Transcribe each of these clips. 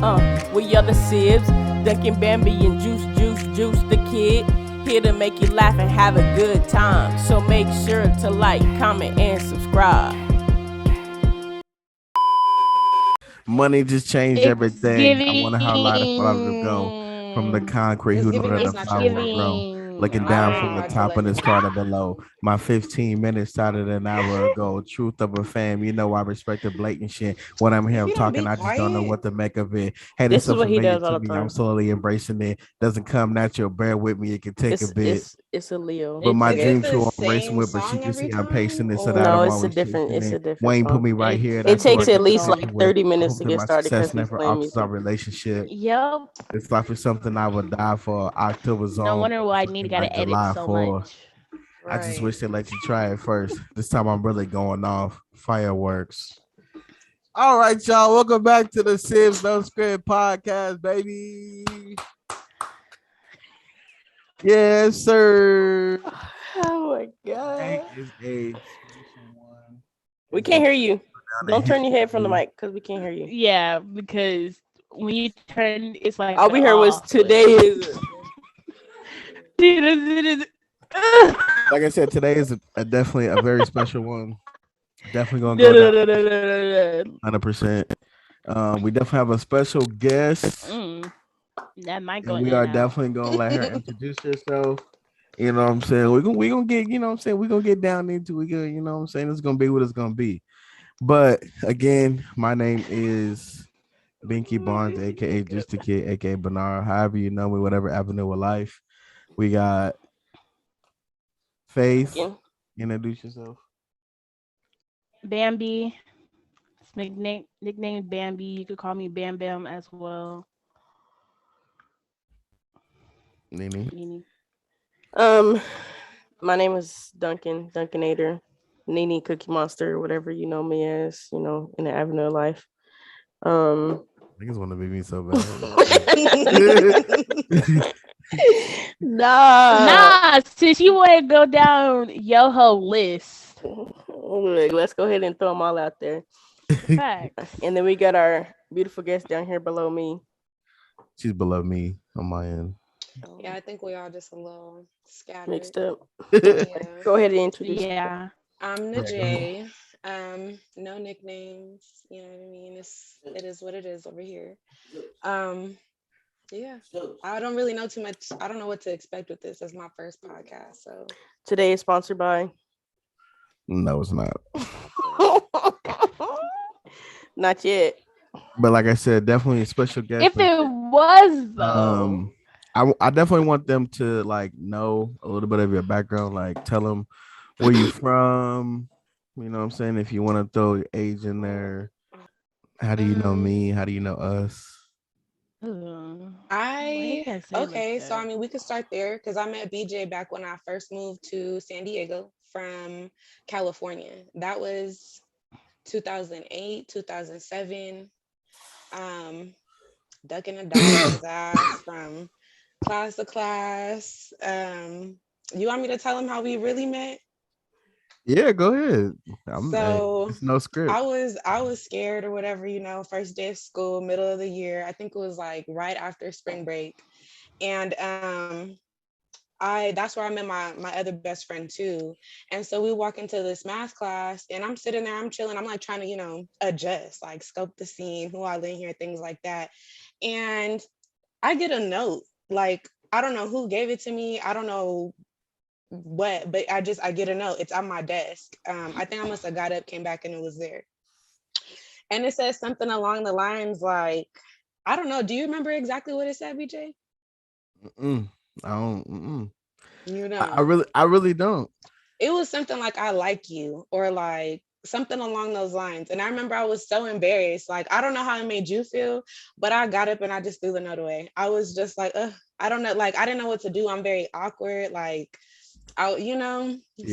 We are the Sibs, Duncan Bambi and Juice the kid. Here to make you laugh and have a good time. So make sure to like, comment, and subscribe. Money just changed everything. I wonder how light the flowers will go from the Thanksgiving. concrete. It's Who know giving that that's the not flower true. will grow? Looking I down don't from know the why it's a top and the legend. started below. My 15 minutes started an hour ago. Truth of a fam. You know I respect the blatant shit. When I'm here, If I'm you don't talking. be I just don't know quiet, what to make of it. Hey, this This so is what he familiar does to all the me. I'm time. slowly embracing it. Doesn't come natural. Bear with me. It can take a bit. It's a Leo. But my is it dream the true, I'm racing same with, but you song can every see I'm time, pacing it so that or No, I'm it's a always different. chasing It's it. a different Wayne put song. me right here. It That's who I takes at get to least kick like it with. 30 I minutes hope to that get my started because success he's never playing alters our music. relationship. Yep. This life is something I would die for. October's No on, wonder why Nita looking gotta like edit July so 4. much. I just right? wish they let you try it first. This time I'm really going off. Fireworks. All right, y'all. Welcome back to the Sibs No Script podcast, baby. Yes, sir. Oh my god. Today is a special one. We It's can't gonna hear you. go down in Don't turn your head from the history. mic because we can't hear you. Yeah, because when you turn, it's like All we heard was today is. Like I said, today is definitely a very special one. Definitely gonna go down 100%. We definitely have a special guest, That might go and in we are and out. definitely gonna let her introduce herself. You know what I'm saying? We're gonna get, you know what I'm saying, we're gonna get down into it. You know what I'm saying? It's gonna be what it's gonna be. But again, my name is Binky Barnes, aka Just the Kid, aka Bernard. However you know me, whatever avenue of life. We got Faith. Yeah. Introduce yourself. Bambi. It's nickname Bambi. You could call me Bam Bam as well. Nene. Nene. My name is Duncan Nene Cookie Monster, whatever you know me as, in the avenue of life. Niggas want to be me so bad. Nah. Since you want to go down your whole list. Look, let's go ahead and throw them all out there. Facts. And then we got our beautiful guest down here below me. She's below me on my end. Yeah, I think we all just a little scattered. Mixed up. Yeah. Go ahead and introduce. Yeah. I'm Najee. No nicknames. You know what I mean? It is what it is over here. Yeah. I don't really know too much. I don't know what to expect with this as my first podcast. So Today is sponsored by. No, it's not. Not yet. But like I said, definitely a special guest. If it was though. I definitely want them to like know a little bit of your background, like tell them where you from. You know what I'm saying? If you want to throw your age in there, how do you know me? How do you know us? Okay, so I mean we could start there because I met BJ back when I first moved to San Diego from California. That was 2008, 2007. Ducking a dog's ass from class to class. You want me to tell him how we really met? Yeah, go ahead. It's no script. I was scared or whatever, first day of school, middle of the year. I think it was like right after spring break. And that's where I met my other best friend too. And so we walk into this math class and I'm sitting there, I'm chilling, I'm like trying to, adjust, like scope the scene, who all in here, things like that. And I get a note, like I don't know who gave it to me. I don't know what, but I get a note. It's on my desk. I think I must have got up, came back, and it was there. And it says something along the lines like, I don't know. Do you remember exactly what it said, BJ? I don't. You know, I really don't. It was something like "I like you" or like something along those lines. And I remember I was so embarrassed. Like I don't know how it made you feel, but I got up and I just threw the note away. I was just like, I don't know. Like I didn't know what to do. I'm very awkward. Like So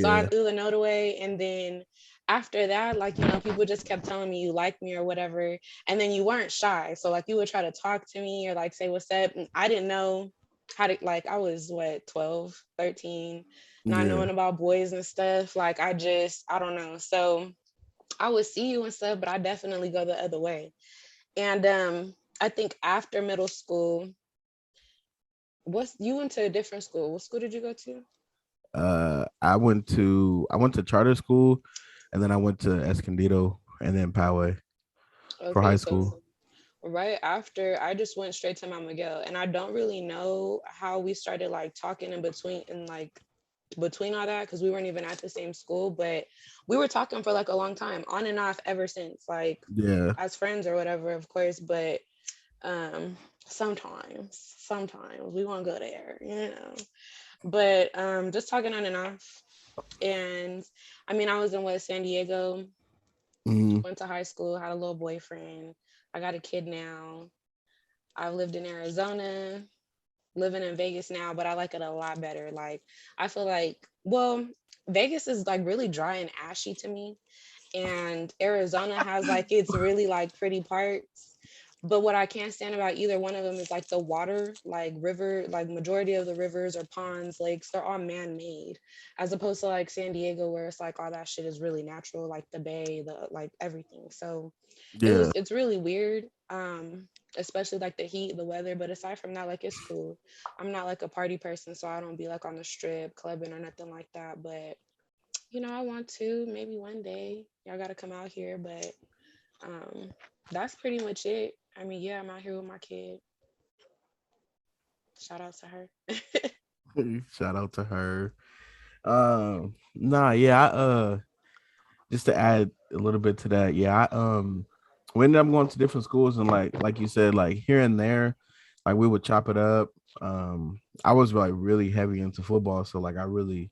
I threw the note away, and then after that, like people just kept telling me you like me or whatever, and then you weren't shy, so like you would try to talk to me or like say what's up, and I didn't know how to, like I was what, 12, 13, not knowing about boys and stuff. Like I don't know. So I would see you and stuff, but I definitely go the other way. And I think after middle school, you went to a different school. What school did you go to? I went to charter school, and then I went to Escondido, and then Poway for Okay, high so school. right after, I just went straight to Mount Miguel, and I don't really know how we started like talking in between and like between all that because we weren't even at the same school, but we were talking for like a long time, on and off ever since, like Yeah, as friends or whatever, of course. But um, sometimes we won't go there, But just talking on and off, and I mean, I was in West San Diego, mm, went to high school, had a little boyfriend. I got a kid now. I've lived in Arizona, living in Vegas now, but I like it a lot better. Like, I feel like, well, Vegas is like really dry and ashy to me, and Arizona has like its really like pretty parts. But what I can't stand about either one of them is like the water, like river, like majority of the rivers or ponds, lakes, they're all man-made, as opposed to like San Diego where it's like all that shit is really natural, like the bay, the like everything. So yeah, it's really weird. Especially like the heat, the weather. But aside from that, like it's cool. I'm not like a party person, so I don't be like on the strip clubbing or nothing like that. But I want to maybe one day. Y'all gotta come out here, but um, that's pretty much it. I mean, yeah, I'm out here with my kid. Shout out to her. shout out to her. Nah, yeah, just to add a little bit to that, yeah, we ended up going to different schools, and like you said, like here and there, like we would chop it up. I was like really heavy into football, so like I really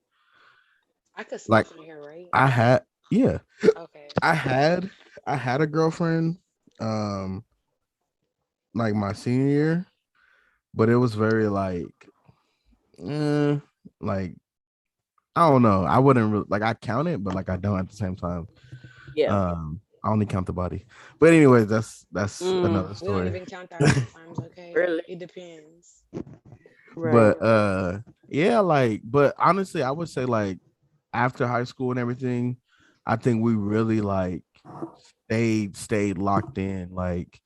I could like sniff in here, right? I had yeah, Okay. I had I had a girlfriend, um, like my senior year, but it was very eh, like I don't know. I wouldn't really, like I count it, but like I don't at the same time. Yeah. I only count the body. But anyways, that's another We don't story. even count that sometimes, okay? Really. It depends. Right. But yeah, like but honestly, I would say like after high school and everything, I think we really like stayed locked in. Like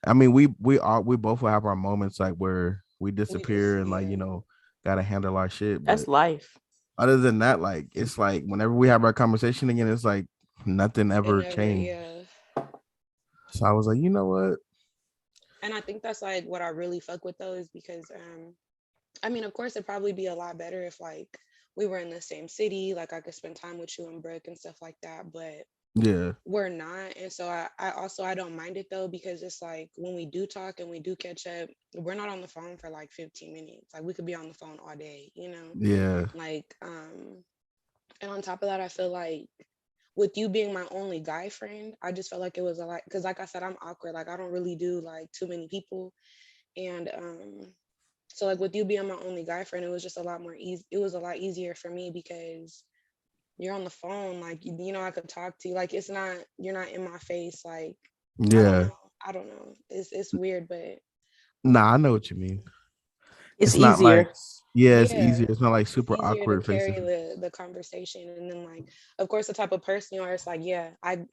I mean, we both will have our moments like where we We just, disappear and like, yeah. gotta handle our shit. That's But life. other than that, like it's like whenever we have our conversation again, it's like nothing It ever never, changed. yeah. So I was like, you know what? And I think that's like what I really fuck with though, is because I mean, of course, it'd probably be a lot better if like we were in the same city, like I could spend time with you and Brooke and stuff like that. But Yeah, we're not, and so I also I don't mind it though, because it's like when we do talk and we do catch up, we're not on the phone for like 15 minutes. Like we could be on the phone all day, yeah, like and on top of that, I feel like with you being my only guy friend, I just felt like it was a lot, because like I said, I'm awkward, like I don't really do like too many people. And so like with you being my only guy friend, it was just a lot more easy. It was a lot easier for me because you're on the phone, like I could talk to you, like it's not, you're not in my face, like I don't yeah. know, I don't know, it's weird, but Nah, I know what you mean. It's It's not like easier. yeah, it's yeah, easier. It's not like it's super easier to awkward face to carry face. the conversation. And then like of course the type of person you are, it's like, yeah, I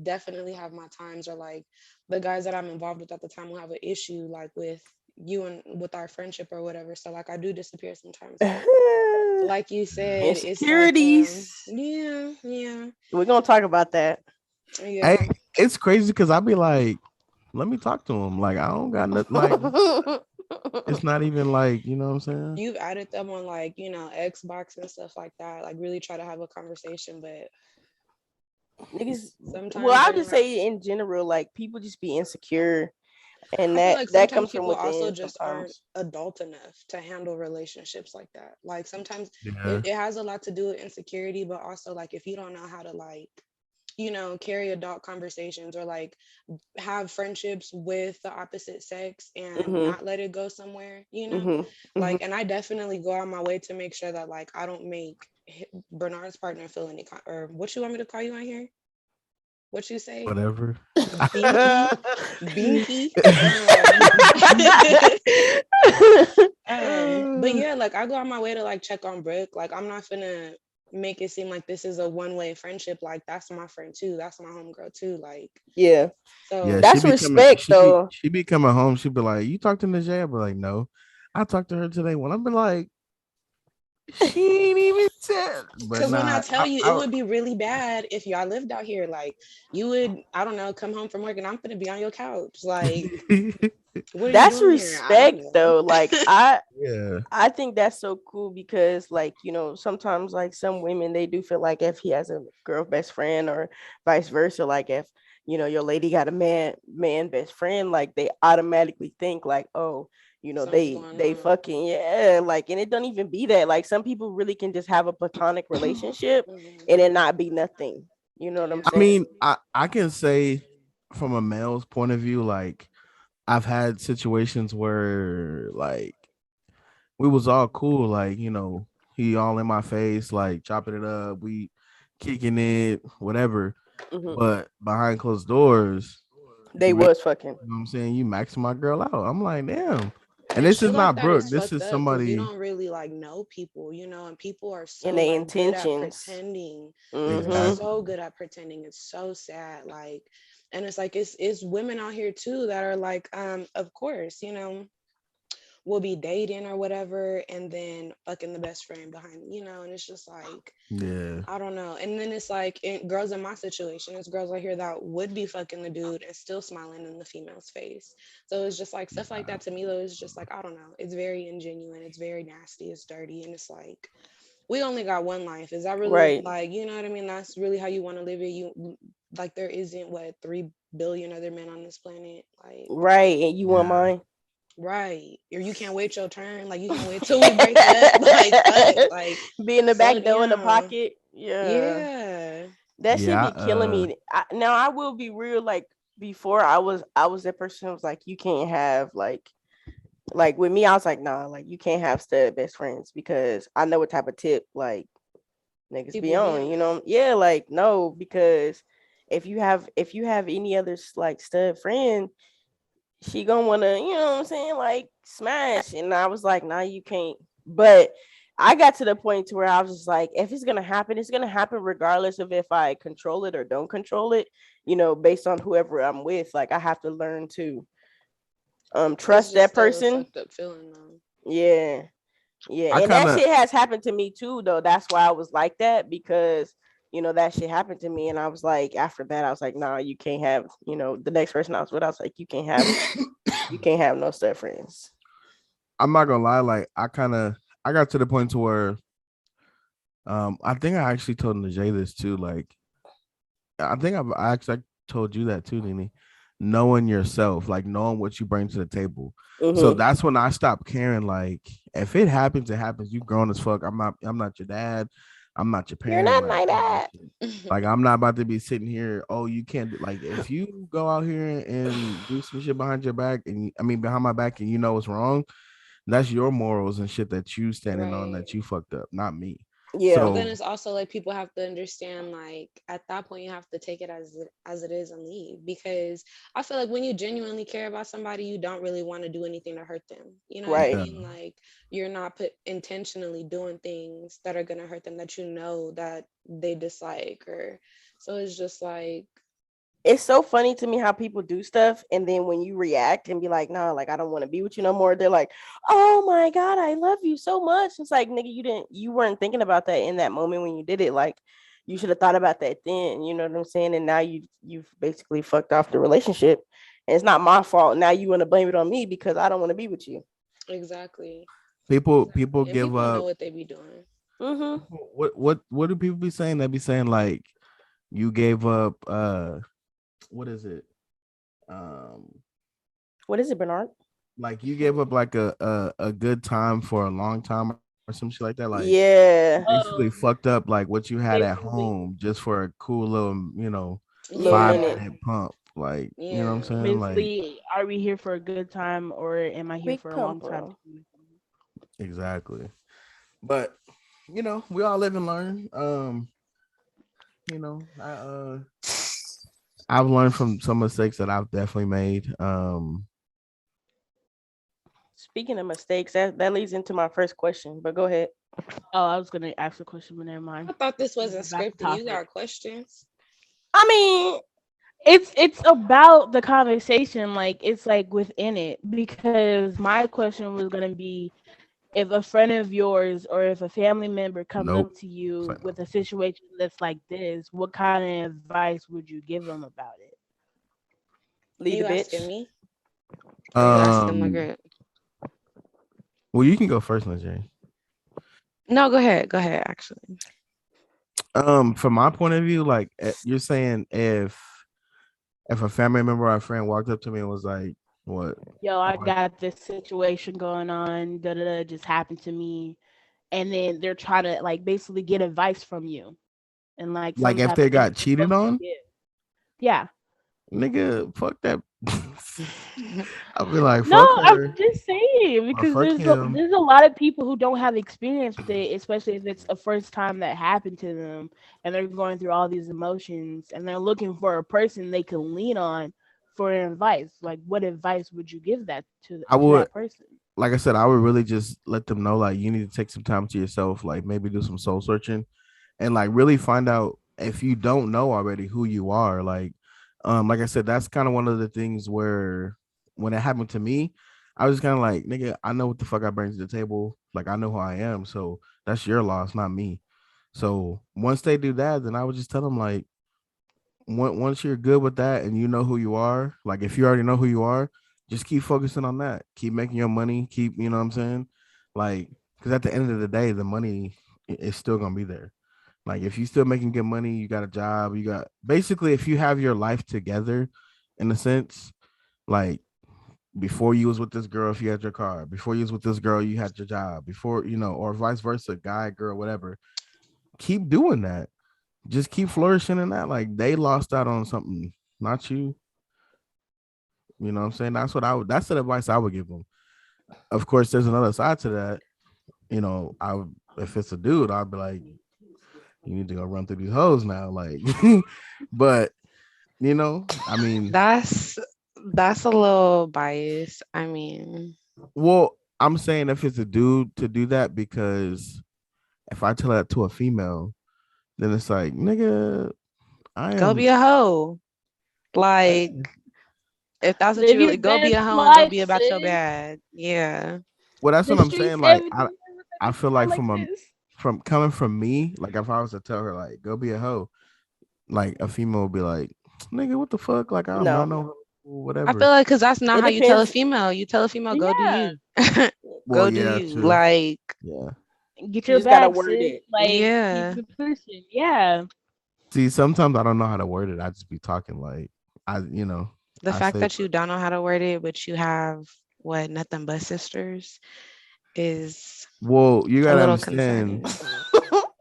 definitely have my times, or like the guys that I'm involved with at the time will have an issue like with you and with our friendship or whatever, so like I do disappear sometimes. But like you said, it's like Insecurities. yeah, yeah, We're gonna talk about that. Hey, yeah. it's crazy because I'll be like, let me talk to him. Like I don't got nothing. Like it's not even like you know what I'm saying. You've added them on like, Xbox and stuff like that, like really try to have a conversation, but Niggas. Well, sometimes I'll they're just not. say in general, like people just be insecure, and I feel that like that sometimes comes from people also within just aren't sometimes. adult enough to handle relationships like that. Like sometimes Yeah, it has a lot to do with insecurity, but also like if you don't know how to like, carry adult conversations, or like have friendships with the opposite sex and Mhm. not let it go somewhere, Mhm. Mhm. like, and I definitely go on my way to make sure that like I don't make Bernard's partner feel any or what you want me to call you on here? What you say? whatever. Binky, Binky. Um, but yeah, like I go on my way to like check on Brooke. Like I'm not finna make it seem like this is a one-way friendship. Like that's my friend too. That's my homegirl too. Like Yeah, Yeah, so. she that's be coming. respect though. She be coming home. She be like, "You talked to Najee?" I be like, "No, I talked to her today." When I be like, "She ain't even said." But Cause when I nah, tell you, it would be really bad if y'all lived out here. Like you would, I don't know, come home from work and I'm gonna be on your couch. Like, what are you That's doing here? I don't respect know. though. Like yeah, I think that's so cool because like, you know, sometimes like some women they do feel like if he has a girl best friend or vice versa, like if you know your lady got a man best friend, like they automatically think like, oh, you know, Something's they going they on. fucking yeah, like and it don't even be that. Like some people really can just have a platonic relationship Mhm. and it not be nothing. You know what I'm Yeah. I saying? mean, I can say from a male's point of view, like I've had situations where like we was all cool, like he all in my face, like chopping it up, we kicking it, whatever. Hmm. But behind closed doors, They you really, was fucking you know what I'm saying, you maxing my girl out. I'm like, damn. And And this is shit like not that Brooke. is This fucked is up because you somebody don't really like know people, you know, and people are in so their like good at intentions. pretending. They're Hmm. exactly. so good at pretending. It's so sad. Like, and it's like it's women out here too that are like, of course, you know, will be dating or whatever, and then fucking the best friend behind, you know, and it's just like Yeah. I don't know. And then it's like girls in my situation, it's girls out here that would be fucking the dude and still smiling in the female's face. So it's just like stuff like that to me though is just like I don't know. It's very ingenuine. It's very nasty. It's dirty, and it's like we only got one life. Is that really Right. like you know what I mean? That's really how you want to live it. You like there isn't what 3 billion other men on this planet. Like Right. And you want Yeah. mine? right, or you can't wait your turn. Like you can't wait till we break up. Like fuck. Like Be in the slow back door in the down. pocket. Yeah. Yeah. That should Yeah. be killing me. Now I will be real. Like before, I was that person who was like, you can't have like with me. I was like, nah, like you can't have stud best friends because I know what type of tip like niggas be People be on. on. You know, yeah, like no, because if you have any other like stud friend, she gonna wanna, you know what I'm saying, like smash. And I was like, nah, you can't. But I got to the point to where I was just like, if it's gonna happen regardless of if I control it or don't control it, you know, based on whoever I'm with. Like I have to learn to It's trust just that still a person. fucked up feeling though. Yeah. Yeah. I And that kind of shit has happened to me too, though. That's why I was like that because you know that shit happened to me, and I was like, after that, I was like, nah, you can't have, you know, the next person I was with, I was like, you can't have no stud friends. I'm not gonna lie, like I got to the point to where I think I actually told Najee this too. Like I think I actually told you that too, Nini. Knowing yourself, like knowing what you bring to the table. So Mm-hmm. that's when I stopped caring. Like if it happens, it happens. You grown as fuck. I'm not your dad. I'm not your You're parent. not Like my none of that dad. shit. Like I'm not about to be sitting here. Oh, you can't do like if you go out here and do some shit behind your back and I mean behind my back and you know it's wrong, that's your morals and shit that you standing on Right. that you fucked up, not me. Yeah. But then So it's also like people have to understand like at that point you have to take it as it is and leave because I feel like when you genuinely care about somebody you don't really want to do anything to hurt them. You know what I Right. yeah, mean? Like you're not put intentionally doing things that are going to hurt them that you know that they dislike or so it's just like It's so funny to me how people do stuff and then when you react and be like, nah, like I don't want to be with you no more, they're like, oh my God, I love you so much. It's like, nigga, you weren't thinking about that in that moment when you did it. Like you should have thought about that then, you know what I'm saying? And now you've basically fucked off the relationship. And it's not my fault. Now you want to blame it on me because I don't want to be with you. exactly. people And give people know up. what they be doing. Mm-hmm. What do people be saying? They be saying like you gave up what is it? Um What is it, Bernard? like you gave up like a good time for a long time or some shit like that. Like Yeah. basically Oh, fucked up like what you had at basically, home just for a cool little, Little five Yeah. minute. minute pump. Like, you know what I'm Yeah. saying? Like basically, are we here for a good time or am I here Quick for a pump, long time? bro. exactly. But we all live and learn. You know, I've learned from some mistakes that I've definitely made. Speaking of mistakes, that leads into my first question. But go ahead. Oh, I was gonna ask a question, but never mind. I thought this wasn't Back to scripted. You topic. got questions? I mean, It's about the conversation, like it's like within it. Because my question was gonna be, if a friend of yours or if a family member comes Nope. up to you Say no. with a situation that's like this, what kind of advice would you give them about it? lead You the asking bitch. me? Or you asking the Um. group? Well, you can go first, Najee. No, go ahead. Go ahead, actually. From my point of view, like you're saying, if a family member or a friend walked up to me and was like, "What? Yo, I Why-" got this situation going on, da da da, just happened to me, and then they're trying to like basically get advice from you and like Like some if type of they got answer. What cheated would you on, give? Yeah. nigga, fuck that. I'll be like, No, fuck I'm her just saying or because fuck him. there's a lot of people who don't have experience with it, especially if it's a first time that happened to them and they're going through all these emotions and they're looking for a person they can lean on for advice. Like, what advice would you give that I to would, that person? like I said, I would really just let them know, like, you need to take some time to yourself, like maybe do some soul searching and like really find out if you don't know already who you are. Like I said, that's kind of one of the things where when it happened to me, I was kind of like, nigga, I know what the fuck I bring to the table. Like I know who I am. So that's your loss, not me. So once they do that, then I would just tell them like, once you're good with that and you know who you are, like if you already know who you are, just keep focusing on that. Keep making your money. Keep, you know what I'm saying? Like, because at the end of the day, the money is still gonna be there. Like if you still making good money, you got a job, you got basically if you have your life together in a sense, like before you was with this girl, if you had your car, before you was with this girl, you had your job, before, or vice versa, guy, girl, whatever. Keep doing that. Just keep flourishing in that. Like they lost out on something, not you. You know what I'm saying? That's the advice I would give them. Of course, there's another side to that. If it's a dude, I'd be like, you need to go run through these hoes now. Like, but I mean, That's a little biased. I mean, well, I'm saying if it's a dude to do that, because if I tell that to a female, then it's like, nigga, I go am. be a hoe. Like, if that's what Live you your really go be best a hoe and go life, be about your sis. bag. Yeah. Well, that's The what I'm streets saying. Like, everything. I feel I like like this. from coming from me, like if I was to tell her like go be a hoe, like a female would be like, nigga, what the fuck? Like I'm not No, no hoe, I feel whatever. like because that's not it how you tell a depends. female. You tell a female, go do Yeah. you. Well, Go do yeah, you. true. Like, Yeah. Get You your just gotta back, word sis. it. Like, keep yeah. it pushing. Yeah. See, sometimes I don't know how to word it. I just be talking like The I fact say, that you don't know how to word it, but you have what, nothing but sisters is well, you a gotta little understand. concerning.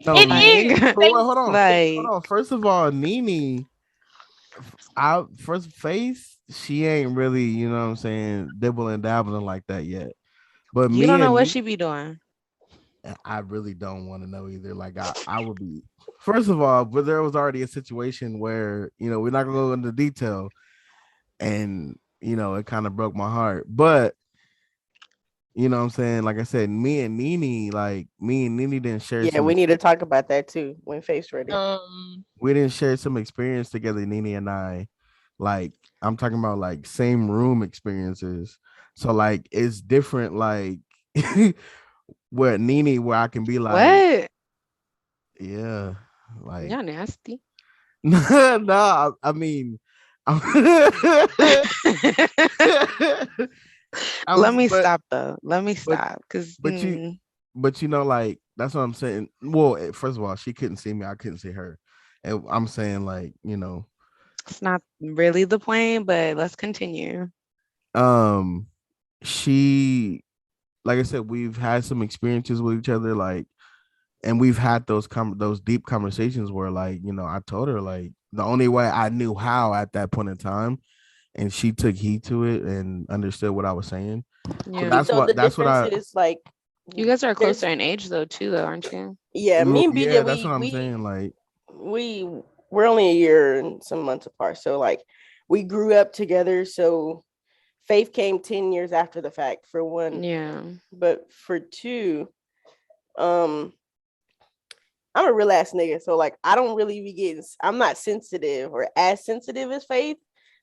No, It is. Like, for what? Hold on, hold like on. First of all, Nene, I first face, she ain't really, you know what I'm saying, dibbling dabbling like that yet. But you me don't know and what me, she be doing. I really don't want to know either. Like I would be first of all, but there was already a situation where, we're not gonna go into detail and it kind of broke my heart. But you know what I'm saying? Like I said, me and Nene didn't share Yeah, some we need to talk about that too when face ready. we didn't share some experience together, Nene and I. Like I'm talking about like same room experiences. So like it's different, like where Nene, where I can be like, What? yeah, like Y'all nasty. no, I mean, I'm, Let me but stop though. Let me but stop. Cause but you but like that's what I'm saying. Well, first of all, she couldn't see me, I couldn't see her, and I'm saying like it's not really the point, but let's continue. um, she, like I said, we've had some experiences with each other, like, and we've had those deep conversations where like I told her like the only way I knew how at that point in time, and she took heed to it and understood what I was saying. So Yeah. that's So what the that's what difference I is like You guys are there's closer in age though too though, aren't you? yeah, me and BJ yeah, that's what I'm we saying. Like, we we're only a year and some months apart. So like we grew up together. So Faith came 10 years after the fact, for one. Yeah. But for two, I'm a real ass nigga. So like I don't really be getting, I'm not sensitive or as sensitive as Faith.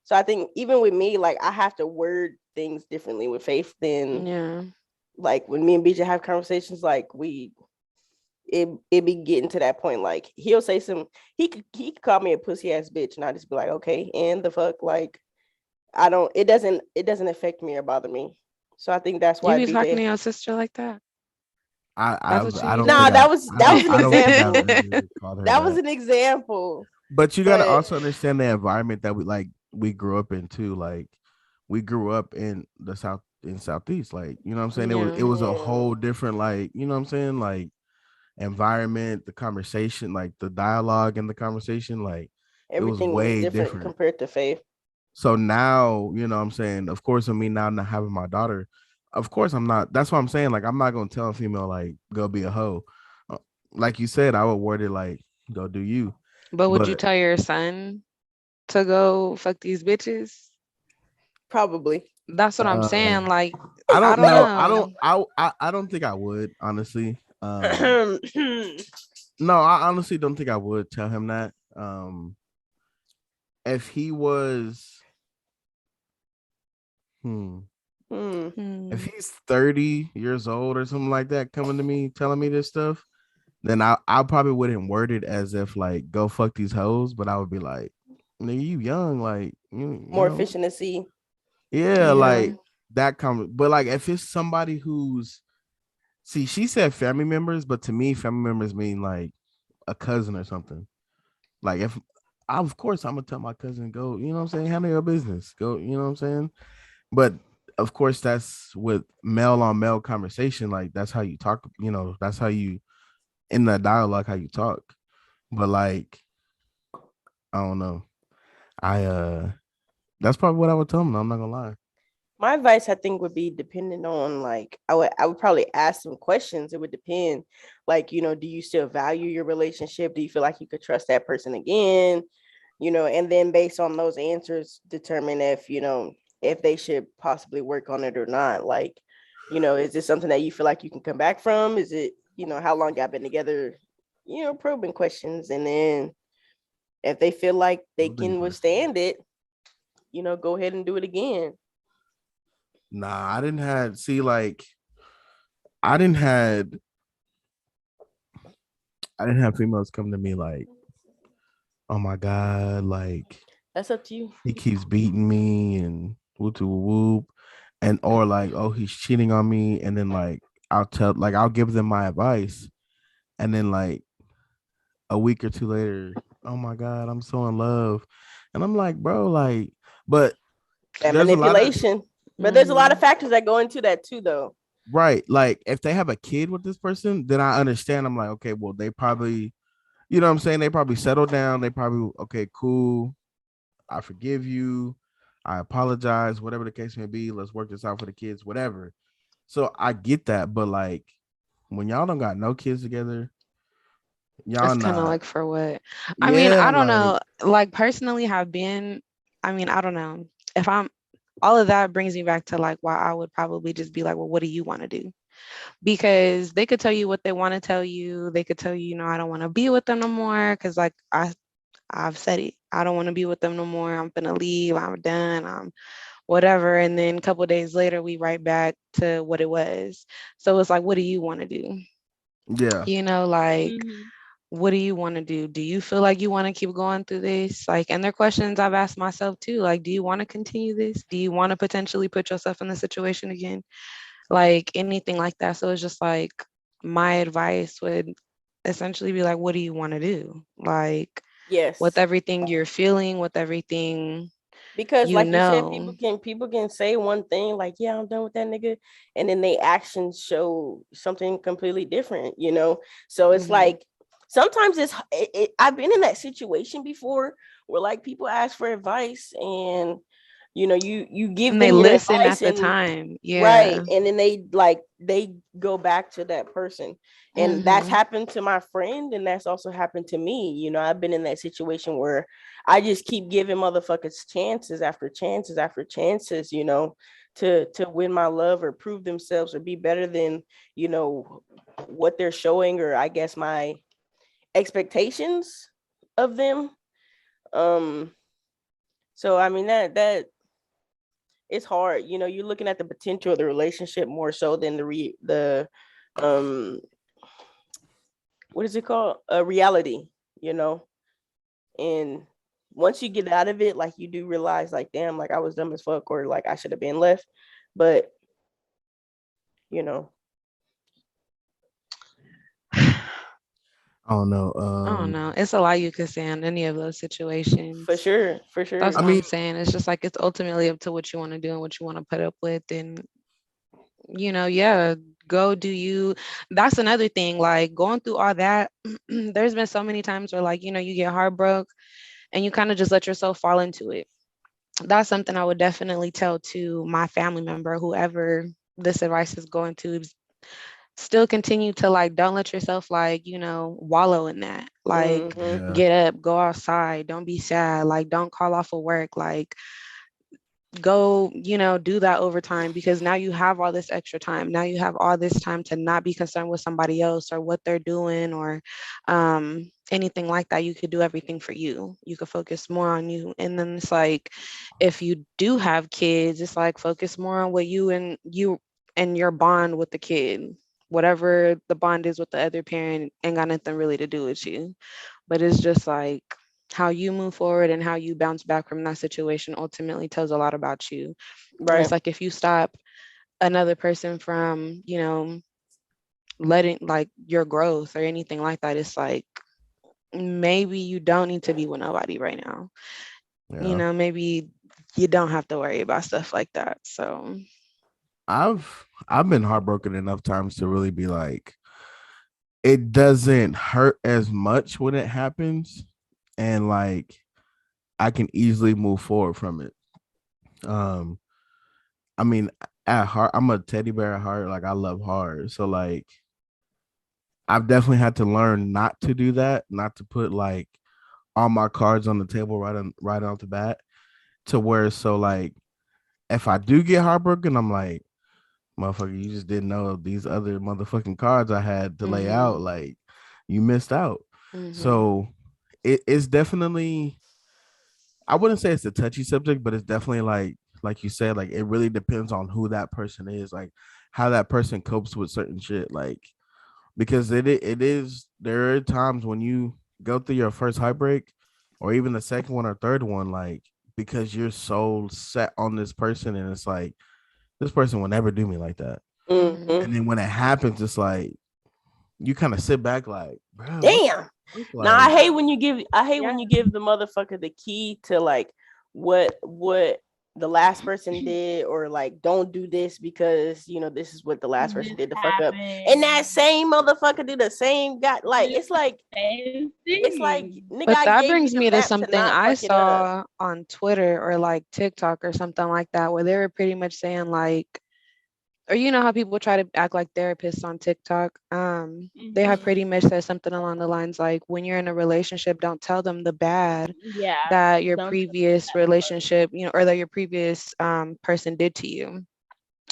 So I think even with me, like I have to word things differently with Faith than Yeah. like when me and BJ have conversations, like it be getting to that point. Like he'll say he could call me a pussy ass bitch and I just be like, okay, and the fuck, like it doesn't affect me or bother me. So I think that's You why be talking BJ. to your sister like that? I That's what you I be don't No, think doing? I that was an I don't think I've example. ever called her That was that. an example. But you got to But also understand the environment that we grew up in too. Like we grew up in the southeast. Like you know what I'm saying. Yeah. It was a yeah, whole different like you know what I'm saying like environment, the conversation, like the dialogue and the conversation. Like it was everything was way different different. compared to Faith. So now you know what I'm saying. Of course, with me now not having my daughter, of course I'm not. That's what I'm saying. Like I'm not gonna tell a female like go be a hoe. Uh, Like you said, I would word it like go do you. But would you But tell your son to go fuck these bitches? Probably. That's what I'm uh saying. Like, I I don't don't know. know. I don't think I would honestly. No, I honestly don't think I would tell him that. If he was, hmm, Hmm. if Hmm. he's 30 years old or something like that, coming to me telling me this stuff, then I probably wouldn't word it as if like go fuck these hoes, but I would be like, nigga, you young, like you More know, efficiency. yeah, Yeah. like that comment. But like if it's somebody who's see, she said family members, but to me, family members mean like a cousin or something. Like if of course I'm gonna tell my cousin go, you know what I'm saying, handle your business. Go, you know what I'm saying? But of course that's with male on male conversation, like that's how you talk, you know, that's how you in that dialogue how you talk. But like, I don't know. I that's probably what I would tell him, I'm not gonna lie. My advice, I think, would be dependent on like I would probably ask some questions. It would depend, like do you still value your relationship? Do you feel like you could trust that person again? And then based on those answers, determine if they should possibly work on it or not. Like, is this something that you feel like you can come back from? Is it how long y'all been together? Probing questions, and then if they feel like they Probing can question. withstand it, go ahead and do it again. Nah, I didn't had see like I didn't had I didn't have females come to me like, oh my God, like That's up to you. he keeps beating me and whoop to whoop, and or like, oh, he's cheating on me, and then like I'll give them my advice, and then like a week or two later, oh my God, I'm so in love, and I'm like, bro, like, but That there's a lot of manipulation. But there's a lot of Hmm. factors that go into that too, though. right, like if they have a kid with this person, then I understand. I'm like, okay, well, they probably, you know what I'm saying, they probably settle down, they probably okay, cool, I forgive you. I apologize, whatever the case may be. Let's work this out for the kids, whatever. So I get that, but like when y'all don't got no kids together, y'all It's kind of not. like for what? I mean, Yeah, I don't like know. Like personally, have been. I mean, I don't know if I'm. All of that brings me back to like why I would probably just be like, well, what do you want to do? Because they could tell you what they want to tell you. They could tell you, I don't want to be with them no more. Because like I've said it. I don't want to be with them no more. I'm gonna leave. I'm done. I'm whatever. And then a couple of days later, we right back to what it was. So it's like, what do you want to do? yeah, Like, Mhm. what do you want to do? Do you feel like you want to keep going through this? Like, and they're questions I've asked myself too. Like, do you want to continue this? Do you want to potentially put yourself in the situation again? Like anything like that. So it's just like my advice would essentially be like, what do you want to do? Like, with Yes. everything you're feeling, with everything Because you like you said, know. people can say one thing like, yeah, I'm done with that nigga, and then they actions show something completely different. So it's Hmm. like sometimes I've been in that situation before where like people ask for advice and you give And they them your listen advice at the and time. right, Yeah. and then they go back to that person, and that's Hmm. happened to my friend, and that's also happened to me. I've been in that situation where I just keep giving motherfuckers chances after chances after chances, to win my love or prove themselves or be better than, you know, what they're showing, or I guess my expectations of them. Um so I mean that it's hard. You know, you're looking at the potential of the relationship more so than the um what is it called? A reality, you know. And once you get out of it, like you do realize, like, damn, like I was dumb as fuck, or like I should have been left. But you know, I don't know. I don't know. It's a lot you could say on any of those for situations. sure, for sure. That's I what mean, I'm saying. It's just like it's ultimately up to what you want to do and what you want to put up with. And, yeah, go do you. That's another thing. Like going through all that, there's been so many times where, like, you get heartbroken and you kind of just let yourself fall into it. That's something I would definitely tell to my family member, whoever this advice is going to. Still continue to, like, don't let yourself, like, wallow in that. Like, Mm-hmm. yeah, get up, go outside, don't be sad, like, don't call off of work, like, go, do that overtime, because now you have all this extra time. Now you have all this time to not be concerned with somebody else or what they're doing, or anything like that. You could do everything for you. You could focus more on you. And then it's like, if you do have kids, it's like focus more on what you and your bond with the kid. Whatever the bond is with the other parent ain't got nothing really to do with you. But it's just like how you move forward and how you bounce back from that situation ultimately tells a lot about you. And it's Right. like if you stop another person from, letting, like, your growth or anything like that, it's like maybe you don't need to be with nobody right now. yeah. Maybe you don't have to worry about stuff like that. So I've been heartbroken enough times to really be like, it doesn't hurt as much when it happens, and like I can easily move forward from it. Um, I mean, at heart, I'm a teddy bear at heart. Like I love hard, so like I've definitely had to learn not to do that, not to put like all my cards on the table right off the bat, to where so like if I do get heartbroken, I'm like, motherfucker, you just didn't know these other motherfucking cards I had to lay out. Like you missed out. mhm. So it's definitely, I wouldn't say it's a touchy subject, but it's definitely like you said, like it really depends on who that person is, like how that person copes with certain shit. Like because it is, there are times when you go through your first heartbreak or even the second one or third one, like because you're so set on this person and it's like this person will never do me like that. Mhm. And Mm-hmm. then when it happens, it's like you kind of sit back like, bro, what Damn. the fuck? Now I Like, hate when you give Yeah. the motherfucker the key to like what the last person did, or like don't do this because this is what the last person This did to fuck up. And that happened. same motherfucker do the same guy. Like The same it's like thing. nigga, But I that gave you brings the me to map to something not I fuck it up. saw on Twitter or like TikTok or something like that, where they were pretty much saying like, or how people try to act like therapists on TikTok. They have Hmm. pretty much said something along the lines like, when you're in a relationship, don't tell them the bad Yeah. that your Don't tell previous that part. relationship, or that your previous person did to you.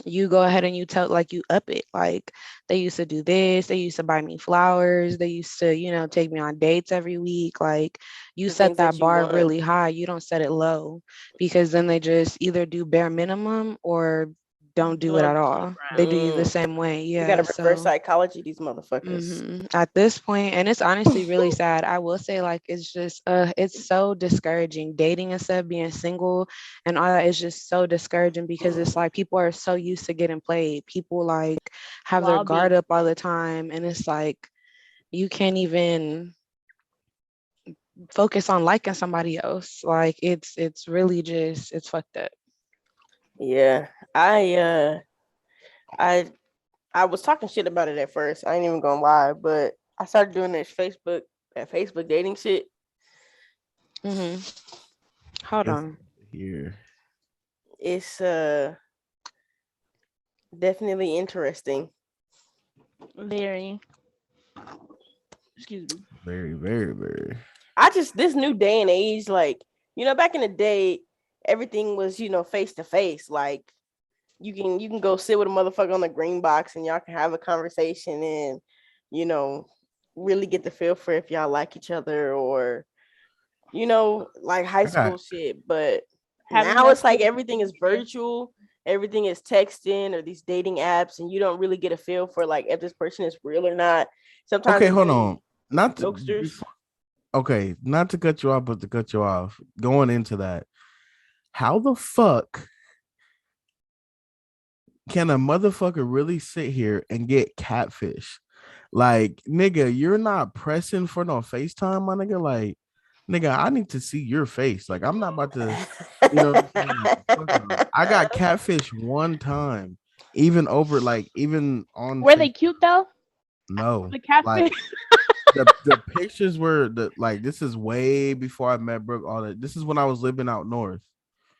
You go ahead and you tell, like, you up it. Like, they used to do this, they used to buy me flowers, they used to, take me on dates every week. Like, you The set things that that you bar want. really high, you don't set it low, because then they just either do bare minimum or don't do it Go at to the all. They do ground. you the Mm. same way. We got Yeah. to reverse So psychology, these motherfuckers. at this point, and it's honestly really sad. I will say, like, it's just it's so discouraging dating and stuff, being single and all that is just so discouraging, because it's like people are so used to getting played. People like have their While guard being up all the time, and it's like you can't even focus on liking somebody else. Like, it's really just, it's fucked up. Yeah, I I was talking shit about it at first. I ain't even gonna lie, but I started doing that Facebook dating shit. Hmm. Hold it's on. here. It's definitely interesting. very, excuse me. Very, very, very. I just this new day and age, like back in the day, everything was face to face. Like you can go sit with a motherfucker on the green box and y'all can have a conversation and really get the feel for if y'all like each other or like high I got school shit. But Having now that it's like sort of everything is chemistry. virtual, everything is texting or these dating apps, and you don't really get a feel for like if this person is real or not. Sometimes okay. it's Hold really on. Not to jokesters. okay, not to cut you off, but to cut you off. Going into that, how the fuck can a motherfucker really sit here and get catfish? Like, nigga, you're not pressing for no FaceTime, my nigga. Like, nigga, I need to see your face. Like, I'm not about to, you know what I'm saying? Like, fuck no. I got catfish one time, even over, like, even on Were they face. cute though? No, The like catfish? the pictures were like this is way before I met Brooke. All that. This is when I was living out north.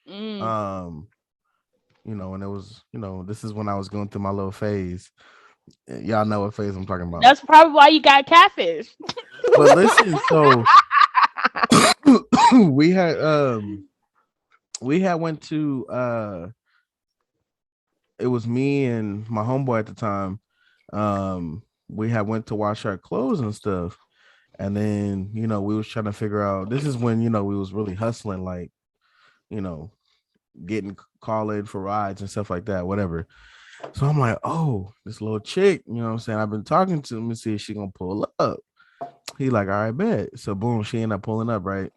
Mm. Um, and it was, this is when I was going through my little phase. Y'all know what phase I'm talking about. That's probably why you got catfish. But listen, so we had went to it was me and my homeboy at the time. We had went to wash our clothes and stuff. And then, we was trying to figure out this is when, we was really hustling, like, you know, getting call in for rides and stuff like that, whatever. So I'm like, oh, this little chick, you know what I'm saying? I've been talking to him and see if she gonna pull up. He like, all right, bet. So boom, she ended up pulling up, right?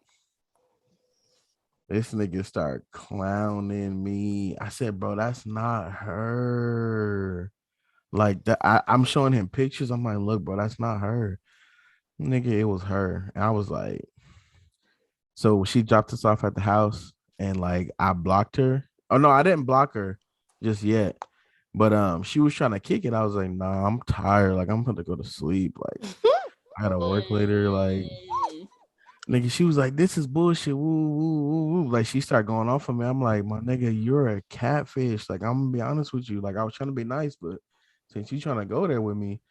This nigga start clowning me. I said, bro, that's not her. Like that, I'm showing him pictures. I'm like, look, bro, that's not her. Nigga, it was her. And I was like, so she dropped us off at the house and like I blocked her. Oh no, I didn't block her just yet. But she was trying to kick it. I was like, nah, I'm tired. Like I'm gonna go to sleep. Like I gotta work later. Like Mm. nigga, she was like, this is bullshit. Woo, woo, woo, woo. Like she started going off on me. I'm like, my nigga, you're a catfish. Like I'm gonna be honest with you. Like I was trying to be nice, but since you trying to go there with me,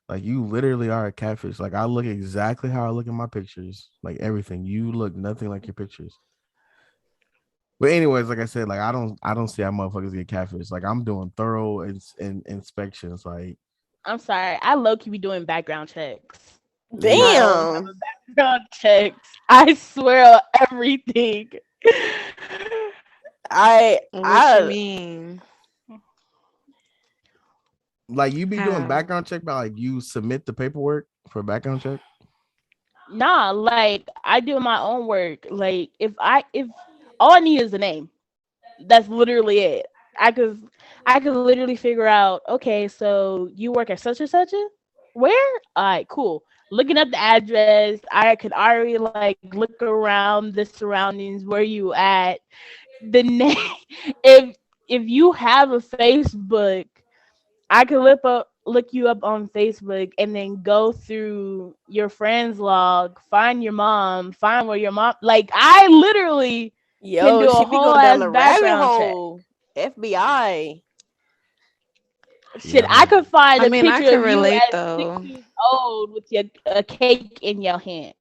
like you literally are a catfish. Like I look exactly how I look in my pictures. Like everything. You look nothing like your pictures. But anyways, like I said, like I don't see how motherfuckers get catfish. Like I'm doing thorough inspections. Like I'm sorry. I low key be doing background checks. yeah, I always have Damn. a background checks. I swear on everything. I What you I mean? like you be doing How? background check, but like you submit the paperwork for background check. Nah, like I do my own work. Like if all I need is a name. That's literally it. I could literally figure out, okay, so you work at such and such a where? All right, cool. Looking up the address, I could already like look around the surroundings where you at. The name if you have a Facebook, I could look you up on Facebook and then go through your friends log, find your mom, find where your mom like I literally can Yo, do a she be whole going down ass the rabbit background check. hole. FBI. Shit, Yeah, I could find I a mean, I picture can of you relate at six though. years old with your a cake in your hand.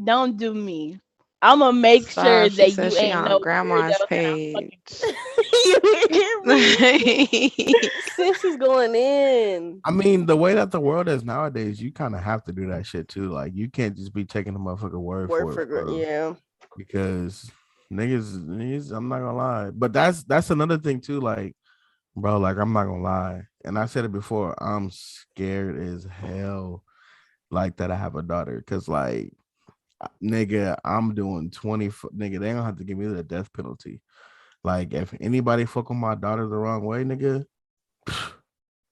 Don't do me. I'm gonna make sure Stop. She that said you she ain't on no grandma's weirdo that I'm fucking. page. You hear me? Right. Sis is going in. I mean the way that the world is nowadays, you kind of have to do that shit too. Like you can't just be taking the motherfucker word Word for it, for bro. yeah. Because niggas, I'm not gonna lie, but that's another thing too. Like, bro, like I'm not gonna lie, and I said it before. I'm scared as hell, like that I have a daughter, because like nigga, I'm doing 20. Nigga, they don't have to give me the death penalty. Like, if anybody fuck with my daughter the wrong way, nigga,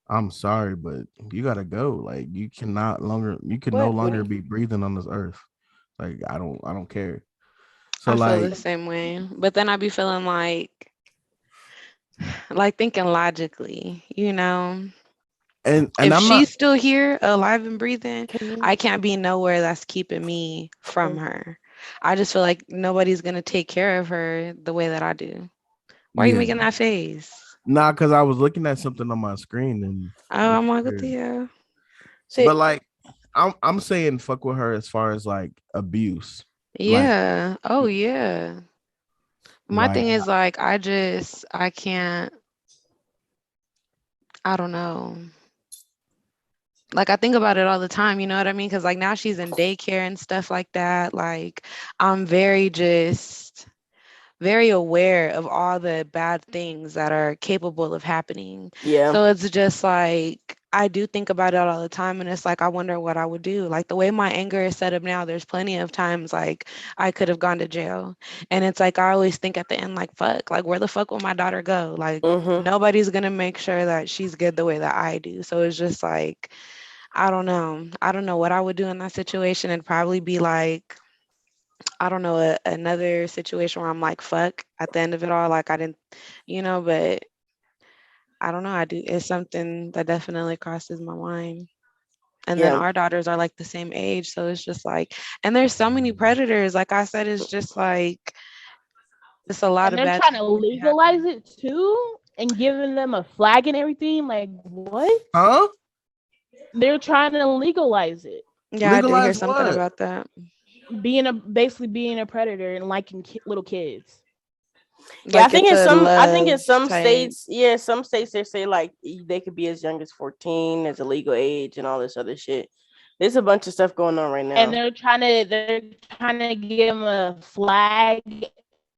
I'm sorry, but you gotta go. Like, you can no What longer if be breathing on this earth. Like, I don't care. So, I feel like, the same way. But then I be feeling like thinking logically, and if I'm not. she's still here, alive and breathing, can you I can't be nowhere that's keeping me from can her. I just feel like nobody's gonna take care of her the way that I do. Why are you Yeah, making that face? nah, because I was looking at something on my screen and Oh, it's I'm like, weird. Thea. say But like, I'm saying fuck with her as far as like abuse. Like, Yeah. Oh, yeah. My like thing is like, I can't. I don't know. Like I think about it all the time, you know what I mean? Because like now she's in daycare and stuff like that. Like I'm very aware of all the bad things that are capable of happening. Yeah. So it's just like I do think about it all the time, and it's like I wonder what I would do. Like the way my anger is set up now, there's plenty of times like I could have gone to jail. And it's like I always think at the end, like, fuck, like where the fuck will my daughter go? Like Mm-hmm. nobody's gonna make sure that she's good the way that I do. So it's just like I don't know. I don't know what I would do in that situation. It'd probably be like I don't know, another situation where I'm like, fuck, at the end of it all, like I didn't, but I don't know. I do. It's something that definitely crosses my mind. And then Yeah. our daughters are like the same age. So it's just like, and there's so many predators. Like I said, it's just like, it's a lot And of they're bad trying to things that can happen. legalize it too and giving them a flag and everything. Like what? Huh? They're trying to legalize it. Yeah, I did hear Legalize something what? about that. Basically being a predator and liking little kids. Yeah, I Like think it's in a some I think in love some type. states, yeah, some states they say like they could be as young as 14 as a legal age and all this other shit. There's a bunch of stuff going on right And now. they're trying to give them a flag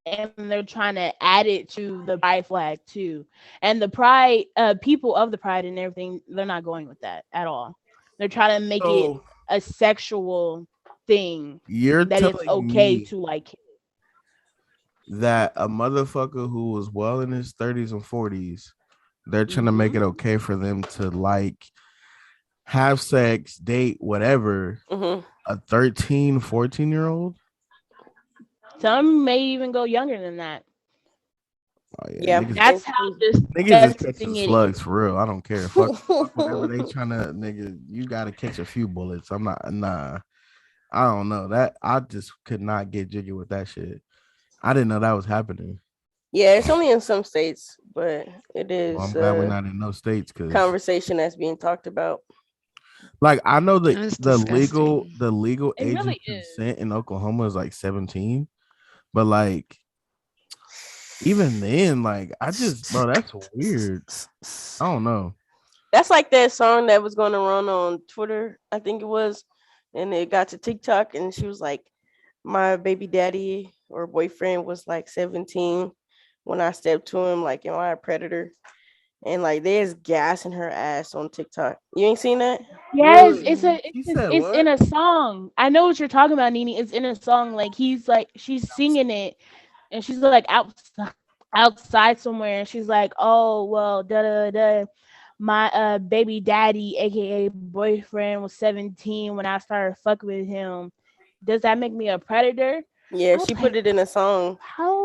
and they're trying to add it to the pride flag too. And the pride people of the pride and everything, they're not going with that at all. They're trying to make it So a sexual thing you're that it's telling okay me to like. that a motherfucker who was well in his 30s and 40s, they're trying to make Mm-hmm. it okay for them to like have sex, date, whatever, Hmm. a 13, 14-year-old? Some may even go younger than that. Oh yeah, Yeah, niggas That's it's how niggas is catching disgusting it is. slugs for real. I don't care. Fuck whatever they trying to nigga. You gotta catch a few bullets. I'm not nah. I don't know. That I just could not get jiggy with that shit. I didn't know that was happening. yeah, it's only in some states, but it Well, is I'm glad we're a not in no states because conversation that's being talked about. like I know that It's the legal disgusting. the legal It age of really is. consent in Oklahoma is like 17. But like even then, like I just bro, that's weird. I don't know. That's like that song that was going to run on Twitter, I think it was, and it got to TikTok, and she was like, "My baby daddy or boyfriend was like 17 when I stepped to him. Like, am I a predator?" And like, there's gas in her ass on TikTok. You ain't seen that? Yes, What? it's a He said it's in what? a song. I know what you're talking about, Nene. It's in a song. Like she's singing it, and she's like outside somewhere, and she's like, "Oh well, da da da. My baby daddy, aka boyfriend, was 17 when I started fucking with him. Does that make me a predator?" Yeah, I was she put like, it in a song,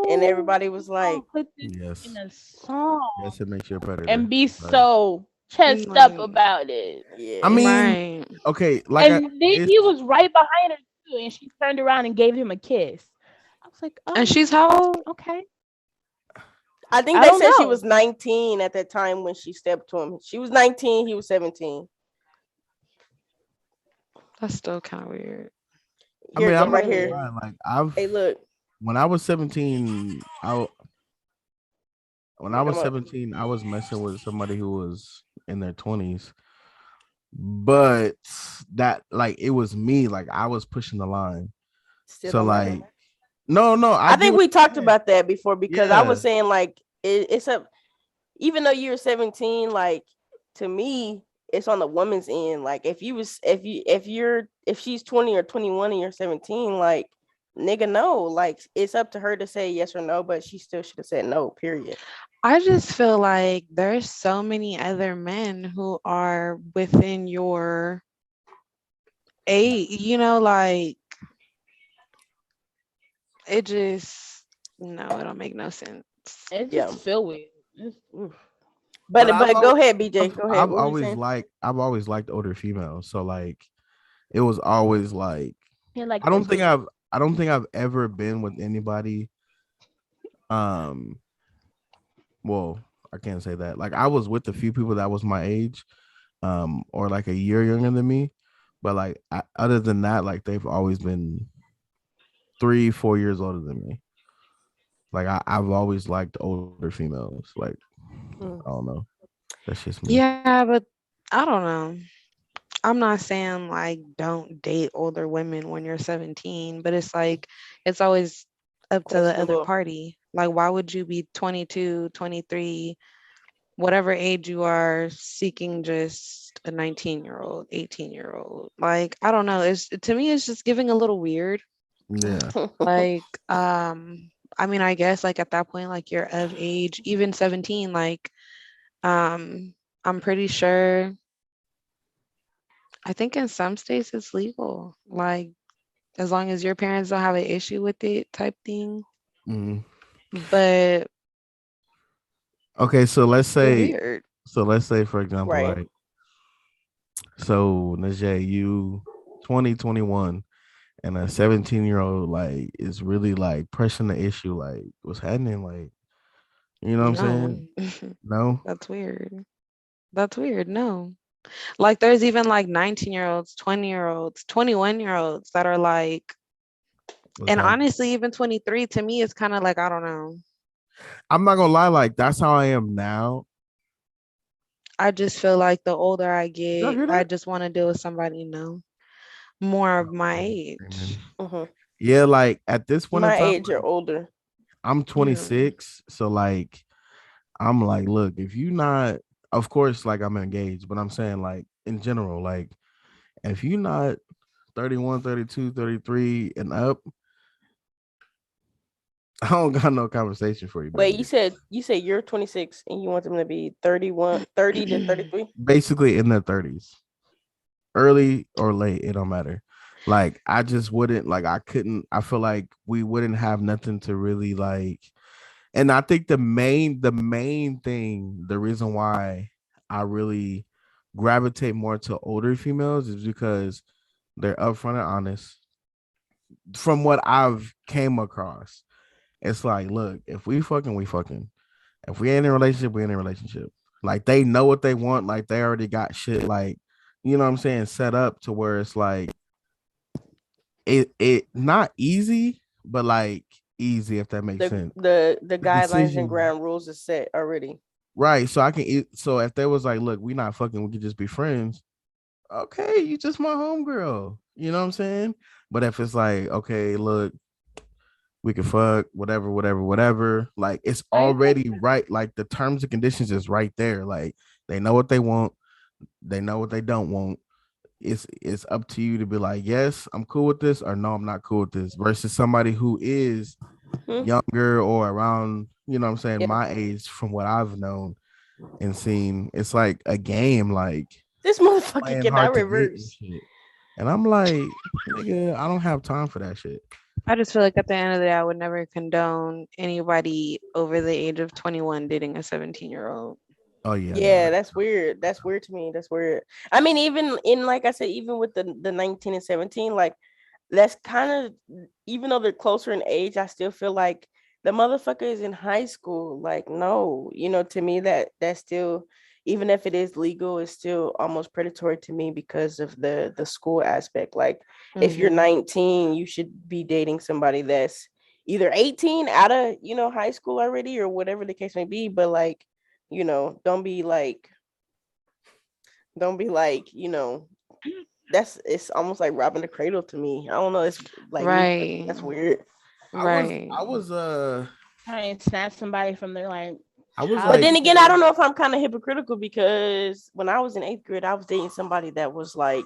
and "How everybody you was gonna like, put this in Yes. a song Yes, it makes you a predator. and be Right. so chest up Right. about it?" I "Yeah." mean, Right. okay, like I And then it's he was right behind her too, and she turned around and gave him a kiss. I was like, And she's how old? okay. I think I they don't said she know. was 19 at that time when she stepped to him. She was 19, he was 17. That's still kind of weird. I Here mean, it go, I'm It not right really gonna here. lie. is. Like Hey, look, when I was 17, when I look, was I'm up. 17, I was messing with somebody who was in their 20s. But that like it was me, like I was pushing the line. Still So don't matter. like no, I I get think what we you're talked saying. about that before because I Yeah. was saying like it's a even though you're 17, like to me, it's on the woman's end. Like if she's 20 or 21 and you're 17, like nigga no, like it's up to her to say yes or no, but she still should have said no, period. I just feel like there's so many other men who are within your age, like it just no, it don't make no sense. It Yeah. just feel weird. Oof. But But go ahead, BJ. Go ahead. I've What were you always saying? liked older females. So like it was always like He like I that don't think too. I've I don't think I've ever been with anybody um well, I can't say that. Like I was with a few people that was my age or like a year younger than me, but like other than that like they've always been 3-4 years older than me. Like I've always liked older females. Like Mm. I don't know. That's just me. Yeah, but I don't know. I'm not saying like don't date older women when you're 17, but it's like it's always up to the other Questionable. party. Like why would you be 22, 23, whatever age you are seeking just a 19-year-old, 18-year-old? Like I don't know. It's to me it's just giving a little weird. Yeah. Like I mean I guess like at that point like you're of age, even 17 like um I'm pretty sure I think in some states it's legal. Like as long as your parents don't have an issue with it type thing. Mhm. But Okay, you're weird. so let's say for example, Right. right? So Najee, you 2021 and a 17-year-old like is really like pressing the issue, like what's happening, like you know what I'm No. saying? No, That's weird. That's weird. No. Like there's even like 19-year-olds, 20-year-olds, 21-year-olds that are like, what's and happening? honestly, even 23 to me is kind of like, I don't know. I'm not gonna lie, like that's how I am now. I just feel like the older I Did y'all get, hear I that? just want to deal with somebody, more of my Oh, age. screaming. Hmm. Yeah, like at this point in My time, age or like older. I'm Yeah. 26, so like I'm like, look, if you not, of course, like I'm engaged, but I'm saying like in general, like if you not 31, 32, 33 and up, I don't got no conversation for you, Wait, baby. you said you're 26 and you want them to be 31, 30 to 33? Basically in their 30s, early or late, it don't matter. Like I just wouldn't like I couldn't. I feel like we wouldn't have nothing to really like. And I think the main thing, the reason why I really gravitate more to older females is because they're upfront and honest. From what I've came across, it's like, look, if we fucking, we fucking. If we ain't in a relationship, we in a relationship. Like they know what they want. Like they already got shit. Like you know what I'm saying, set up to where it's like it not easy, but like easy if that makes The sense. the The guidelines and decision, ground rules are set already. right? So I can. So if there was like, look, we not fucking, we could just be friends. Okay, you just my homegirl. You know what I'm saying? But if it's like, okay, look, we can fuck, whatever, whatever, whatever. Like it's I guess already right. Like the terms and conditions is right there. Like they know what they want, they know what they don't want. It's up to you to be like, yes, I'm cool with this, or no, I'm not cool with this. Versus somebody who is Hmm? younger or around, you know what I'm saying, Yeah. my age from what I've known and seen. It's like a game, like This motherfucker playing cannot hard to get and reverse. shit. And I'm like, nigga, I don't have time for that shit. I just feel like at the end of the day, I would never condone anybody over the age of 21 dating a 17-year-old. Oh yeah, no. Yeah, that's weird. That's weird to me. That's weird. I mean, even in like I said, even with the 19 and 17, like that's kind of even though they're closer in age, I still feel like the motherfucker is in high school. Like, no, to me that's still even if it is legal, it's still almost predatory to me because of the school aspect. Like, if you're Hmm. 19, you should be dating somebody that's either 18 out of high school already or whatever the case may be. But like, don't be like, that's it's almost like robbing the cradle to me. I don't know. It's like me. Right. That's weird. I was Right. I was trying to snatch somebody from their like I was But like then again, I childhood. don't know if I'm kind of hypocritical because when I was in eighth grade, I was dating somebody that was like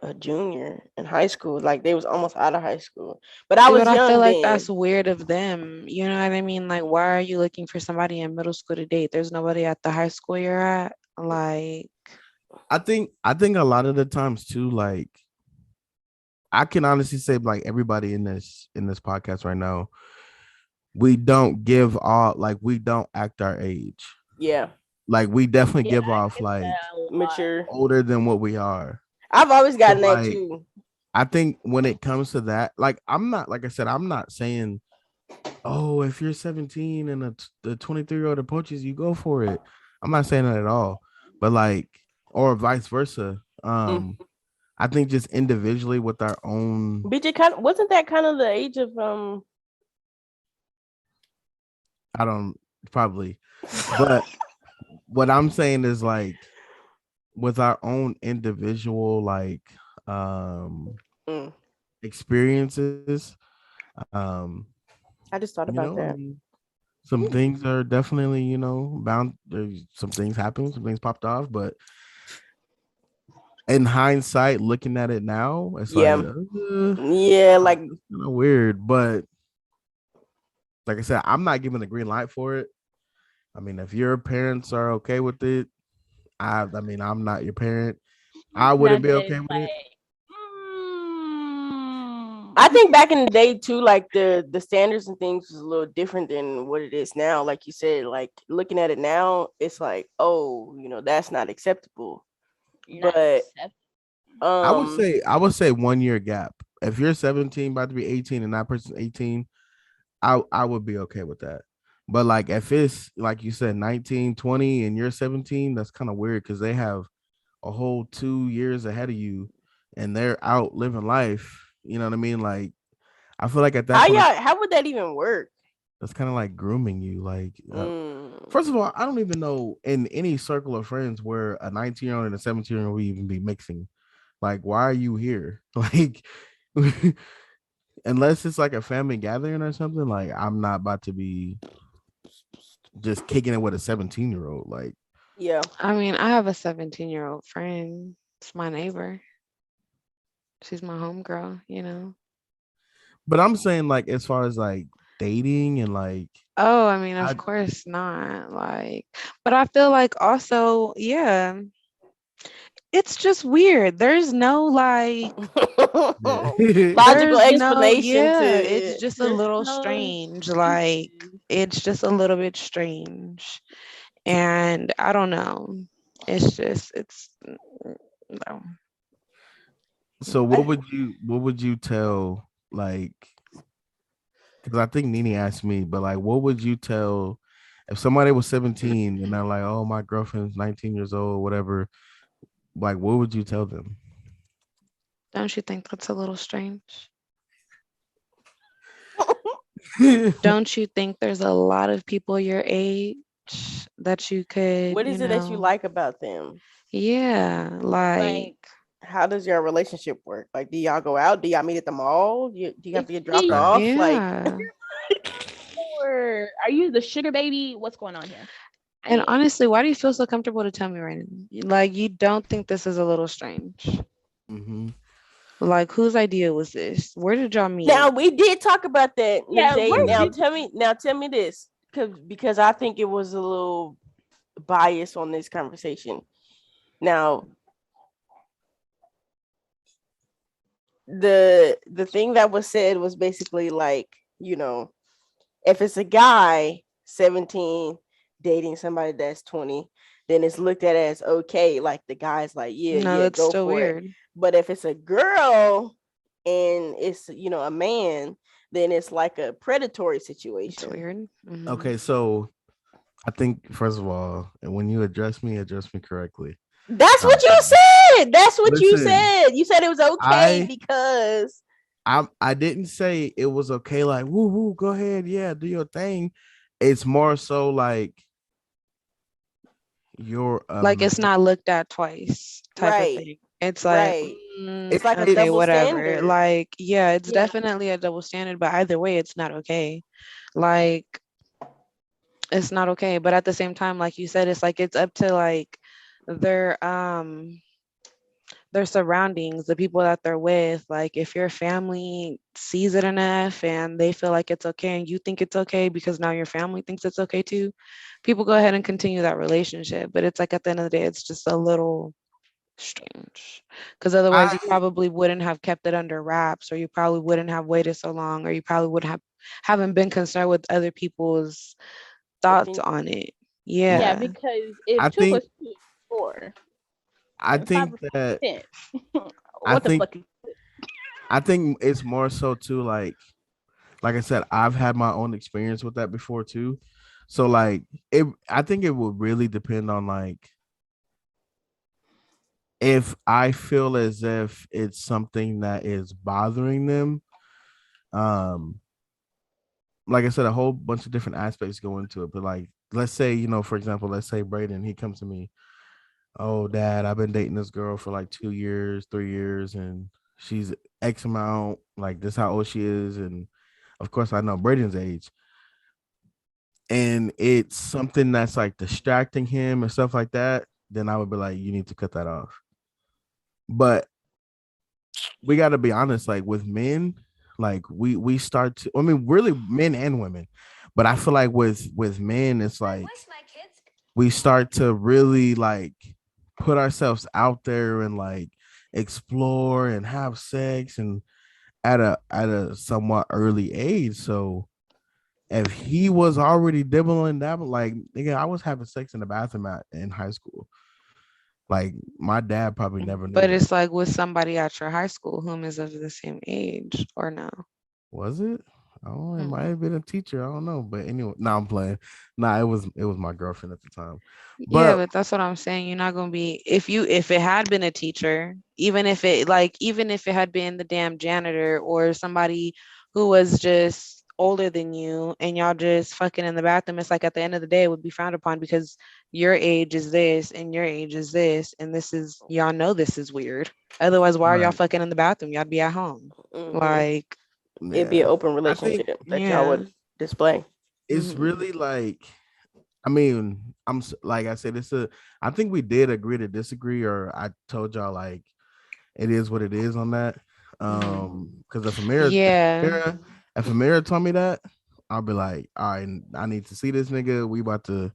a junior in high school. Like they was almost out of high school. But I See, but was I feel young like that's then. weird of them. You know what I mean? Like, why are you looking for somebody in middle school to date? There's nobody at the high school you're at. Like, I think a lot of the times too, like I can honestly say like everybody in this podcast right now, we don't give off like we don't act our age. Yeah, Like we definitely Yeah, give I off get like that a lot. mature. older than what we are. I've always So gotten that like too. I think when it comes to that, like I'm not like I said, I'm not saying, oh, if you're 17 and the 23-year-old approaches you, go for it. I'm not saying that at all. But like, or vice versa. Mm. I think just individually with our own, BJ kind of wasn't that kind of the age of I don't probably, but what I'm saying is like with our own individual like Mm, experiences, um, I just thought I about that. mean, some things are definitely, bound. There's some things happen, some things popped off, but in hindsight, looking at it now, it's like, Yeah, yeah, like it's kind of weird. But like I said, I'm not giving the green light for it. I mean, if your parents are okay with it, I mean, I'm not your parent. I Now wouldn't be just okay with it. like, mm, I think back in the day too, like the standards and things was a little different than what it is now. Like you said, like looking at it now, it's like, oh, that's not acceptable. not But accept. um, I would say 1 year gap. If you're 17, about to be 18, and that person's 18, I would be okay with that. But like if it's like you said, 19, 20, and you're 17, that's kind of weird because they have a whole 2 years ahead of you and they're out living life. You know what I mean? Like I feel like at that point, how would that even work? that's kind of like grooming you. Like, Mm. first of all, I don't even know in any circle of friends where a 19-year-old and a 17-year-old will even be mixing. Like, why are you here? Like, unless it's like a family gathering or something, like I'm not about to be just kicking it with a 17-year-old. Like, Yeah. I mean, I have a 17-year-old friend. It's my neighbor. She's my homegirl. but I'm saying like as far as like dating and like Oh, I mean, I of course not. Like, but I feel like also, yeah, it's just weird. There's no like, Logical there's no, explanation to yeah, it's it. just a Just little no strange. Like, excuses. it's just a little bit strange. And I don't know. No. so what would you tell like because I think Nene asked me, but like what would you tell if somebody was 17 and they're like, oh, my girlfriend's 19 years old, whatever, like what would you tell them? Don't you think that's a little strange? Don't you think there's a lot of people your age that you could, What is it that you like about them? yeah, like, Like, How does your relationship work? Like, do y'all go out? Do y'all meet at the mall? Do you have to get dropped excuse Facts. off? Like, yeah. or are you the sugar baby? What's going on here? I And need honestly, why do you feel so comfortable to tell me right now? Like, you don't think this is a little strange? Mm-hmm. Like, whose idea was this? Where did y'all now meet? we did talk about that, yeah, Najee. where Yeah. did Now tell me this, because I think it was a little bias on this conversation. Now, the thing that was said was basically like, you know, if it's a guy 17 dating somebody that's 20, then it's looked at as okay. Like the guy's like, yeah, No, yeah, that's go still for it. weird. But if it's a girl and it's a man, then it's like a predatory It's situation. weird. Okay, so I think first of all, and when you address me correctly. That's Um, what you said. That's what you listen, said. You said it was okay I because I didn't say it was okay, like woo woo, go ahead, yeah, do your thing. It's more so like you're a Like, it's man. not looked at twice type of right, thing. It's like, right. It, It's like a it, okay, double whatever. standard. Like, yeah, it's yeah, definitely a double standard, but either way, it's not okay. Like, it's not okay. But at the same time, like you said, it's like it's up to like their um their surroundings, the people that they're with. Like, if your family sees it enough and they feel like it's okay and you think it's okay because now your family thinks it's okay too, people go ahead and continue that relationship. But it's like at the end of the day, it's just a little strange because otherwise you I probably wouldn't have kept it under wraps, or you probably wouldn't have waited so long, or you probably would have haven't been concerned with other people's thoughts Opinion. on it. yeah, Yeah. because if I two think plus two is four, I and five think plus 5 that is 10, I what the think fuck is I think it's more so too like I said, I've had my own experience with that before too. So like I think it would really depend on like if I feel as if it's something that is bothering them. Um, like I said, a whole bunch of different aspects go into it, but like let's say, for example, let's say Braden, he comes to me, oh, dad, I've been dating this girl for like 2 years, 3 years, and she's X amount, like this how old she is. And of course, I know Braden's age. And it's something that's like distracting him and stuff like that, then I would be like, you need to cut that off. But we got to be honest, like with men, like we start to, I mean, really men and women, but I feel like with men, it's like we start to really like put ourselves out there and like explore and have sex and at a somewhat early age. So if he was already dibbling dabbling, like nigga, I was having sex in the bathroom in high school. Like my dad probably never knew But that. it's like with somebody at your high school whom is of the same age or no? Was it? Oh, it might Mm. have been a teacher. I don't know. But anyway, no, I'm playing. Nah, it was my girlfriend at the time. Yeah, But but that's what I'm saying. You're not gonna be if it had been a teacher, even if it had been the damn janitor or somebody who was just older than you and y'all just fucking in the bathroom, it's like at the end of the day it would be frowned upon because your age is this and your age is this and this is y'all know this is weird. Otherwise, why are y'all right, fucking in the bathroom? Y'all be at home. Hmm. Like, It'd be an yeah. open I think relationship that y'all yeah. would display. it's Hmm. really like, I mean, like I said, I think we did agree to disagree, or I told y'all like it is what it is on that. Hmm. Because Yeah. If Amira told me that, I'll be like, all right, I need to see this nigga. We about to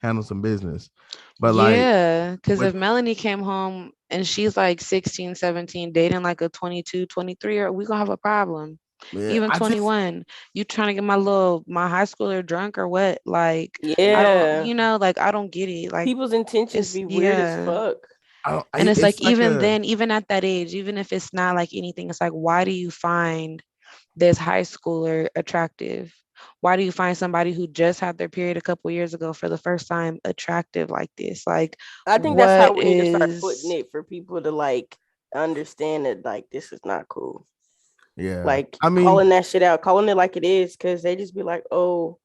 handle some business. But like, Yeah, because with if Melanie came home and she's like 16, 17, dating like a 22, 23, or we gonna have a problem. yeah, Even I just 21, you trying to get my high schooler drunk or what? Like, I don't, Yeah. like I don't get it. Like, People's intentions it's be weird as yeah. fuck. I don't. And it's like It's like even a then, even at that age, even if it's not like anything, it's like, why do you find this high schooler attractive? Why do you find somebody who just had their period a couple years ago for the first time attractive like this? Like, I think that's how what we need to start putting is, it for people to like understand that like this is not cool. yeah. Like I mean, calling that shit out, calling it like it is, because they just be like, oh,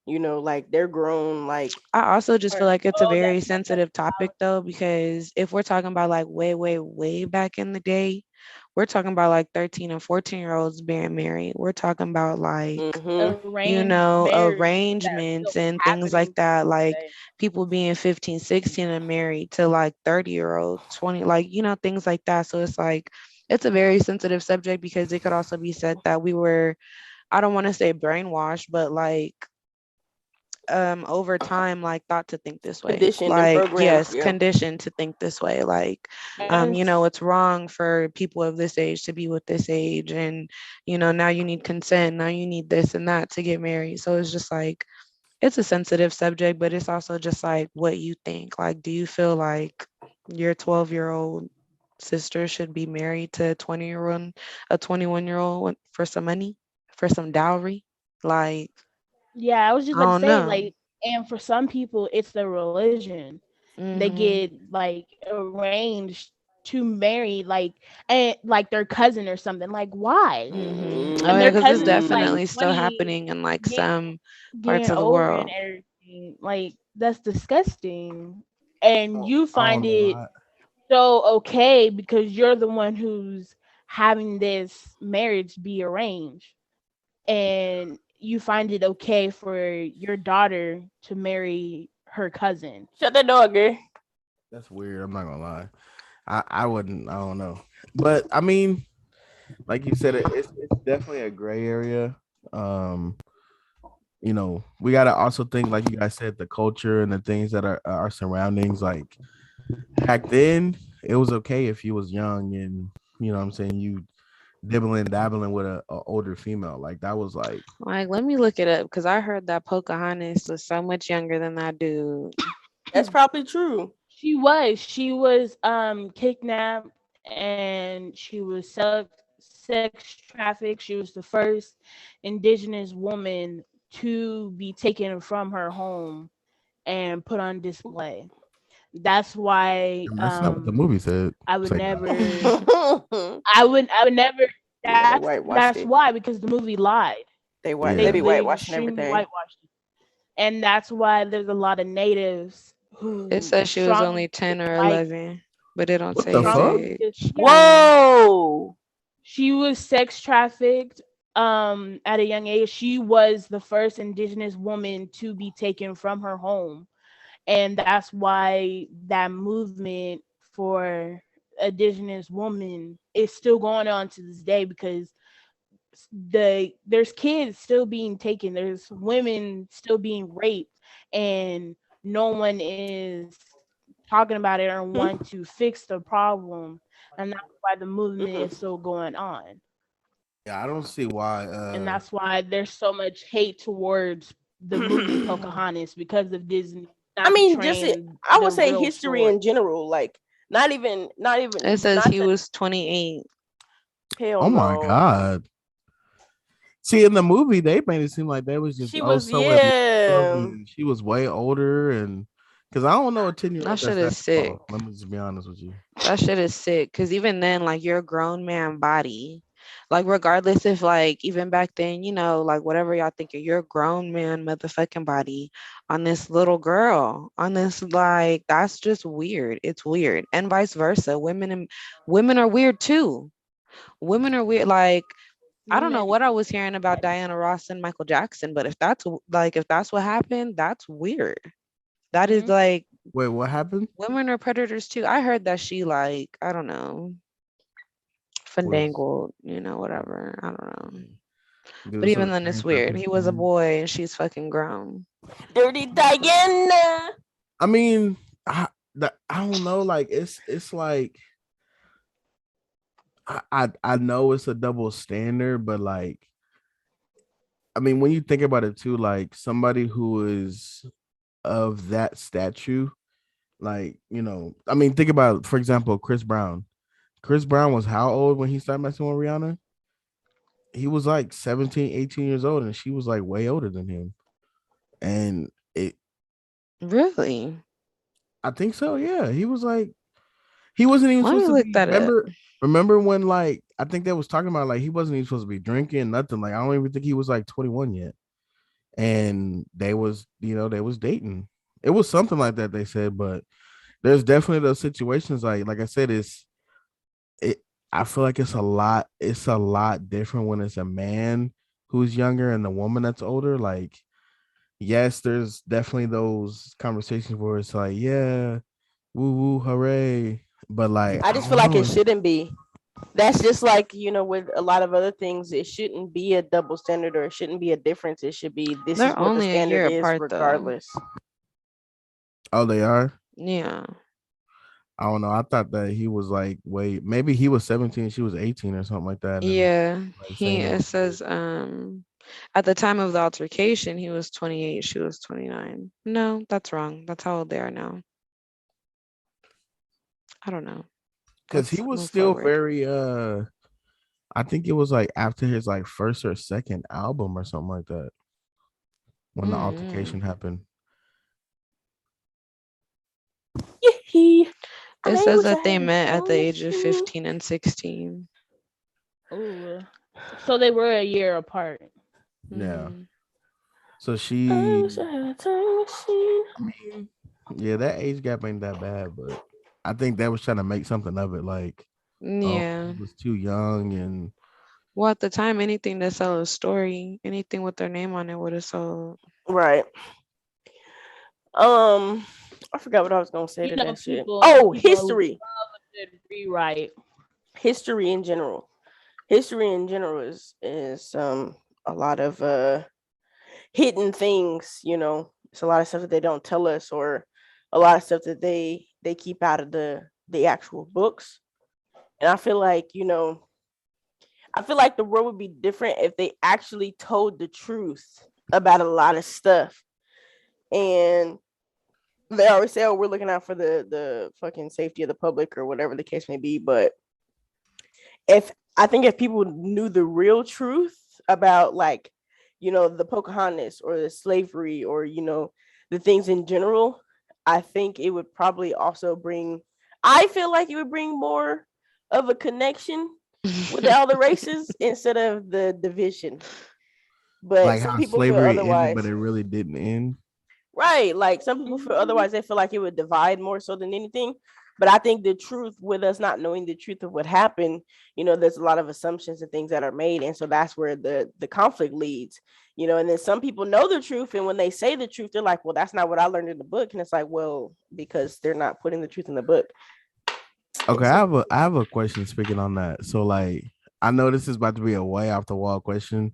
like they're grown, like I also just feel or like it's a Oh, that's very my sensitive topic though, because if we're talking about like way, way, way back in the day, we're talking about like 13 and 14-year-olds being married. We're talking about like, arranged marriages that arrangements still and things happening like to that. this Like day. people being 15, 16 and married to like 30-year-old, 20, like, things like that. So it's like, it's a very sensitive subject because it could also be said that we were, I don't want to say brainwashed, but like, over time like thought to think this way, conditioned and like programmed. yes, Yeah. conditioned to think this way, like Yes. it's wrong for people of this age to be with this age, and now you need consent, now you need this and that to get married. So it's just like, it's a sensitive subject, but it's also just like what you think. Like, do you feel like your 12-year-old sister should be married to a 21-year-old for some money, for some dowry? Like, Yeah, I was just I about to don't say, know. like, and for some people, it's their religion. They Hmm. get like arranged to marry, like, and like their cousin or something. Like, why? Oh And yeah, their because it's cousin's like definitely still 20, happening in like get, some parts getting of the older and world. everything. Like, that's disgusting. And you I find don't know it why. so okay because you're the one who's having this marriage be arranged, and you find it okay for your daughter to marry her cousin. Shut that door, girl. That's weird. I'm not gonna lie. I wouldn't. I don't know. But I mean, like you said, it's definitely a gray area. Um, we gotta also think, like you guys said, the culture and the things that are our surroundings. Like back then, it was okay if you was young and what I'm saying, you dibbling dabbling with a older female. Like that was like, Like, let me look it up because I heard that Pocahontas was so much younger than that dude. That's probably true. She was kidnapped and she was sex trafficked. She was the first indigenous woman to be taken from her home and put on display. That's why that's not what the movie said. I would Say that. never Yeah, I would never they that's whitewashed it. why because the movie lied. They They Yeah. be they whitewashing extremely everything. whitewashed it. and that's why there's a lot of natives It who says she was strongly only 10 or dislike 11, but it don't What say the his fuck? strongly age. yeah, Whoa. she was sex trafficked at a young age. She was the first indigenous woman to be taken from her home, and that's why that movement for indigenous women is still going on to this day, because there's kids still being taken, there's women still being raped, and no one is talking about it or want to fix the problem, and that's why the movement is still going on. Yeah, I don't see why. And that's why there's so much hate towards the movie Pocahontas, because of Disney I not mean, just it, portraying I the would say real history story. in general, like It says not he to was 28. hell oh my no. god. See, in the movie, they made it seem like they was just She oh was so in love, yeah. and she was way older, and because I don't know a 10-year-old That that's shit is that sick. tall. Let me just be honest with you. That shit is sick. Cause even then, like you're a grown man body. Like regardless if like even back then, like whatever y'all thinking, you're a grown man motherfucking body on this little girl. On this like that's just weird. It's weird. And vice versa. Women are weird too. Women are weird. Like I don't know Women, what I was hearing about Diana Ross and Michael Jackson, but if that's what happened, that's weird. That is mhm. like Wait, what happened? women are predators too. I heard that she like, I don't know, Was fandangled, whatever. I don't know. due But to even some then it's things that weird. people He was a did? boy and she's fucking grown. Dirty Diana. I mean, I don't know. Like it's like I know it's a double standard, but like I mean, when you think about it too, like somebody who is of that statue, like I mean, think about for example, Chris Brown. Chris Brown was how old when he started messing with Rihanna? He was like 17, 18 years old, and she was like way older than him. And Really? I think so, yeah. He was like he wasn't even Let supposed me to look be that up. remember when like I think they was talking about like he wasn't even supposed to be drinking, nothing. Like I don't even think he was like 21 yet. And they was dating. It was something like that they said, but there's definitely those situations like I said, it I feel like it's a lot different when it's a man who's younger and the woman that's older. Like, yes, there's definitely those conversations where it's like, yeah, woo woo, hooray. But like, I I just feel don't like know. it shouldn't be. That's just like, with a lot of other things, it shouldn't be a double standard or it shouldn't be a difference. It should be this is They're what the only a standard year is apart though. regardless. Oh, they are. Yeah. I don't know. I thought that he was like, wait, maybe he was 17, she was 18 or something like that. And Yeah. like saying they It were says at the time of the altercation he was 28, she was 29. No, that's wrong. That's how old they are now. I don't know. because he Let's was move still forward. very I think it was like after his like first or second album or something like that when the Mm. altercation happened. Yee. It I says was that they having met at the fun with age of you. 15 and 16. Ooh. So they were a year apart. Yeah. Mm-hmm. So I she wish I had a time machine. I mean, yeah, that age gap ain't that bad, but I think they was trying to make something of it like, oh, Yeah. he was too young and Well, at the time, anything that sell a story, anything with their name on it would have sold. Right. I forgot what I was gonna say You to know, that shit. people Oh, people history. love a good rewrite. History in general. History in general is a lot of hidden things, It's a lot of stuff that they don't tell us, or a lot of stuff that they keep out of the actual books. And I feel like the world would be different if they actually told the truth about a lot of stuff. And they always say, "Oh, we're looking out for the fucking safety of the public," or whatever the case may be. But if I think if people knew the real truth about like, the Pocahontas or the slavery or the things in general, I think it would probably also bring. I feel like it would bring more of a connection with the other races instead of the division. But like some how people feel slavery ended, otherwise. but it really didn't end. Right. Like some people feel otherwise they feel like it would divide more so than anything. But I think the truth with us not knowing the truth of what happened, there's a lot of assumptions and things that are made. And so that's where the conflict leads, and then some people know the truth. And when they say the truth, they're like, well, that's not what I learned in the book. And it's like, well, because they're not putting the truth in the book. Okay, I have a question speaking on that. So like I know this is about to be a way off the wall question.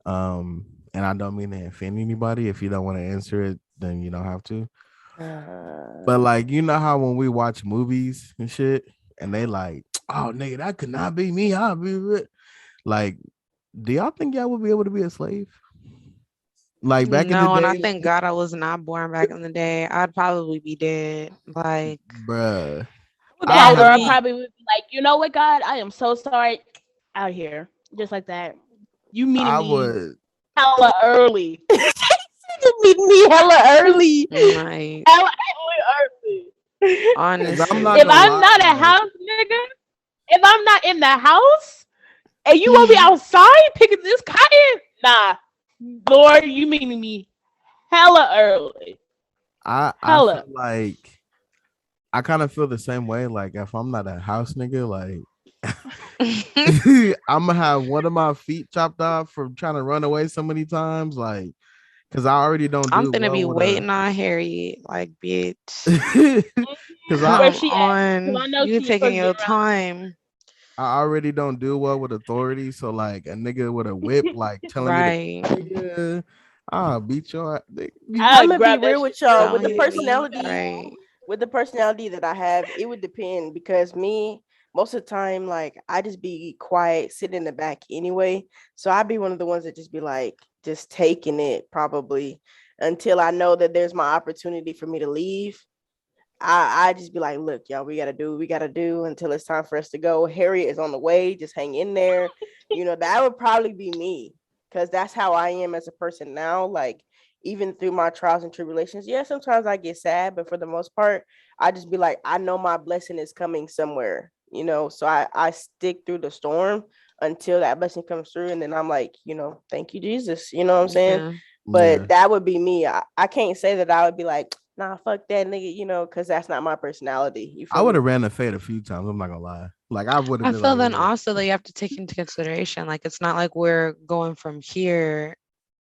And I don't mean to offend anybody. If you don't want to answer it, then you don't have to. But like, you know how when we watch movies and shit, and they like, oh nigga, that could not be me. I'll be like, do y'all think y'all would be able to be a slave? Like back in the No, and I day, thank God I was not born back in the day. I'd probably be dead. Like bruh. I That that have, girl would be probably would be like, you know what, God, I am so sorry. Out here, just like that. You meeting I me would. hella early, Meet me hella early. like hella early. Cause I'm honestly. not If gonna I'm lie, not at like house, nigga, if I'm not in the house, and you won't be outside picking this cotton, nah, Lord, you meeting me hella early, I feel hella. like I kind of feel the same way. Like if I'm not a house nigga, like I'm gonna have one of my feet chopped off from trying to run away so many times. Like, cause I already don't I'm do gonna well be with a. waiting on Harriet. Like, bitch, Cause Where come she at? 'Cause on. I know You she was taking supposed to be your around. time. I already don't do well with authority. So like a nigga with a whip, like telling me to Right. nigga, I'll beat your I'm I gonna be grab that real shit with y'all real Telling you to be quick. right. with the personality that I have, it would depend because me, most of the time, like I just be quiet, sitting in the back anyway. So I'd be one of the ones that just be like, just taking it probably until I know that there's my opportunity for me to leave. I just be like, look, y'all, we gotta do what we gotta do until it's time for us to go. Harriet is on the way, just hang in there. That would probably be me because that's how I am as a person now. Like, even through my trials and tribulations, yeah, sometimes I get sad, but for the most part, I just be like, I know my blessing is coming somewhere, so I stick through the storm until that blessing comes through. And then I'm like, thank you, Jesus. You know what I'm saying? Yeah. Yeah. But that would be me. I can't say that I would be like, nah, fuck that nigga, because that's not my personality. You I feel would me? have ran the fade a few times. I'm not gonna lie. Like I would have I been feel like, then look, also that you have to take into consideration, like it's not like we're going from here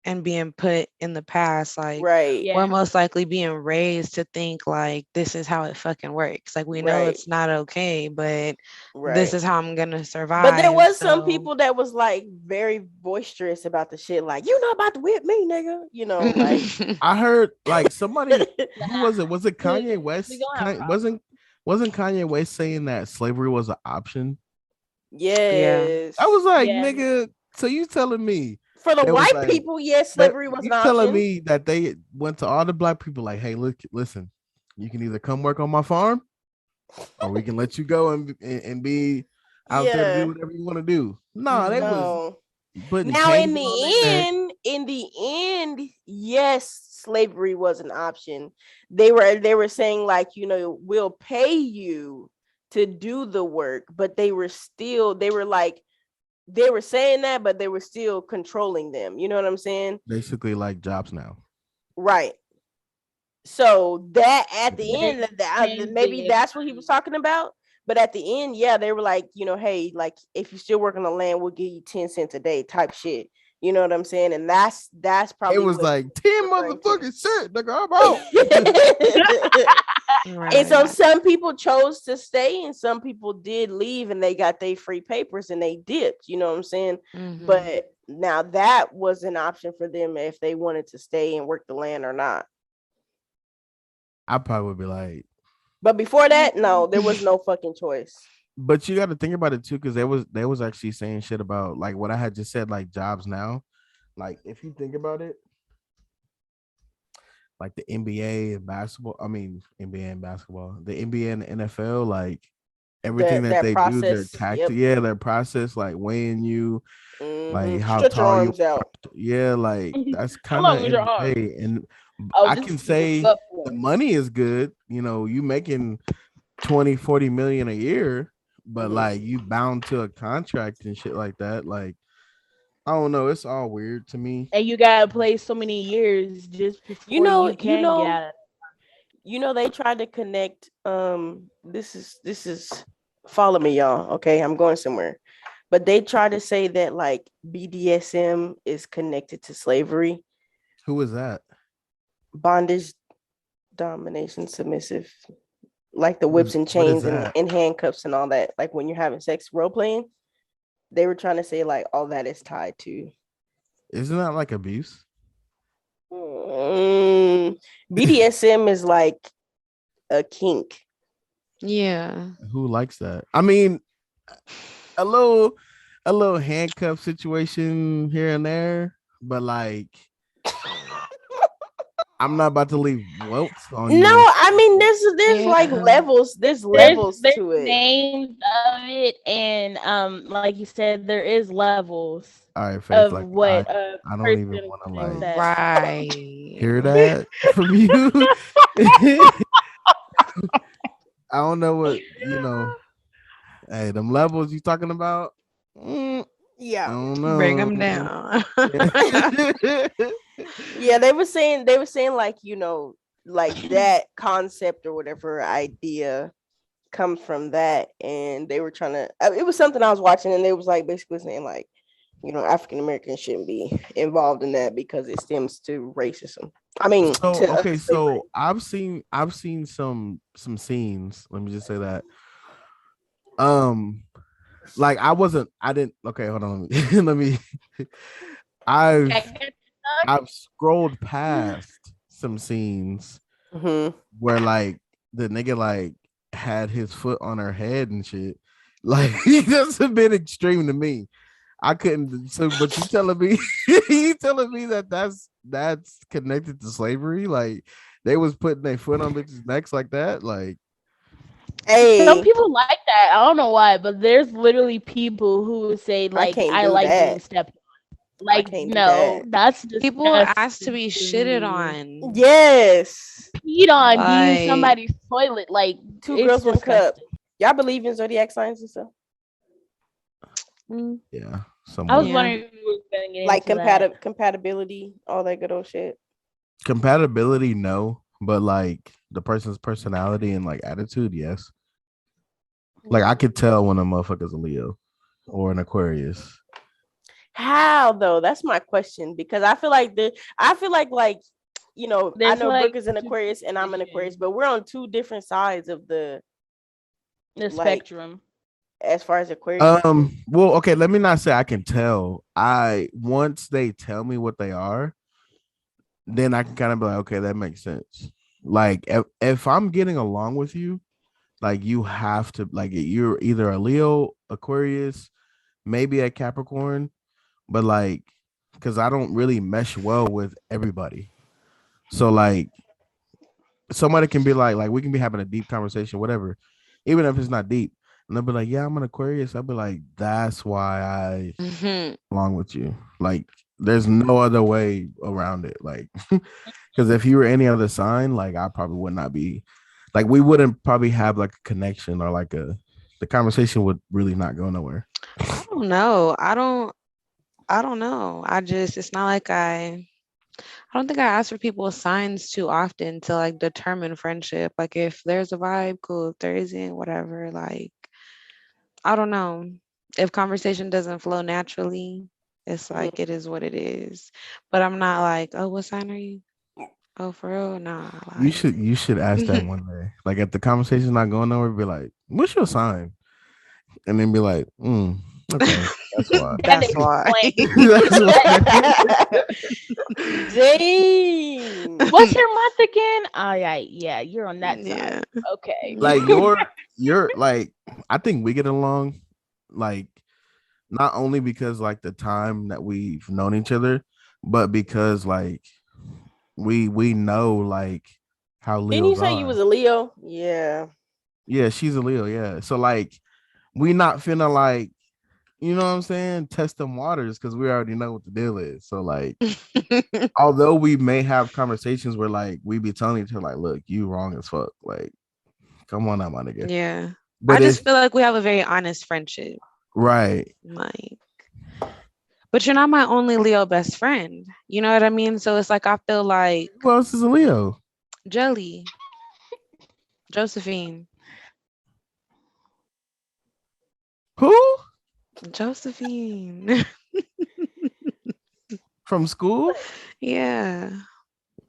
and being put in the past. Like Right, we're Yeah. most likely being raised to think like this is how it fucking works. Like we know right, it's not okay, but this right. is how I'm gonna But there survive. was some So people that was like very boisterous about the shit, like, you not about to whip me, nigga. Like I heard like somebody who Nah, was it? Was it Kanye we West? gonna have Wasn't Kanye West saying that slavery was an option? yeah. I was yes. like, yeah. nigga, so you telling me For the they was white like people, yes, that slavery was an you telling option. me that they went to all the black people like, hey, look, listen, you can either come work on my farm or we can let you go and be out there to do Yeah. whatever you want to do. No, they was Mhm. No. putting Now chains on their neck. in the end, yes, slavery was an option. They were saying like, we'll pay you to do the work, but they were saying that, but they were still controlling them. You know what I'm saying? Basically like jobs now. Right. So that at the same, end, same maybe thing. that's what he was talking about. But at the end, yeah, they were like, hey, like if you still work on the land, we'll give you 10 cents a day type shit. You know what I'm saying? And that's It probably was what like he 10 was referring to. motherfucking cent, nigga. I'm out. And so Right. some people chose to stay and some people did leave and they got their free papers and they dipped, you know what I'm saying? Mhm. But now that was an option for them if they wanted to stay and work the land or not. I probably would be like, But before that, no, there was no fucking choice. but you got to think about it too, because they was actually saying shit about like what I had just said, like jobs now. Like if you think about it, like the NBA and basketball, I mean NBA and basketball, the NBA and the NFL, like everything that That they do, their process. tactic, Yep. yeah, their process, like weighing you, like how Stretch your tall you arms out. are, yeah, like that's How kind of long is your arm? NBA. And Oh, I this can is the say gut the force. money is good, you making 20-40 million a year, but Mhm. like you bound to a contract and shit like that. Like I don't know. It's all weird to me. And you gotta play so many years just You before know, you can get out. they tried to connect. This is follow me, y'all. Okay, I'm going somewhere. But they try to say that like BDSM is connected to slavery, Who is that? bondage, domination, submissive, like the What whips is and what is chains that? and handcuffs and all that. Like when you're having sex role playing, they were trying to say like all that is tied to. Isn't that like abuse? Mm, BDSM is like a kink. Yeah. Who likes that? I mean, a little a little handcuff situation here and there, but like I'm not about to leave welts on No, you. I mean there's like Yeah. levels. There's levels There's to it. names of it, and like you said, there is levels All right, Faith. of Like what a I don't even person want to can like accept. Right. hear that from you. I don't know what you know. Hey, them levels you talking about? I Yeah. don't Bring know. them down. Yeah. Yeah, they were saying like, like that concept or whatever idea comes from that, and they were trying to it was something I was watching, and they was like basically saying like, African Americans shouldn't be involved in that because it stems to racism. I mean, So to okay, slavery. so I've seen some scenes. Let me just say that. Um, like I didn't. Okay, hold on. Let me. I've I've scrolled past some scenes Mhm. where like the nigga like had his foot on her head and shit. Like that's a bit extreme to me. I couldn't. So, but you telling me, you telling me that that's connected to slavery? Like they was putting their foot on bitches' necks like that? Like Some Hey, people like that. I don't know why, but there's literally people who would say I like, can't "I do like being that. stepped." I Like, can't do no, that. that's People ask to disgusting be to shitted me. on. Yes. Peed on being Like, somebody's toilet, like Two it's girls, one cup. disgusting. Y'all believe in zodiac signs and stuff? mm, yeah, I was somewhat yeah. wondering if we were gonna get Like into that. compatibility, all that good old shit. compatibility, no, but like the person's personality and like attitude, yes. Like I could tell when a motherfucker's a Leo or an Aquarius. How though? That's my question, because I feel like I There's know Brooke like is an two Aquarius and I'm an Aquarius, positions, but we're on two different sides of the, the like, spectrum. as far as Aquarius is concerned. Well, okay, let me not say I can tell. I once they tell me what they are, then I can kind of be like, okay, that makes sense. Like if I'm getting along with you, like you have to like you're either a Leo, Aquarius, maybe a Capricorn, but like because I don't really mesh well with everybody. So like somebody can be like we can be having a deep conversation, whatever, even if it's not deep. And they'll be like, yeah, I'm an Aquarius. I'll be like, that's why I Mhm. along with you. Like, there's no other way around it. Like, because if you were any other sign, like I probably would not be like we wouldn't probably have like a connection or like the conversation would really not go nowhere. I don't know. I don't know. It's not like I don't think I ask for people's signs too often to like determine friendship. Like if there's a vibe, cool. If there isn't, whatever. Like I don't know. If conversation doesn't flow naturally, it's Mhm. like it is what it is. But I'm not like, oh, what sign are you? Oh, for real? Nah, like You should ask that one day. Like if the conversation's not going nowhere, be like, what's your sign? And then be like, okay, that's why. That that's why. explains. That's why. Dang. What's your month again? Oh yeah, you're on that side. Yeah. Okay. Like you're like I think we get along like not only because like the time that we've known each other, but because like we know like how Didn't you Leos say you was are. a Leo? Yeah. Yeah, she's a Leo, yeah. So like we not finna like, you know what I'm saying, test them waters because we already know what the deal is. So like although we may have conversations where like we be telling each other like, look, you wrong as fuck. Like, come on out, my nigga. Yeah. I But just if feel like we have a very honest friendship. right, Like But you're not my only Leo best friend. You know what I mean? So it's like I feel like Who else is a Leo? Jelly, Josephine, Who? Josephine. From school? Yeah.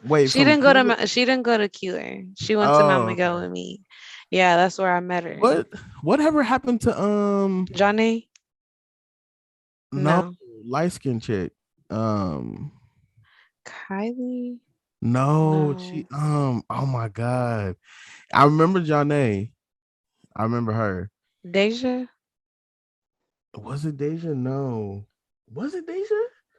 Wait, She from didn't go to Keeler? she didn't go to Keeler. She went to Mount Oh, Miguel okay. with me. Yeah, that's where I met her. Whatever happened to Johnny? no, No. light skin chick? Um Kylie? no, she No. oh my god. I remember Janae. I remember her. Deja? Was it Deja? No. Was it Deja?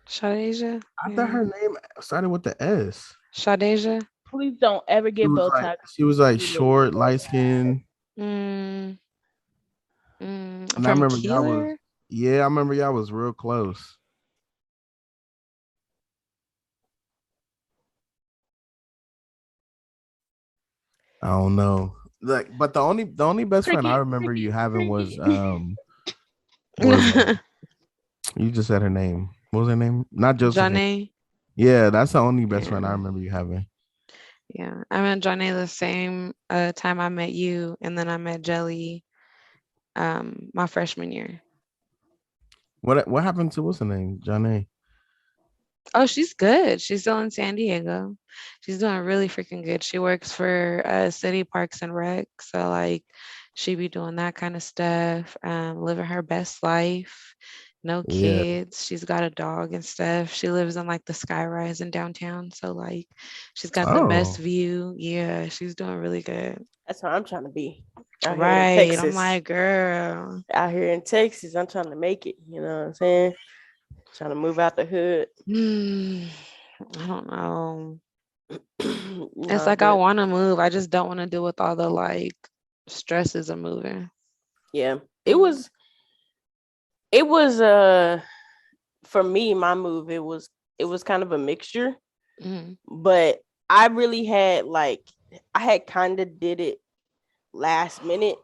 Shadeja? I thought Yeah. her name started with the S. Shadeja? Please don't ever She get was like Botox. she was like You look short, so light skin. Mm, And I from remember y'all was Keeler? yeah, I remember y'all was real close. I don't know. Like, but the only best friend I cricket, remember you cricket, having cricket. was you just said her name. What was her name? Not Josephine. Johnny? Yeah, that's the only best friend I Yeah. remember you having. Yeah. I met Johnny the same time I met you, and then I met Jelly my freshman year. What happened to what's her name? Johnny. Oh, she's good. She's still in San Diego. She's doing really freaking good. She works for City Parks and Rec. So like she be doing that kind of stuff, living her best life. No Yeah. kids. She's got a dog and stuff. She lives in like the skyrise in downtown. So like she's got the best Oh. view. Yeah, she's doing really good. That's how I'm trying to be out here in Right. I'm Texas. like, girl. Out here in Texas, I'm trying to make it. You know what I'm saying? Trying to move out the hood. I don't know. It's Nah, like I but want to move. I just don't want to deal with all the like stresses of moving. yeah, it was for me, my move, it was kind of a mixture, Mhm. but I really had like I had kind of did it last minute,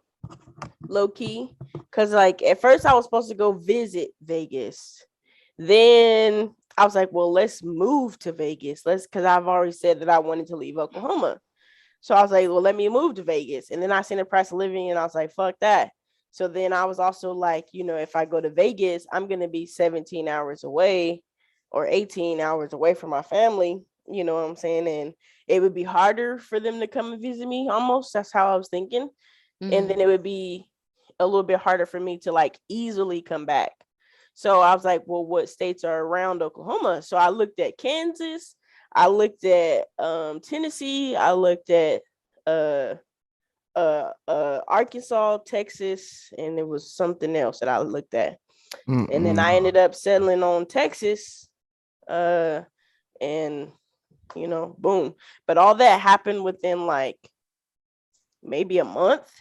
low key, because like at first I was supposed to go visit Vegas. Then I was like, well, let's move to Vegas. Let's, because I've already said that I wanted to leave Oklahoma. So I was like, well, let me move to Vegas. And then I seen the price of living and I was like, fuck that. So then I was also like, if I go to Vegas, I'm going to be 17 hours away or 18 hours away from my family. You know what I'm saying? And it would be harder for them to come and visit me almost. That's how I was thinking. And then Mhm. it would be a little bit harder for me to like easily come back. So I was like, well, what states are around Oklahoma? So I looked at Kansas, I looked at Tennessee, I looked at uh Arkansas, Texas, and it was something else that I looked at. And then I Mm-mm. ended up settling on Texas. And boom. But all that happened within like maybe a month.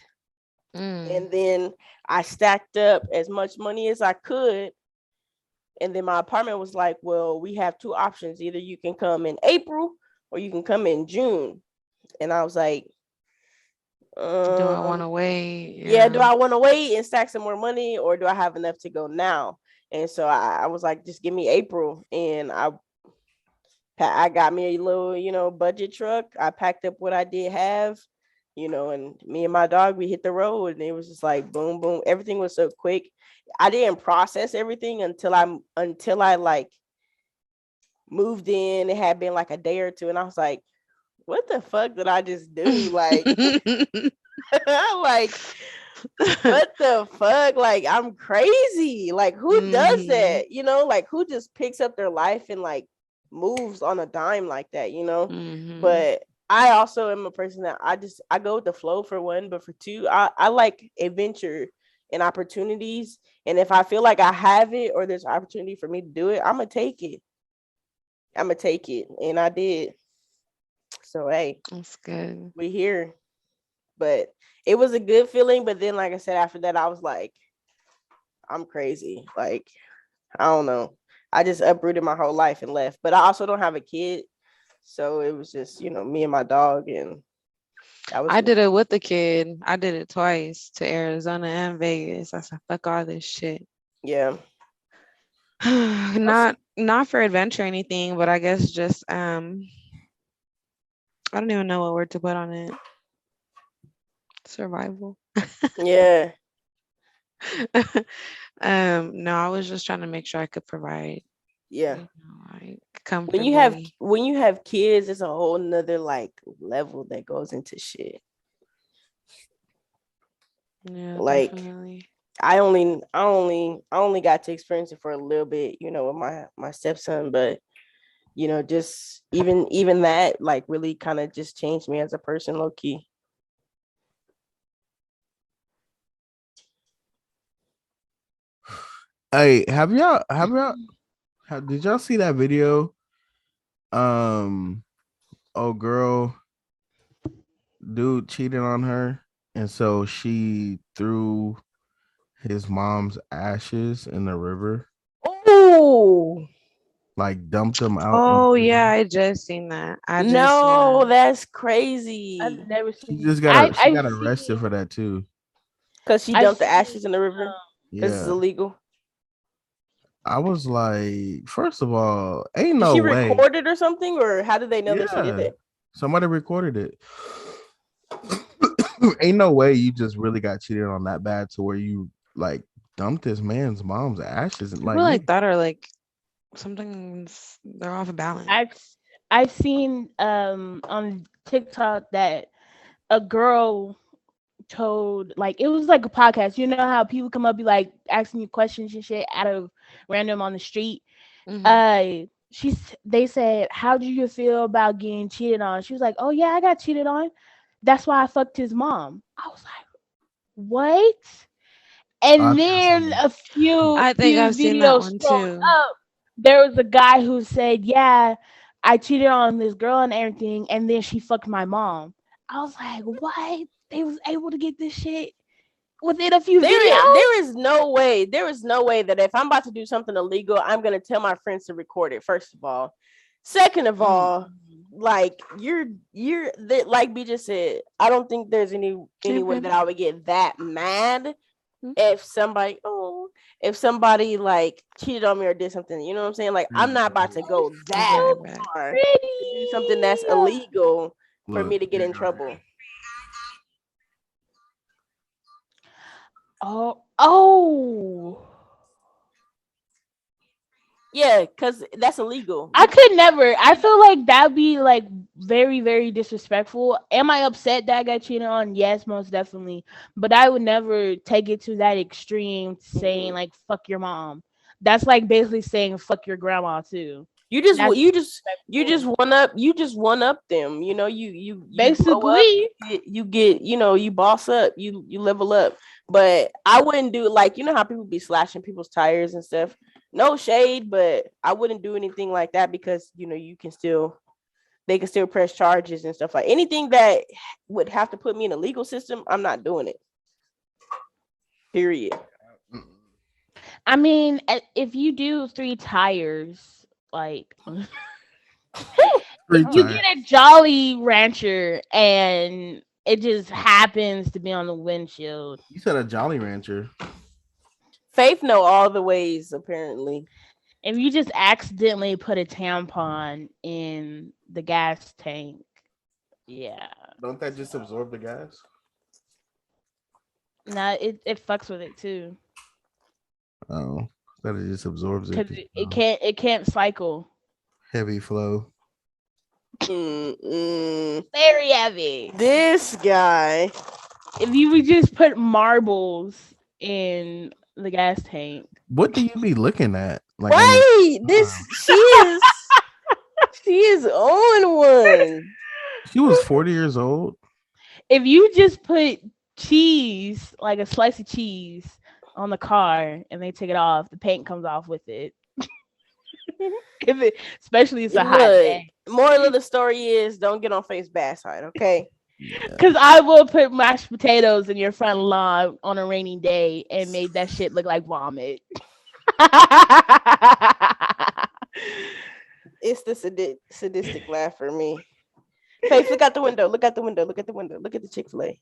Mm. And then I stacked up as much money as I could. And then my apartment was like, well, we have two options. Either you can come in April or you can come in June. And I was like, Do I want to um, wait? yeah, do Yeah. I want to wait and stack some more money or do I have enough to go now? And so I was like, just give me April. And I got me a little, budget truck. I packed up what I did have, and me and my dog, we hit the road and it was just like boom, boom. Everything was so quick. I didn't process everything until I like moved in. It had been like a day or two. And I was like, what the fuck did I just do? Like, like, what the fuck? Like, I'm crazy. Like, who does Mhm. that? Like who just picks up their life and like moves on a dime like that? Mhm. But I also am a person that I go with the flow for one, but for two, I like adventure and opportunities. And if I feel like I have it or there's opportunity for me to do it, I'm gonna take it. And I did. So hey, That's good. we here. But it was a good feeling. But then, like I said, after that, I was like, I'm crazy. Like, I don't know. I just uprooted my whole life and left. But I also don't have a kid. So it was just, me and my dog. And that was I it. did it with the kid. I did it twice to Arizona and Vegas. I said, fuck all this shit. Yeah. not for adventure or anything, but I guess just I don't even know what word to put on it. Survival. Yeah. No, I was just trying to make sure I could provide, Yeah. like When you have comfortably. kids, it's a whole nother like level that goes into shit. Yeah, Like definitely. I only got to experience it for a little bit, with my stepson, but just even that like really kind of just changed me as a person, low key. Hey, did y'all see that video? Oh girl, dude cheated on her, and so she threw his mom's ashes in the river, Oh like dumped them out in the Oh yeah, river. I just seen that. I just seen no, that. that's I've crazy. never She seen. just got arrested for that too. Because she I've dumped the seen. ashes in the river because it's Yeah. illegal. I was like, first of all, ain't Did no she way. record it or something, or how did they know that she did Yeah. it? Somebody recorded it. Ain't no way you just really got cheated on that bad to where you like dumped this man's mom's ashes and People like like nigga. that are like sometimes they're off balance. I've I've seen on TikTok that a girl told, like, it was like a podcast. You know how people come up be like asking you questions and shit out of random on the street. Hmm. They said, how do you feel about getting cheated on? She was like, oh yeah, I got cheated on. That's why I fucked his mom. I was like, what? And then Obviously. a few I think few I've seen that videos one scrolled too. up. There was a guy who said, yeah, I cheated on this girl and everything, and then she fucked my mom. I was like, what? They was able to get this shit within a few videos? There is no way that if I'm about to do something illegal, I'm gonna tell my friends to record it. First of all, second of all, like like B just said, I don't think there's any way that I would get that mad if somebody like cheated on me or did something. You know what I'm saying? Like I'm not about to go that So far to do something that's pretty. illegal for Look, me to get in trouble. Oh. Yeah, because that's illegal. I could never. I feel like that'd be like very, very disrespectful. Am I upset that I got cheated on? Yes, most definitely. But I would never take it to that extreme, saying like "fuck your mom." That's like basically saying "fuck your grandma" too. You just That's you just disrespectful. one up them. You blow up. Basically, You get you boss up. You level up. But I wouldn't do like how people be slashing people's tires and stuff. No shade, but I wouldn't do anything like that because you can still they can still press charges and stuff like anything that would have to put me in a legal system. I'm not doing it. Period. I mean, if you do 3 tires, like free you time. get a Jolly Rancher and it just happens to be on the windshield. You said a Jolly Rancher. Faith know all the ways apparently. If you just accidentally put a tampon in the gas tank, yeah, Don't that just absorb the gas? nah, it fucks with it too, Oh, that it just absorbs it. because it can't cycle. Heavy flow. Very heavy. This guy. If you would just put marbles in the gas tank, What do you be looking at? Like Right. She is on one. she was 40 years old. if you just put cheese, like a slice of cheese, on the car and they take it off, the paint comes off with it. Especially it's a hot Look, day. moral of the story is don't get on Faith's bad side, okay? Yeah. Because I will put mashed potatoes in your front lawn on a rainy day and made that shit look like vomit. It's the sadistic laugh for me. Faith, look out the window. Look out the window. Look at the window. Look at the Chick-fil-A.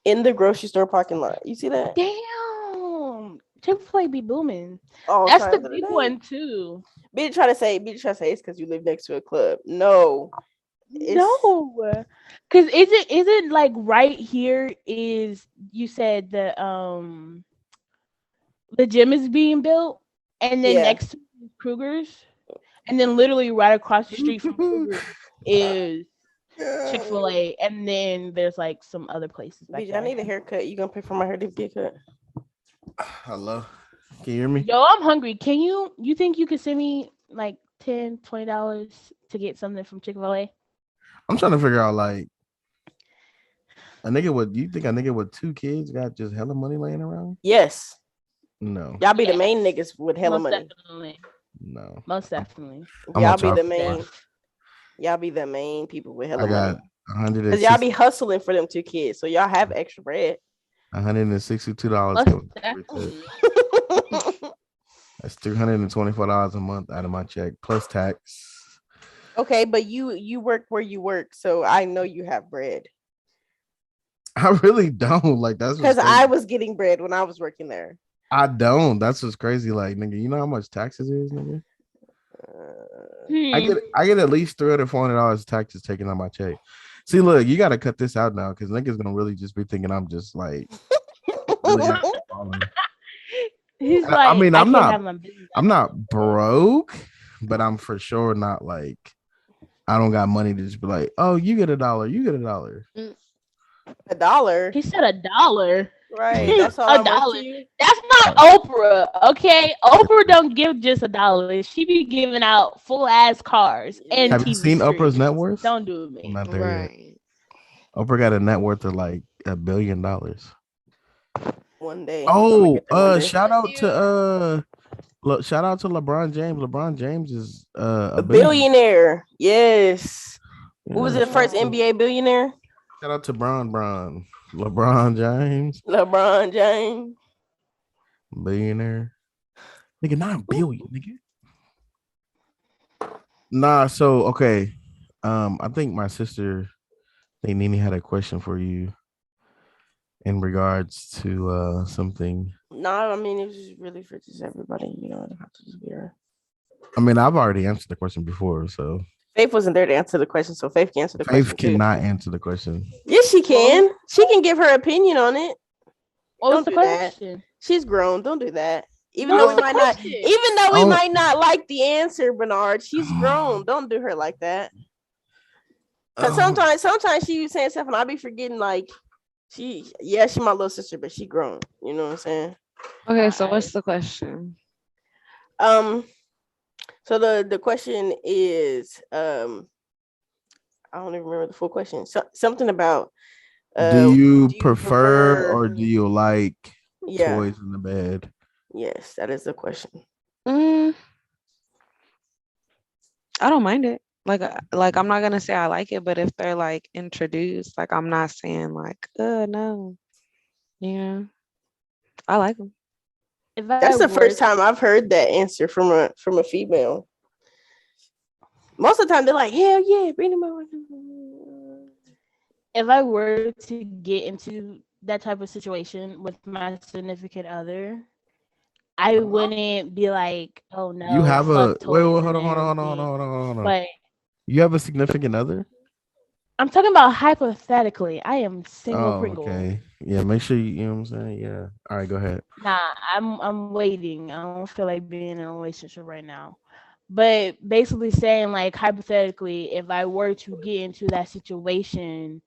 In the grocery store parking lot. You see that? Damn. Chick-fil-A be booming. all That's the times of the big day. one too. Bitch try to say it's because you live next to a club. No, it's No, because is it like right here is you said the gym is being built, and then yeah. next to is Kruger's, and then literally right across the street from Kruger's is Chick-fil-A, and then there's like some other places back Bitch, I there. need a haircut. You gonna pay for my hair to get cut? Hello, can you hear me? Yo, I'm hungry. You think you could send me like $10-$20 to get something from Chick-fil-A? I'm trying to figure out like a nigga with. You think a nigga with 2 kids got just hella money laying around? Yes. No, Y'all be the main Yes. niggas with hella Most money. definitely. no. Most definitely. I'm Y'all on be top the of main. that. Y'all be the main people with hella I got money. Because y'all be 160 hustling for them 2 kids, so y'all have extra bread. $162 Most coming from every definitely. check. That's $324 a month out of my check plus tax. Okay, but you work where you work, so I know you have bread. I really don't like that's Because what's I crazy. was getting bread when I was working there. I don't. That's what's crazy. Like nigga, you know how much taxes is, nigga? Uh, I get at least $300-$400 taxes taken on my check. See, look, you gotta cut this out now because niggas gonna really just be thinking I'm just like really actually balling. He's I like, mean, I can't have my business. I'm not broke, but I'm for sure not like I don't got money to just be like, oh, you get $1, you get $1. $1. He said $1. Right. That's all A I'm worth dollar. to you. That's not Oprah, okay? Oprah don't give just $1. She be giving out full ass cars and Have you TV seen Oprah's screens. net worth? Don't do it, I'm me. not there yet. Right. Oprah got a net worth of like $1 billion. One day. I'm gonna get there one day. Shout out to shout out to LeBron James. LeBron James is A a billionaire. billionaire. Yes. Who was Yeah. the first NBA billionaire? Shout out to LeBron James, LeBron James. billionaire. Nigga, not a billion, nigga. Nah, so okay. I think my sister, I think Nene had a question for you in regards to something. No, I mean it was just really for just everybody. You know, I don't have to just be her. I mean, I've already answered the question before, so Faith wasn't there to answer the question, so Faith can answer the question Faith too. cannot answer the question. Yes, she can. She can give her opinion on it. What was Don't the do that. question? She's grown. Don't do that. Even What though was we the might not, question? even though we Oh. might not like the answer, Bernard, she's grown. Don't do her like that. Because sometimes she be saying stuff and I be forgetting like she my little sister, but she grown. You know what I'm saying? Okay, so what's the question? So the question is I don't even remember the full question. So, something about do you prefer or do you like yeah. toys in the bed? Yes, that is the question. I don't mind it. Like I'm not gonna say I like it, but if they're like introduced, like I'm not saying like, no, yeah, I like them. That's the first time I've heard that answer from a female. Most of the time they're like, hell yeah, bring them over. If I were to get into that type of situation with my significant other, I wouldn't be like, oh no, You have a fuck wait, toys hold and everything. on. But You have a significant other? I'm talking about hypothetically. I am single Pringle. Okay. Yeah, make sure you know what I'm saying. Yeah. All right, go ahead. Nah, I'm waiting. I don't feel like being in a relationship right now. But basically saying like hypothetically, if I were to get into that situation,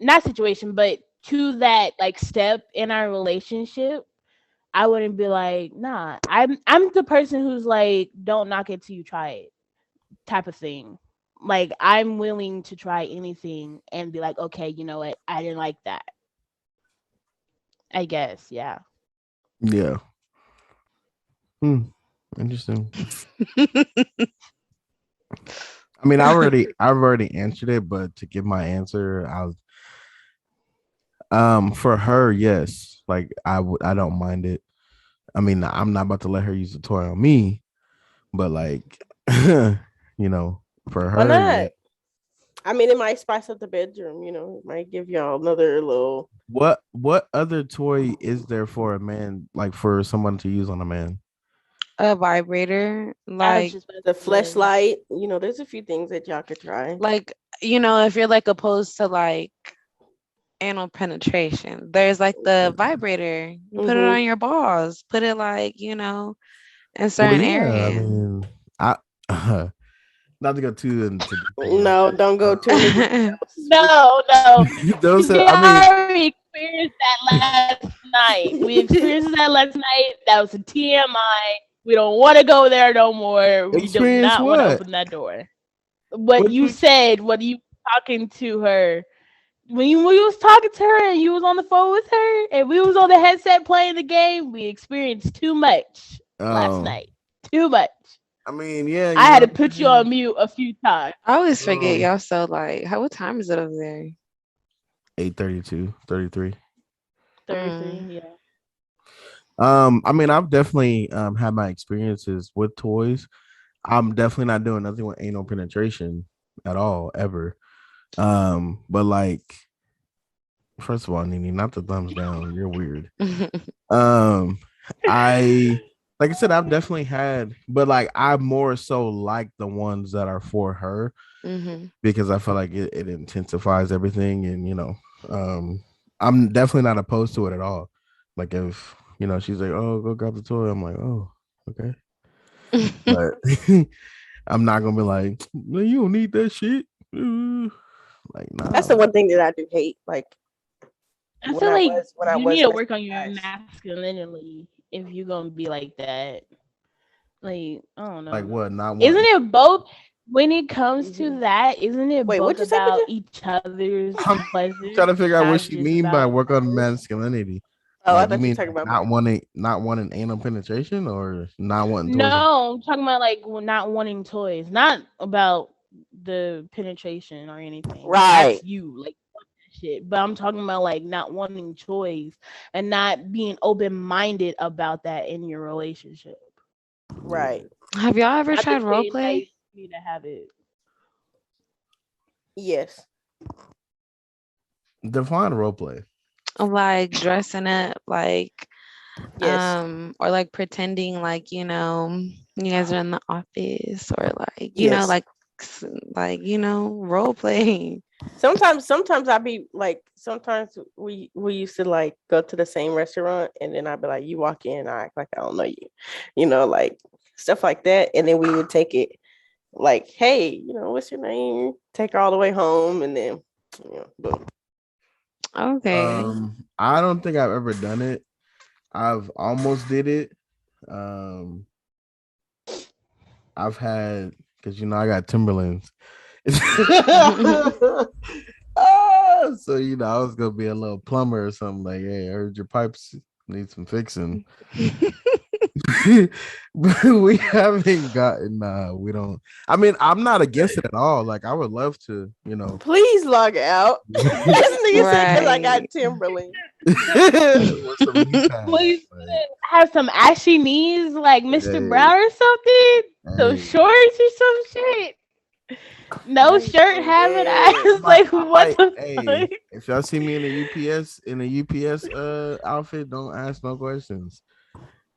not situation, but to that like step in our relationship, I wouldn't be like, nah. I'm the person who's like, don't knock it till you try it, type of thing. Like I'm willing to try anything and be like, okay, you know what? I didn't like that. I guess, yeah. Yeah. Interesting. I mean, I've already answered it, but to give my answer, for her, yes. Like I don't mind it. I mean, I'm not about to let her use the toy on me, but like, you know, for her, Why not? yeah. I mean, it might spice up the bedroom. It might give y'all another little. What other toy is there for a man, like for someone to use on a man? A vibrator, I was like just about The to say, fleshlight, there's a few things that y'all could try. like if you're like opposed to like anal penetration, there's like the vibrator. You put it Mm-hmm. on your balls. Put it like in Well, certain yeah, I areas. mean, I not to go too into detail, but No, don't go to any details. no. those We are, I mean, already experienced that last night. We experienced that last night. That was a TMI. We don't want to go there no more. We do experience not want to what? open that door. What What you you said, what you talking to her, when you was talking to her and you was on the phone with her and we was on the headset playing the game, we experienced too much last Oh, night. Too much. I mean, yeah, I had to put you on mute a few times. I always forget um, y'all. So like, what time is it over there? 8:32, 33. 33, Mm. yeah. I mean, I've definitely had my experiences with toys. I'm definitely not doing nothing with anal penetration at all, ever. But like, first of all, Nini, not the thumbs down. You're weird. Um, I like I said, I've definitely had, but like I more so like the ones that are for her Mm-hmm. because I feel like it intensifies everything, and I'm definitely not opposed to it at all. Like if she's like, "Oh, go grab the toy," I'm like, "Oh, okay," but I'm not gonna be like, "No, you don't need that shit." Like, That's the nah. one thing that I do hate. Like I when feel I like was when I you need was to messing work on with your guys. masculinity if you're gonna be like that. Like, I don't Like know. what? Not Isn't wanting. it both when it comes Mhm. to that, isn't it Wait, both what'd you say, about Patricia? each other's I'm trying pleasure, to figure out what not she just mean by about work on yours? masculinity. Oh, I Like you thought you were mean talking like about me. not wanting anal penetration or not wanting toys? No, I'm talking about like not wanting toys, not about the penetration or anything. Right, That's you, like fuck that shit. But I'm talking about like not wanting toys and not being open minded about that in your relationship. right. Have y'all ever I tried think role they play? nice for me to have it. Yes, Define role play. Like dressing up, like yes. or like pretending like you guys are in the office, or like Yes. like role playing. Sometimes I be like, sometimes we used to like go to the same restaurant, and then I'd be like, you walk in, I act like I don't know you, like stuff like that, and then we would take it like, hey, what's your name? Take her all the way home, and then boom. Okay. I don't think I've ever done it. I've almost did it. Um, I've had because I got Timberlands. So I was gonna be a little plumber or something like, hey, I heard your pipes need some fixing. But we haven't gotten we don't. I mean, I'm not against it at all. Like I would love to, Please log out. This nigga said because I got Right. Timberland. with some knee pads. Please Like, have some ashy knees like Mr. hey, Brown or something. Some hey. shorts or some shit. No I'm shirt so having dead. I ass. might, Like I what might. the Hey, fuck? if y'all see me in a UPS outfit, don't ask no questions.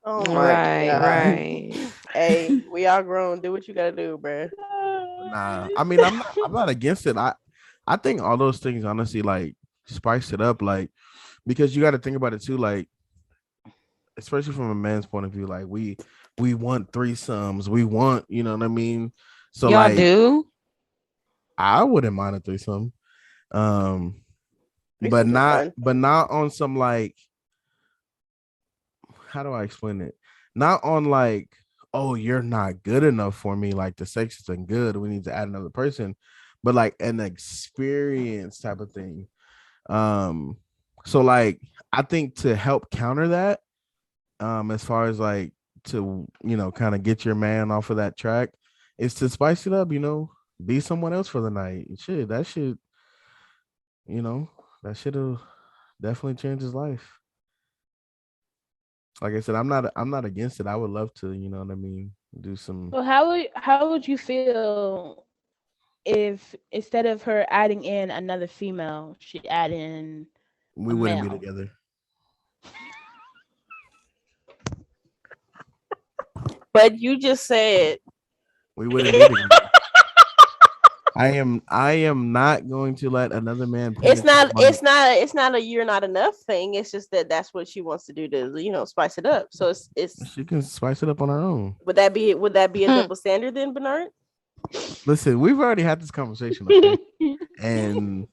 Oh my Right, god. right. Hey, we all grown. Do what you gotta do, bruh. Nah, I mean, I'm not against it. I think all those things honestly like spice it up, like because you got to think about it too, like especially from a man's point of view, like we want threesomes, we want, you know what I mean. So Y'all like, do? I wouldn't mind a threesome, um, but Threesomes are not, fun. on some like, how do I explain it? Not on like, oh, you're not good enough for me. Like the sex isn't good. We need to add another person, but like an experience type of thing. Um, so like I think to help counter that, as far as like to kind of get your man off of that track, is to spice it up. Be someone else for the night. Shit, you know, that shit'll definitely change his life. Like I said, I'm not against it. I would love to, you know what I mean, do some. So how would you feel if instead of her adding in another female, she add in We a wouldn't be male. together. But you just said We wouldn't be together. I am not going to let another man it's penetrate not my. it's not it's not a you're not enough thing. It's just that that's what she wants to do to spice it up. So it's She can spice it up on her own. would that be a Hmm. double standard then, Bernard? Listen, we've already had this conversation, okay? And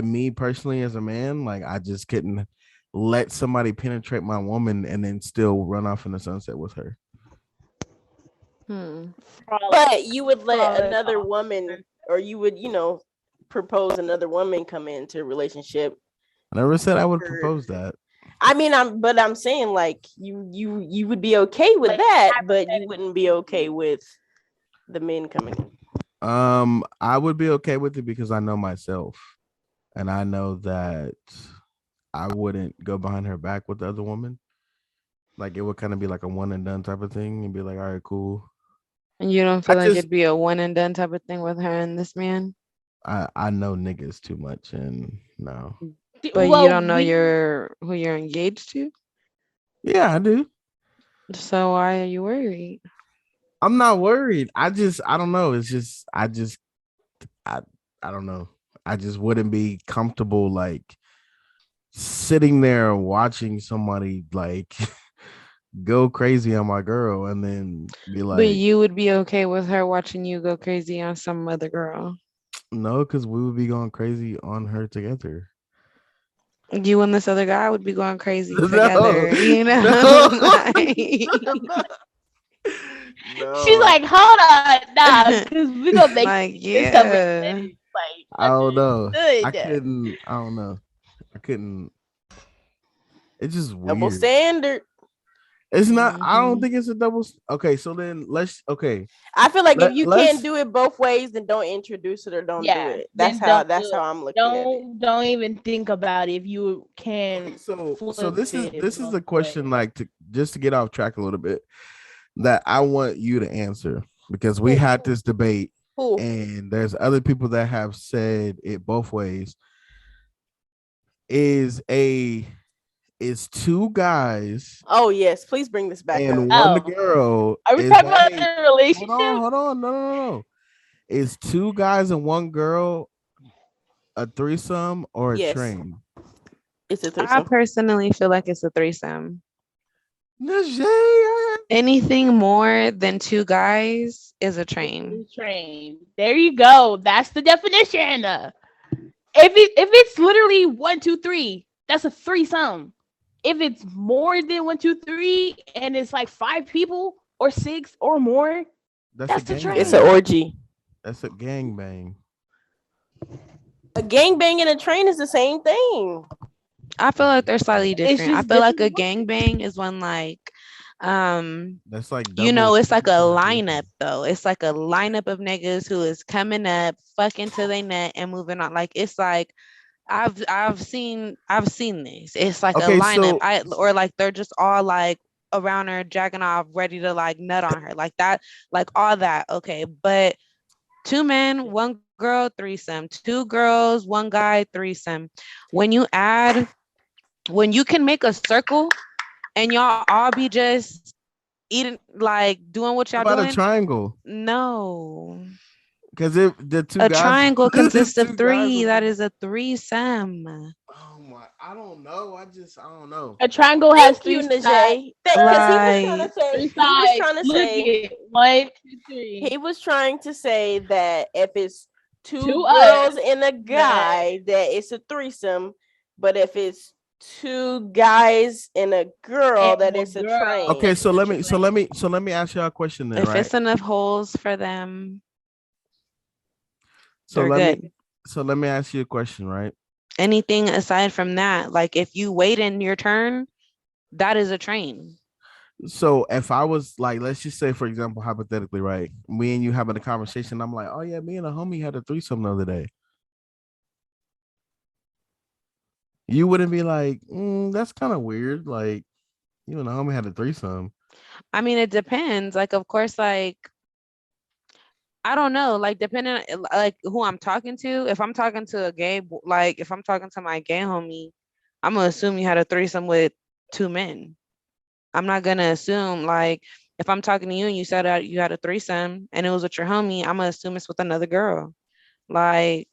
me personally as a man, like I just couldn't let somebody penetrate my woman and then still run off in the sunset with her. But you would let Frolic another off. woman, or you would propose another woman come into a relationship. I never said I would For- propose that. I mean, I'm saying like you would be okay with Like, that, but you wouldn't be okay with the men coming in. I would be okay with it because I know myself, and I know that I wouldn't go behind her back with the other woman. Like it would kind of be like a one and done type of thing, and be like, all right, cool. And you don't I feel like just it'd be a one and done type of thing with her and this man, I know niggas too much, and no. but you Well, don't know who you're engaged to. Yeah, I do. So why are you worried? I'm not worried. I don't know. It's just I I don't know. I just wouldn't be comfortable like sitting there watching somebody like go crazy on my girl and then be But like, you would be okay with her watching you go crazy on some other girl. no, because we would be going crazy on her together. You and this other guy would be going crazy No, together, you know? no, Like, she's no. like, hold on, nah, because we gonna make like, this stuff make yeah. sense. Like I don't know. understood. I don't know. I couldn't. It's just Double weird. standard. It's not. I don't Mhm. think it's a double. Okay, so then let's. Okay, I feel like if you let's. can't do it both ways, then don't introduce it or don't do Yeah, it. That's then how don't that's do how it. I'm looking at it. Don't even think about it if you Okay, can so flip this it is both a ways. question like to just to get off track a little bit that I want you to answer because we Who? had this debate Who? and there's other people that have said it both ways. Is a is two guys Oh yes, please bring this back up. and one Oh, girl are we is talking about hey, the relationship? hold on, no. Is two guys and one girl a threesome or a Yes, train? it's a I threesome. personally feel like it's a threesome. Najee, Anything more than two guys is a train. Train. There you go. That's the definition. If it's literally 1, 2, 3, that's a threesome. If it's more than 1, 2, 3, and it's like 5 people or 6 or more, that's a that's the It's an gangbang. train. orgy. That's a gangbang. A gangbang and a train is the same thing. I feel like they're slightly It's different. I just feel like a different. gangbang is when like That's like double it's like a standards in a lineup threesome. though. It's like a lineup of niggas who is coming up, fucking to their nut and moving on. Like it's like I've seen this. It's like a Okay, lineup. so Or like they're just all like around her, jacking off, ready to like nut on her. Like that, like all that. Okay. But 2 men, 1 girl, threesome. 2 girls, 1 guy, threesome. When you add, when you can make a circle and y'all all be just eating, like doing what what y'all about a doing. triangle? No. Because if the two A guys, triangle the consists of two guys 3. will That be. is a threesome. Oh my! I don't know. I don't know. A triangle has Thank you, 3 sides. Najee. Because he was trying to Like, say Three he was sides. trying to Look say at 1, 2, 3. he was trying to say that if it's two To girls us, and a that guy, that it's a threesome. But if it's two guys and a girl, and that a it's a girl Okay, train. that's so the let me ask y'all a question then, if right? it's enough holes for them, So they're let me good. ask you a question, right? Anything aside from that, like if you wait in your turn, that is a train. So if I was like, let's just say, for example, hypothetically, right? Me and you having a conversation, I'm like, oh yeah, me and a homie had a threesome the other day. You wouldn't be like, that's kind of weird. Like, you and a homie had a threesome. I mean, it depends. Like, of course, like I don't know, like depending on like who I'm talking to. If I'm talking to a gay, like if I'm talking to my gay homie, I'm gonna assume you had a threesome with two men. I'm not gonna assume like if I'm talking to you and you said that you had a threesome and it was with your homie, I'm gonna assume it's with another girl. Like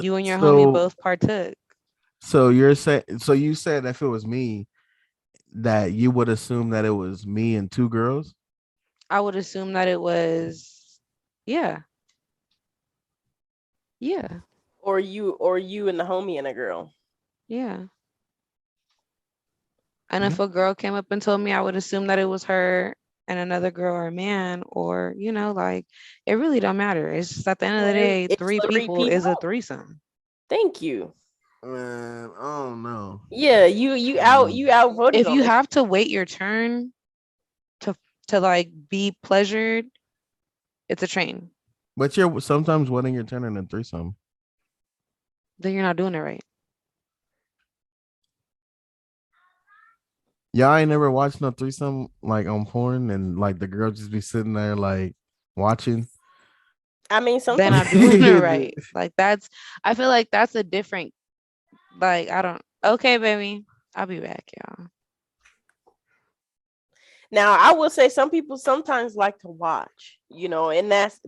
you and your homie So both partook. you're saying you said if it was me that you would assume that it was me and two girls? I would assume that it was, yeah, yeah, Or you and the homie and a girl. yeah. And Yeah. if a girl came up and told me, I would assume that it was her and another girl or a man, or like it really don't matter. It's just at the end of the day, It's three three people people. is a threesome. Thank you. Man, I don't know. Yeah, you outvoted If on you this. have to wait your turn to like be pleasured, it's a train. But you're sometimes waiting your turn in a threesome. Then you're not doing it right. Y'all ain't never watched no threesome like on porn and like the girl just be sitting there like watching. I mean, They're sometimes not doing it right. Like I feel like that's a different, like, I don't, okay, baby. I'll be back, y'all. now I will say some people sometimes like to watch, and that's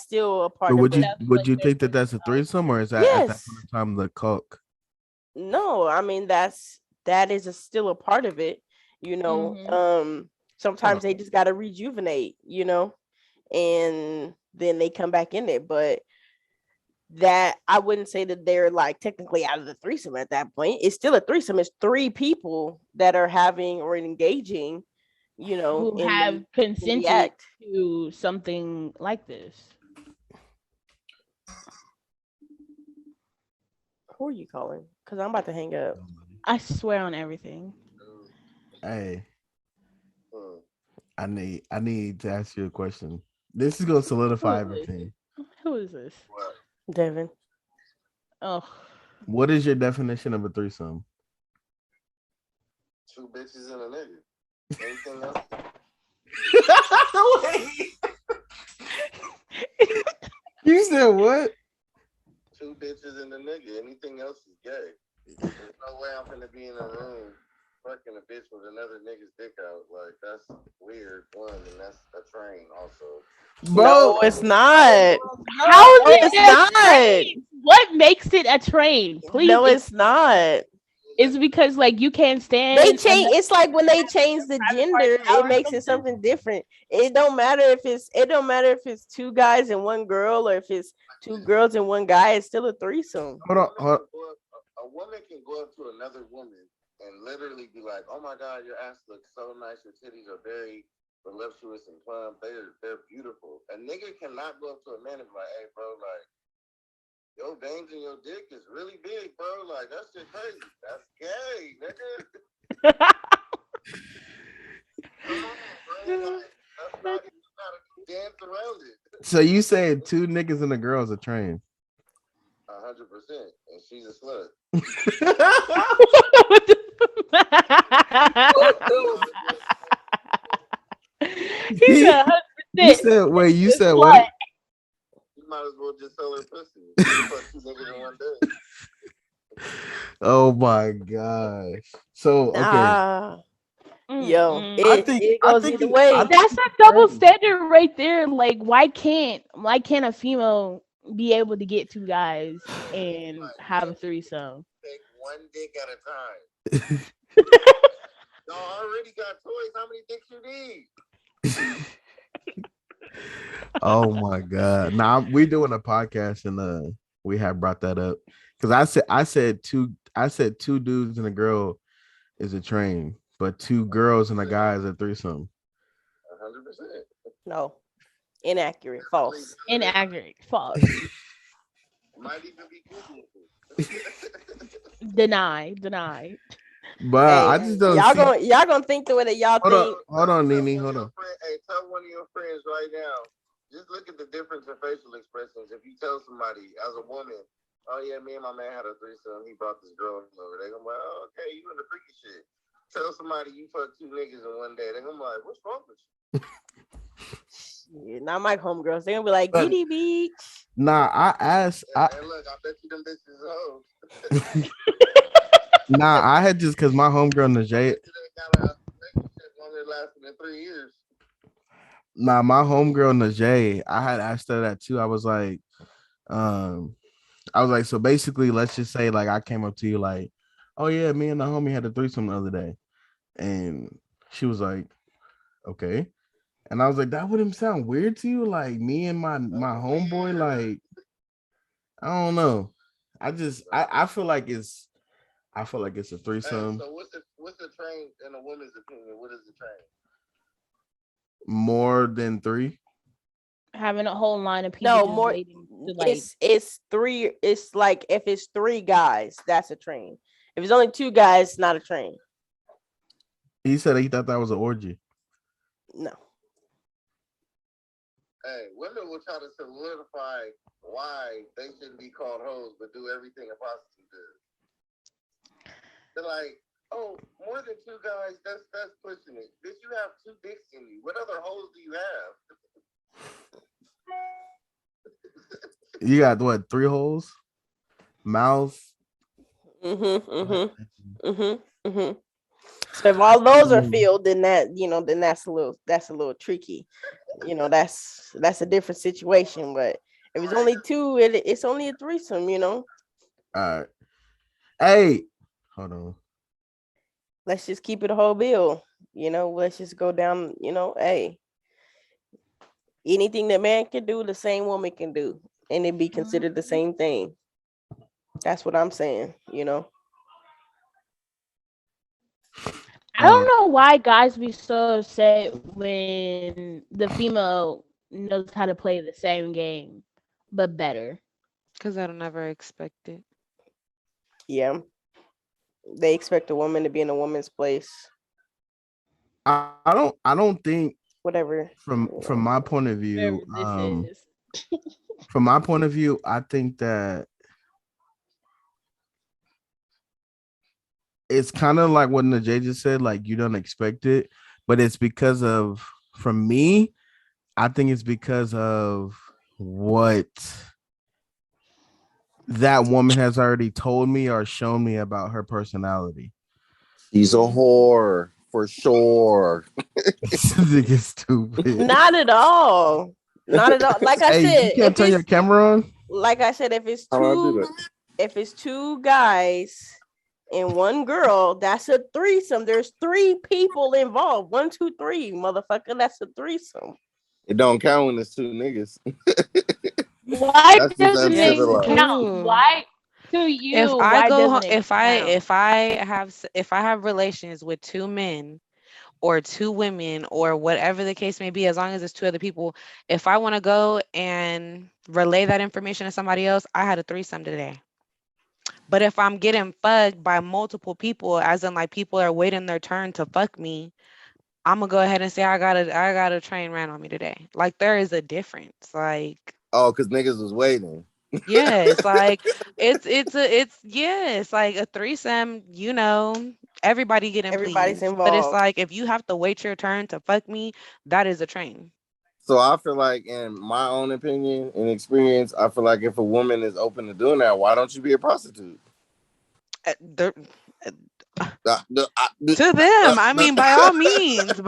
still a But part of their. would you think that that's a threesome or is that at that point Yes. in time the cook? No, I mean that is still a part of it, you know. Mhm. Hold Sometimes on. they just gotta rejuvenate, and then they come back in it. But that I wouldn't say that they're like technically out of the threesome at that point. It's still a threesome. It's three people that are having or engaging, Who in the have consented act. to something like this. Who are you calling? Because I'm about to hang up. I swear on everything. Hey, I need to ask you a question. This is gonna solidify Who is everything. Who is this? Devin. Oh, What is your definition of a threesome? Two bitches and a nigga. Anything else? Wait. You said what? Two bitches and a nigga. Anything else is gay. There's no way I'm gonna be in a room fucking a bitch with another nigga's dick out. Like that's weird. One, and that's a train also. Bro, No, it's not. how is No, it's it a not. train? What makes it a train? Please, No, it's not. it's because like you can't They stand change. another It's like when they change the private parts gender, out it or makes it something. something different. It don't matter if it's two guys and one girl, or if it's two girls and one guy. It's still a threesome. hold on. A woman can go up to another woman and literally be like, "Oh my god, your ass looks so nice. Your titties are very voluptuous and plump. They're beautiful." A nigga cannot go up to a man and be like, "Hey, bro, like your veins in your dick is really big, bro. Like that shit crazy. That's gay, nigga." Come on, bro. Like, that's not. You gotta dance around it. So you said two niggas and a girl is a train. 100%, and she's a slut. He's you 100%. said wait, you It's said what? what? You might as well just sell her pussy. You fuck two niggas in one day. Oh my gosh. So okay. Nah, yo, Mm-mm. it I goes think either it, I way. think That's it's a a double train. standard right there. Like, why can't a female be able to get two guys and Like, have a threesome? take one dick at a time. Y'all already got toys. How many dicks you need? Oh my god. Now we doing a podcast and we have brought that up. Because I said two dudes and a girl is a train, but two girls and a guy is a threesome. 100%. No, inaccurate, false. Inaccurate. False. Might even be Google. Deny. Deny. But I Hey, just don't see. y'all gonna think the way that y'all think. Hold on, Nene. Hold on. Hey, tell one of your friends right now. Just look at the difference in facial expressions. If you tell somebody as a woman, "Oh yeah, me and my man had a threesome. He brought this girl over." They gonna be like, "Oh, okay, you into freaky shit." Tell somebody you fucked two niggas in one day. They gonna be like, "What's wrong with you?" Yeah, not my homegirls. They're gonna be like, But DD Beach. nah, I asked. And look, I bet you them bitches hoes. Nah, I had just because my homegirl Najee. You done got a relationship longer lasting than 3 years. Nah, my homegirl Najee. I had asked her that too. Um, I was like, so basically, let's just say like I came up to you like, oh yeah, me and the homie had a threesome the other day, and she was like, okay, and I was like, that wouldn't sound weird to you, like me and my homeboy, like I don't know, I feel like it's a Hey, threesome so what's the train in a woman's opinion? What is the train? more than three. Having a whole line of people No, just more. waiting to like. It's three. It's like if it's 3 guys, that's a train. If it's only 2 guys, it's not a train. He said he thought that was an orgy. No. Hey, women will try to solidify why they shouldn't be called hoes, but do everything a prostitute does. They're like, oh, more than 2 guys, that's pushing it. Bitch, you have 2 dicks in you. What other hoes do you have? You got what, 3 holes? Mouth. So if all those are filled, then that's a little tricky. That's a different situation. But if it's only 2, it's only a threesome. All right. Hey, hold on. Let's just keep it a whole bill. Let's just go down. Hey, anything that man can do, the same woman can do, and it be considered the same thing. That's what I'm saying. I don't know why guys be so upset when the female knows how to play the same game, but better. Because I don't ever expect it. Yeah, they expect a woman to be in a woman's place. I don't think Whatever. from my point of view, Whatever this is. from my point of view, I think that it's kind of like what Najee just said, like you don't expect it, but it's because of, from me, I think it's because of what that woman has already told me or shown me about her personality. She's a whore for sure. This nigga stupid. Not at all. Not at all. Like I Hey, said, you can't turn your camera on. like I said, if it's How do I do two, that? if it's 2 guys and 1 girl, that's a threesome. There's 3 people involved. 1, 2, 3, motherfucker. That's a threesome. It don't count when it's 2 niggas. Why That's just doesn't it uncivilized. count? Why to you? If I Why go, doesn't it if count? I have relations with 2 men or 2 women or whatever the case may be, as long as it's 2 other people, if I want to go and relay that information to somebody else, I had a threesome today. But if I'm getting fucked by multiple people, as in like people are waiting their turn to fuck me, I'm gonna go ahead and say I got a train ran on me today. Like there is a difference. Like Oh, because niggas was waiting. yeah, it's like it's like a threesome, everybody getting Everybody's pleased. But it's involved. like if you have to wait your turn to fuck me, that is a train. So I feel like, in my own opinion and experience, I feel like if a woman is open to doing that, why don't you be a prostitute? They're- I to them, I mean, by all means,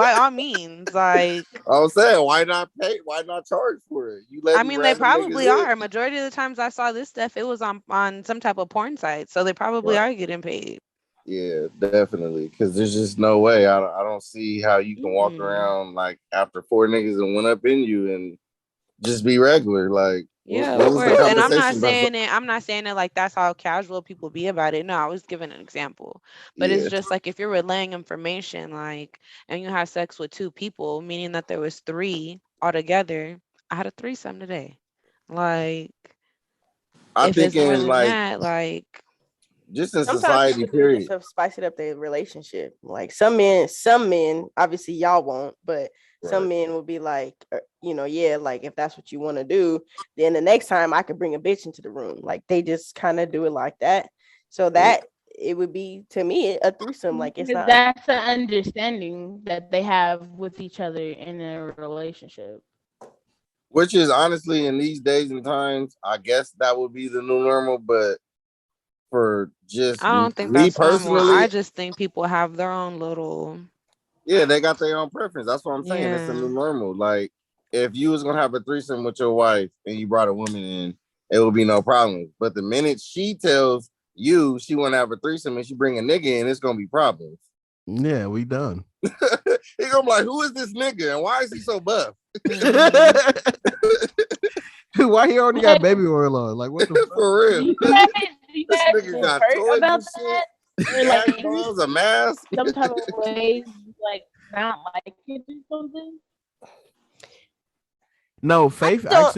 like was saying, why not pay? Why not charge for it? You I letting mean, they random niggas probably in. are. Majority of the times I saw this stuff, it was on some type of porn site, so they probably Right. are getting paid. Yeah, definitely. Because there's just no way. I don't see how you can walk around like after 4 niggas and went up in you and just be regular. Like, Yeah, what of was the course. And I'm not conversation about? saying it like that's how casual people be about it. No, I was giving an example. But Yeah. it's just like if you're relaying information, like, and you have sex with 2 people, meaning that there was 3 altogether. I had a threesome today. Like, I'm if it's more thinking than like that, like, just in Sometimes society, people do it just period. to spice it up their relationship. Like some men, obviously y'all won't, but some Right. men will be like, yeah, like if that's what you want to do, then the next time I could bring a bitch into the room. Like they just kind of do it like that. So that it would be to me a threesome. Like it's not. That's the understanding that they have with each other in a relationship. Which is honestly in these days and times, I guess that would be the new normal. But for just I don't think me that's normal. I personally, just think people have their own little. yeah, they got their own preference. That's what I'm saying. It's the Yeah. new normal. Like if you was gonna have a threesome with your wife and you brought a woman in, it would be no problem. But the minute she tells you she want to have a threesome and she bring a nigga in, it's gonna be problems. Yeah, we done. He gonna be like, who is this nigga and why is he so buff? Why he already got baby oil on? Like what the fuck? For Do real. you guys, do you This guys nigga feel got hurt toys about and shit. that? Or like Gas balls, a mask. some type of ways, like not like it or something? No, Faith don't-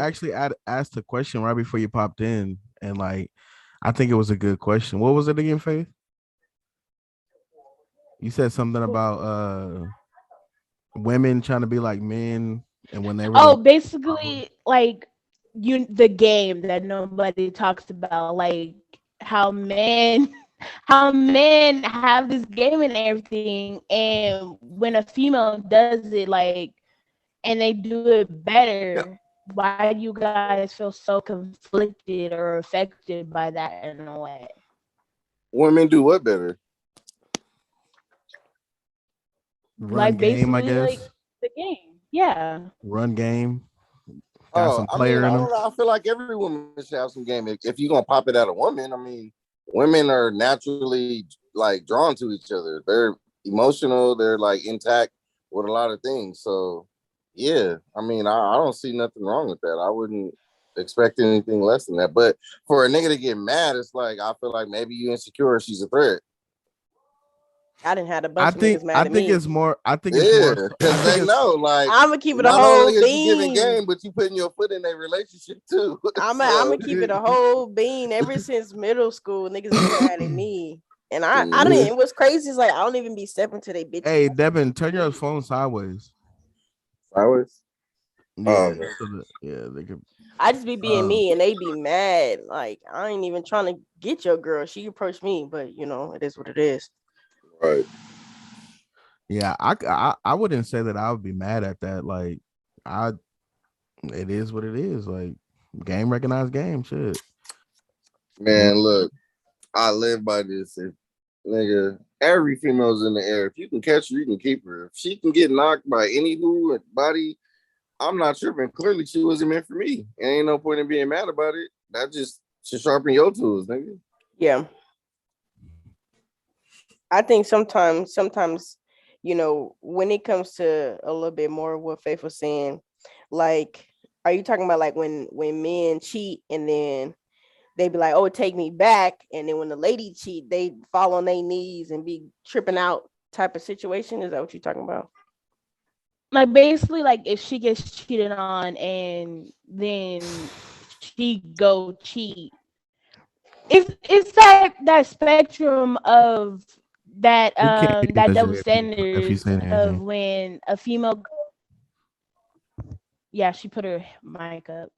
actually asked a question right before you popped in, and like I think it was a good question. What was it again, Faith? You said something about women trying to be like men, and when they really Oh, basically, like the game that nobody talks about, like how men, how men have this game and everything, and when a female does it, like, and they do it better, why do you guys feel so conflicted or affected by that in a way? Women do what better? run Like game, I basically, guess. like the game, yeah. Run game. Got some I player mean, I in them. don't know. I feel like every woman should have some game. If you're gonna pop it at a woman, I mean, women are naturally like drawn to each other. They're emotional. They're like intact with a lot of things. So, yeah, I mean, I don't see nothing wrong with that. I wouldn't expect anything less than that. But for a nigga to get mad, it's like I feel like maybe you insecure. She's a threat. I didn't have a bunch of niggas mad I at think me. it's more. I think Yeah, it's more. I because think they know, like, I'm gonna keep it a not whole only is you giving bean. game, but you putting your foot in a relationship too. I'm gonna keep it a whole bean. Ever since middle school, niggas been mad at me. And I don't even, what's crazy is like I don't even be stepping to they bitches. Hey, Devin, turn your phone sideways. Sideways? Yeah, Oh, yeah, they could. I just be being me and they be mad. Like I ain't even trying to get your girl. She approached me, but you know, it is what it is. right. Yeah, I wouldn't say that I would be mad at that. Like, it is what it is. Like, game recognized game. Shit. Man, look, I live by this. If nigga, every female's in the air. If you can catch her, you can keep her. If she can get knocked by any body, I'm not tripping. Clearly, she wasn't meant for me. And ain't no point in being mad about it. That just should sharpen your tools, nigga. Yeah. I think sometimes, you know, when it comes to a little bit more of what Faith was saying, like, are you talking about like when men cheat and then they be like, oh, take me back, and then when the lady cheat, they fall on their knees and be tripping out type of situation? Is that what you're talking about? Like basically, like if she gets cheated on and then she go cheat, it's that spectrum of that We can't hear that you, double if you standard say of anything. when a female. Yeah, she put her mic up.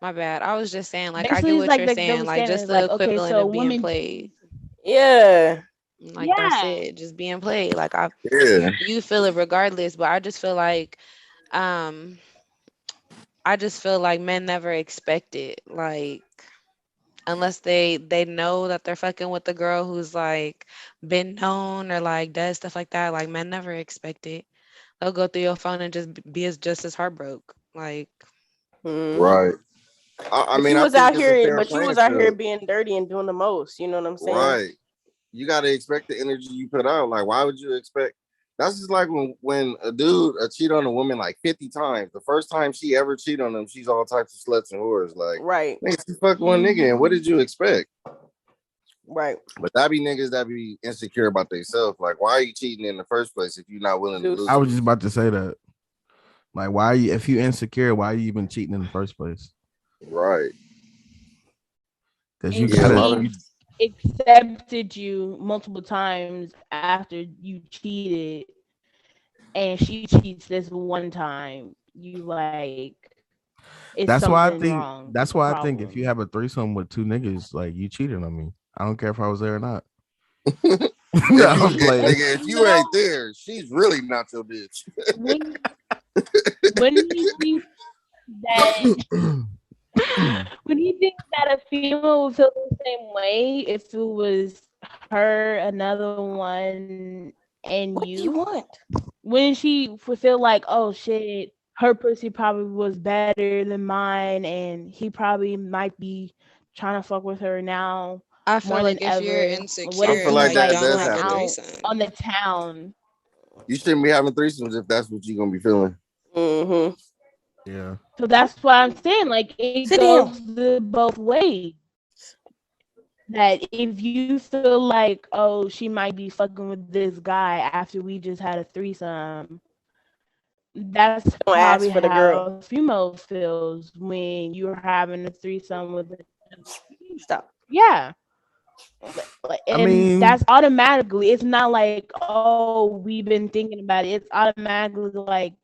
My bad. I was just saying, like, Basically, I get it's what like you're the saying, double like, just standard. the Like, okay, equivalent so of being women. played. Yeah. Like that's it, just being played. Like you feel it regardless, but I just feel like, I just feel like men never expect it. Like unless they know that they're fucking with the girl who's like been known or like does stuff like that. Like men never expect it. They'll go through your phone and just be just as heartbroken. Like right. I mean, you I was think out it's a here, fair but you playing was out here field. being dirty and doing the most. You know what I'm saying? Right. You got to expect the energy you put out. Like, why would you expect? That's just like when a dude cheat on a woman like 50 times. The first time she ever cheat on them, she's all types of sluts and whores. Like, right. Nigga, she fucked one nigga, and what did you expect? Right. But that be niggas that be insecure about themselves. Like, why are you cheating in the first place if you're not willing to lose? I was just about to say that. Like, why are you? If you insecure, why are you even cheating in the first place? Right. Because you accepted you multiple times after you cheated, and she cheats this one time. You like. That's why I think. Wrong. That's why I think if you have a threesome with two niggas, like you cheated on me. I don't care if I was there or not. No, I'm playing. Nigga, if you ain't there, she's really not your bitch. When you see that would you think that a female would feel the same way if it was her, another one, and What do you you? want? Wouldn't she feel like, oh shit, her pussy probably was better than mine, and he probably might be trying to fuck with her now I more feel than like if you're ever? What I if feel insecure, he's like like like that don't does going have a happen. out threesome. on the town? You shouldn't be having threesomes if that's what you're gonna be feeling. Mm-hmm. Yeah. So that's what I'm saying. Like it Sit down. goes both ways. That if you feel like, oh, she might be fucking with this guy after we just had a threesome, that's Don't probably ask for the how girl. a female feels when you're having a threesome with Stop. yeah. I And mean, that's automatically, it's not like, oh, we've been thinking about it. It's automatically like,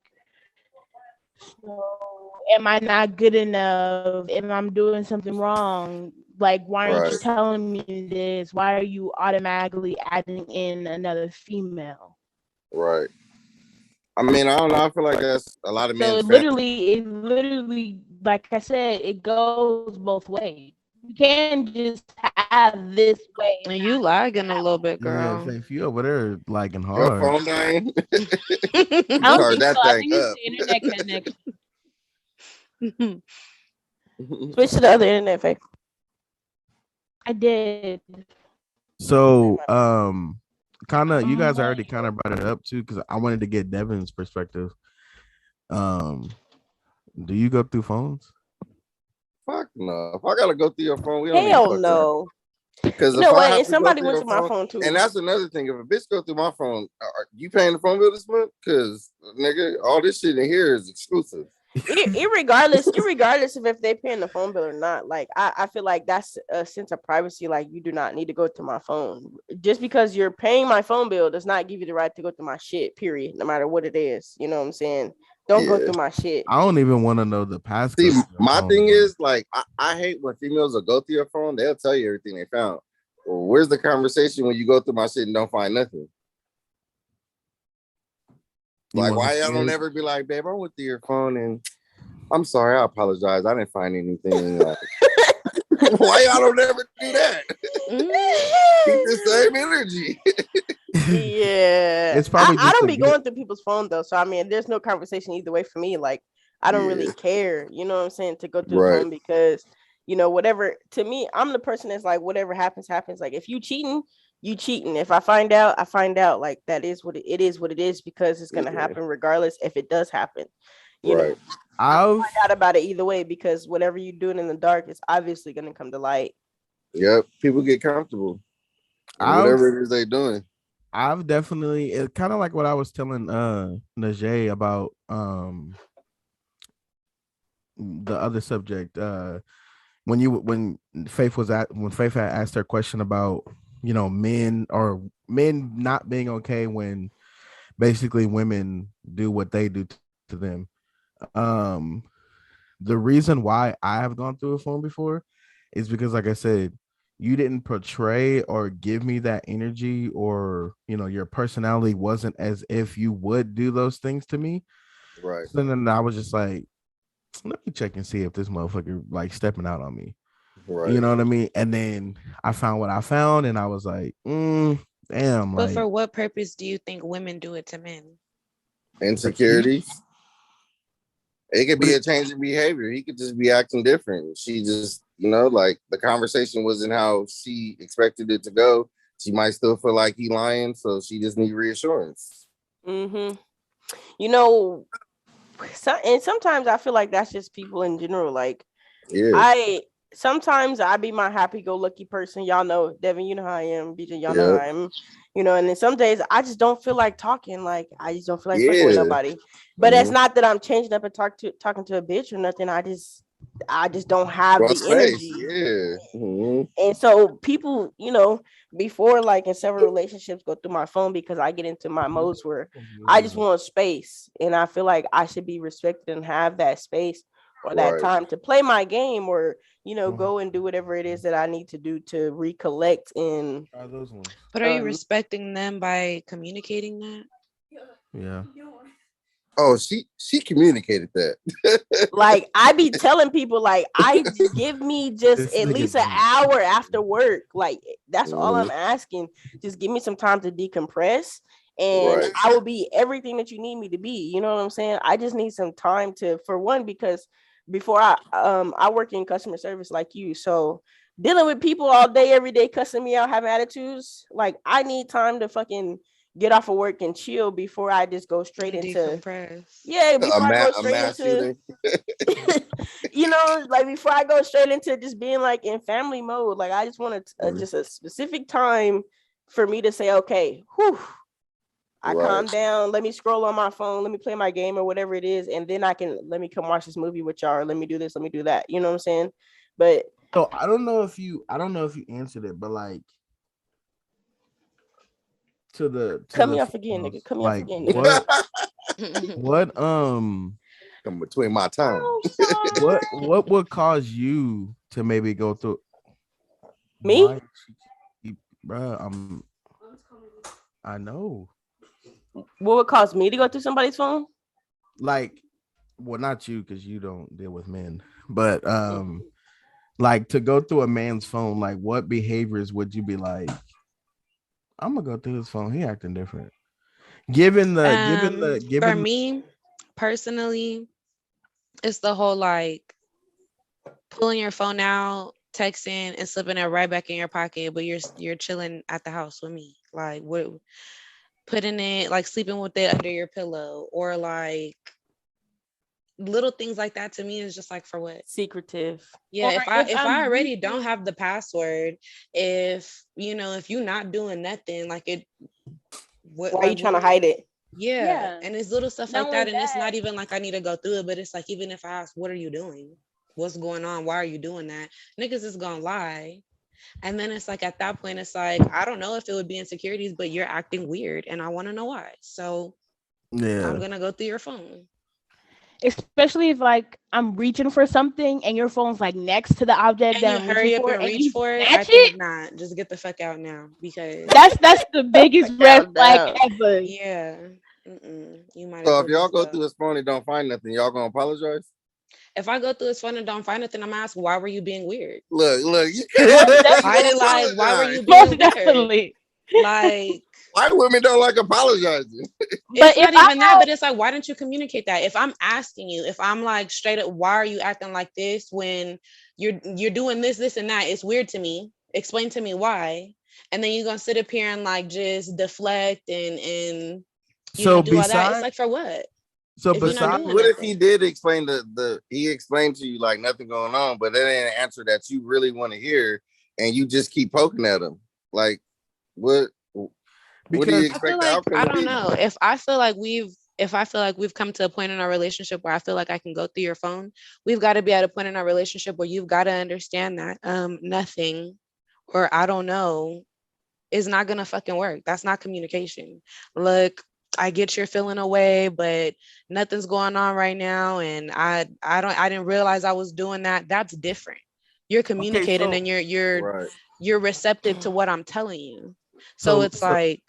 so am I not good enough? Am I doing something wrong? Like, why aren't you Right, telling me this? Why are you automatically adding in another female? right. I mean, I don't know. I feel like that's a lot of So men's fantasy. it literally, like I said, it goes both ways. You can't just have this way and And not you lagging a little bit, yeah, girl. if you over there lagging Your hard. phone dying. I don't Charge think that so. I thing think it's the internet connection. up. Switch to the other internet, Faith. I did. So, kind of, you Oh guys my. already kind of brought it up too, because I wanted to get Devin's perspective. Um, do you go through phones? Fuck no. If I gotta go through your phone, we don't need to Hell fuck around. no. Because You if know I what? have And to go somebody through went your to my phone, phone too. and that's another thing. If a bitch go through my phone, are you paying the phone bill this month? Because nigga, all this shit in here is exclusive. Irregardless of if they paying the phone bill or not, like I feel like that's a sense of privacy. Like you do not need to go to my phone. Just because you're paying my phone bill does not give you the right to go through my shit, period. No matter what it is. You know what I'm saying? Don't go Yeah. through my shit. I don't even want to know the passcode. See, to your my phone. thing is like I hate when females will go through your phone, they'll tell you everything they found. Well, where's the conversation when you go through my shit and don't find nothing? You Like, want why the y'all don't kids? ever be like, babe, I went through your phone and I'm sorry, I apologize. I didn't find anything. Like, why y'all don't ever do that? Keep the same energy. Yeah, It's probably I just don't to be get. going through people's phone though, so I mean, there's no conversation either way for me. Like, I don't really Yeah. care, you know what I'm saying, to go through the Right. phone because whatever. To me, I'm the person that's like, whatever happens, happens. Like, if you cheating, you cheating. If I find out, I find out. Like, that is what it is. What it is because it's gonna Yeah. happen regardless. If it does happen, you know, Right. I I've find out about it either way because whatever you're doing in the dark is obviously gonna come to light. Yep. People get comfortable. in I've Whatever it is they doing. I've definitely, it's kind of like what I was telling Najee about the other subject. When Faith had asked her question about men not being okay when basically women do what they do to them. Um, the reason why I have gone through a phone before is because, like I said, you didn't portray or give me that energy, or your personality wasn't as if you would do those things to me. Right. So then I was just like, let me check and see if this motherfucker like stepping out on me. Right. You know what I mean? And then I found what I found, and I was like, damn, But like, for what purpose do you think women do it to men? Insecurity. It could be a change in behavior. He could just be acting different. She just, like the conversation wasn't how she expected it to go. She might still feel like he lying, so she just need reassurance. Mm-hmm. And sometimes I feel like that's just people in general. Like, Yeah. Sometimes I be my happy-go-lucky person. Y'all know, Devin, you know how I am. BJ, y'all know Yep. how I am. And then some days I just don't feel like talking. Like, I just don't feel like fucking with nobody. But it's not that I'm changing up and talking to a bitch or nothing. I just don't have Cross the face. energy. Yeah. Mm-hmm. And so people, before, like, in several relationships, go through my phone because I get into my modes where I just want space, and I feel like I should be respected and have that space or that Right. time to play my game or go and do whatever it is that I need to do to recollect and Try those ones. But are you respecting them by communicating that? Yeah. Oh, she communicated that. Like I be telling people, like give me just This at nigga least an deep. hour after work. Like that's all Mhm. I'm asking. Just give me some time to decompress, and Right. I will be everything that you need me to be. You know what I'm saying? I just need some time to, for one, because before I work in customer service like you, so dealing with people all day, every day, cussing me out, having attitudes. Like I need time to fucking get off of work and chill before I just go straight into Decompress. before I go A straight mass into shooting. like before I go straight into just being like in family mode. Like I just want just a specific time for me to say, okay, whew, I calm down, let me scroll on my phone, let me play my game or whatever it is, and then let me come watch this movie with y'all, or let me do this, let me do that. You know what I'm saying? But So I don't know if you answered it, but like cut me the off again, nigga. Cut me off like again, nigga. what Come between my tongue. what would cause you to maybe go through Me? why bruh, I know. What would cause me to go through somebody's phone? Like, well, not you because you don't deal with men, but like to go through a man's phone, like what behaviors would you be like, I'm gonna go through his phone, he acting different. For me personally, it's the whole like pulling your phone out, texting, and slipping it right back in your pocket, but you're chilling at the house with me. Like what, putting it like sleeping with it under your pillow, or like little things like that to me is just like, for what? Secretive. Yeah, Or if I I'm already don't reaching- have the password, if if you're not doing nothing, like it, what, Why are you like trying to what? hide it? Yeah, and it's little stuff Not like only that, and it's that, not even like I need to go through it, but it's like, even if I ask, what are you doing? What's going on? Why are you doing that? Niggas is gonna lie. And then it's like, at that point, it's like, I don't know if it would be insecurities, but you're acting weird and I want to know why. So I'm Yeah. gonna go through your phone. especially if like I'm reaching for something and your phone's like next to the object And that you I'm reaching hurry up for and and reach you for it. I snatch think it, not. Just get the fuck out now, because that's the biggest red flag Down. ever. yeah, you might as So well if y'all just go go. through his phone and don't find nothing, y'all gonna apologize? If I go through his phone and don't find nothing, I'm gonna ask, why were you being weird? Look, you Most can't you Why gonna did, definitely. like, why were you apologize. being Most weird? definitely. Like, White women don't like apologizing. it's But if not I even that, know, but it's like, why didn't you communicate that? If I'm asking you, if I'm like straight up, why are you acting like this when you're doing this and that? It's weird to me. Explain to me why. And then you're gonna sit up here and like just deflect and So do all that. It's beside like, for what? so If you're not beside doing What if he nothing. did explain he explained to you like nothing going on, but that ain't an answer that you really want to hear, and you just keep poking at him? Like, what do you because I feel expect the like, outcome I to don't be? know. If I feel like we've come to a point in our relationship where I feel like I can go through your phone, we've got to be at a point in our relationship where you've got to understand that nothing, or I don't know, is not gonna fucking work. That's not communication. Look, I get you're feeling away, but nothing's going on right now, and I didn't realize I was doing that. That's different. You're okay, communicating, and Right. you're receptive to what I'm telling you. So so it's so like,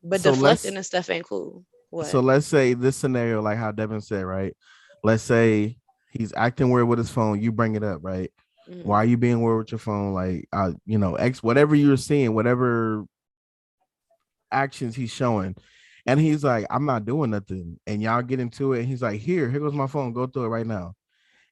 but so deflecting let's and stuff ain't cool. so What? let's say this scenario, like how Devin said, right? Let's say he's acting weird with his phone, you bring it up, right? Why are Mhm. you being weird with your phone? Like, X, whatever you're seeing, whatever actions he's showing. And he's like, I'm not doing nothing. And y'all get into it. And he's like, here goes my phone. Go through it right now.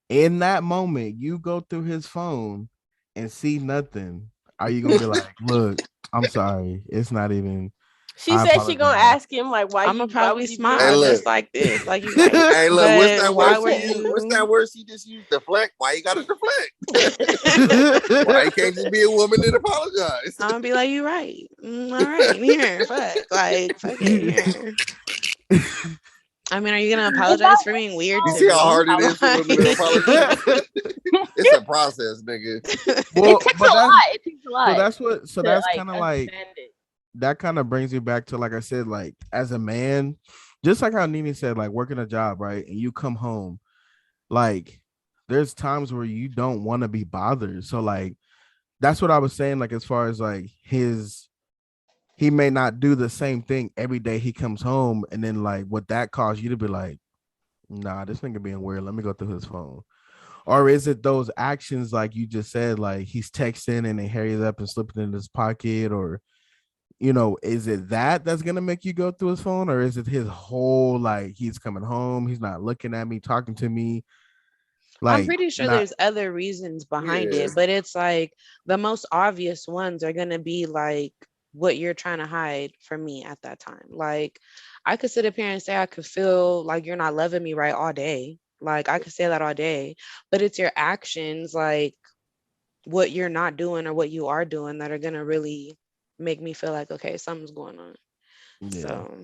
In that moment, you go through his phone and see nothing. Are you gonna be like, look, I'm sorry. It's not even, She I said she gonna apologize. ask him like, I'm gonna why probably was you being Hey, smile like look. just this? like this, like, you right. Hey, look. What's But that why word were she used? What's that you? word she just used? Deflect. Why you gotta deflect? Why you can't just be a woman and apologize? I'm gonna be like, you right. All right, here, fuck it, here. I mean, are you gonna if I apologize for being weird You to see how me? hard it is for women to apologize? It's a process, nigga. Well, it takes a but lot. It takes a lot so to that's like kind of like understand it. that kind of brings you back to, like I said, like as a man, just like how Nene said, like working a job, right? And you come home, like there's times where you don't want to be bothered. So like that's what I was saying, like as far as like he may not do the same thing every day he comes home, and then like would that cause you to be like, nah, this nigga being weird, let me go through his phone? Or is it those actions like you just said, like he's texting and then hurries up and slipping in his pocket, or is it that's gonna make you go through his phone, or is it his whole like he's coming home, he's not looking at me, talking to me, I'm like pretty sure not there's other reasons behind Yeah. it, but it's like the most obvious ones are going to be like what you're trying to hide from me at that time. Like, I could sit up here and say I could feel like you're not loving me right all day. Like, I could say that all day, but it's your actions, like what you're not doing or what you are doing, that are going to really make me feel like, okay, something's going on. yeah. So,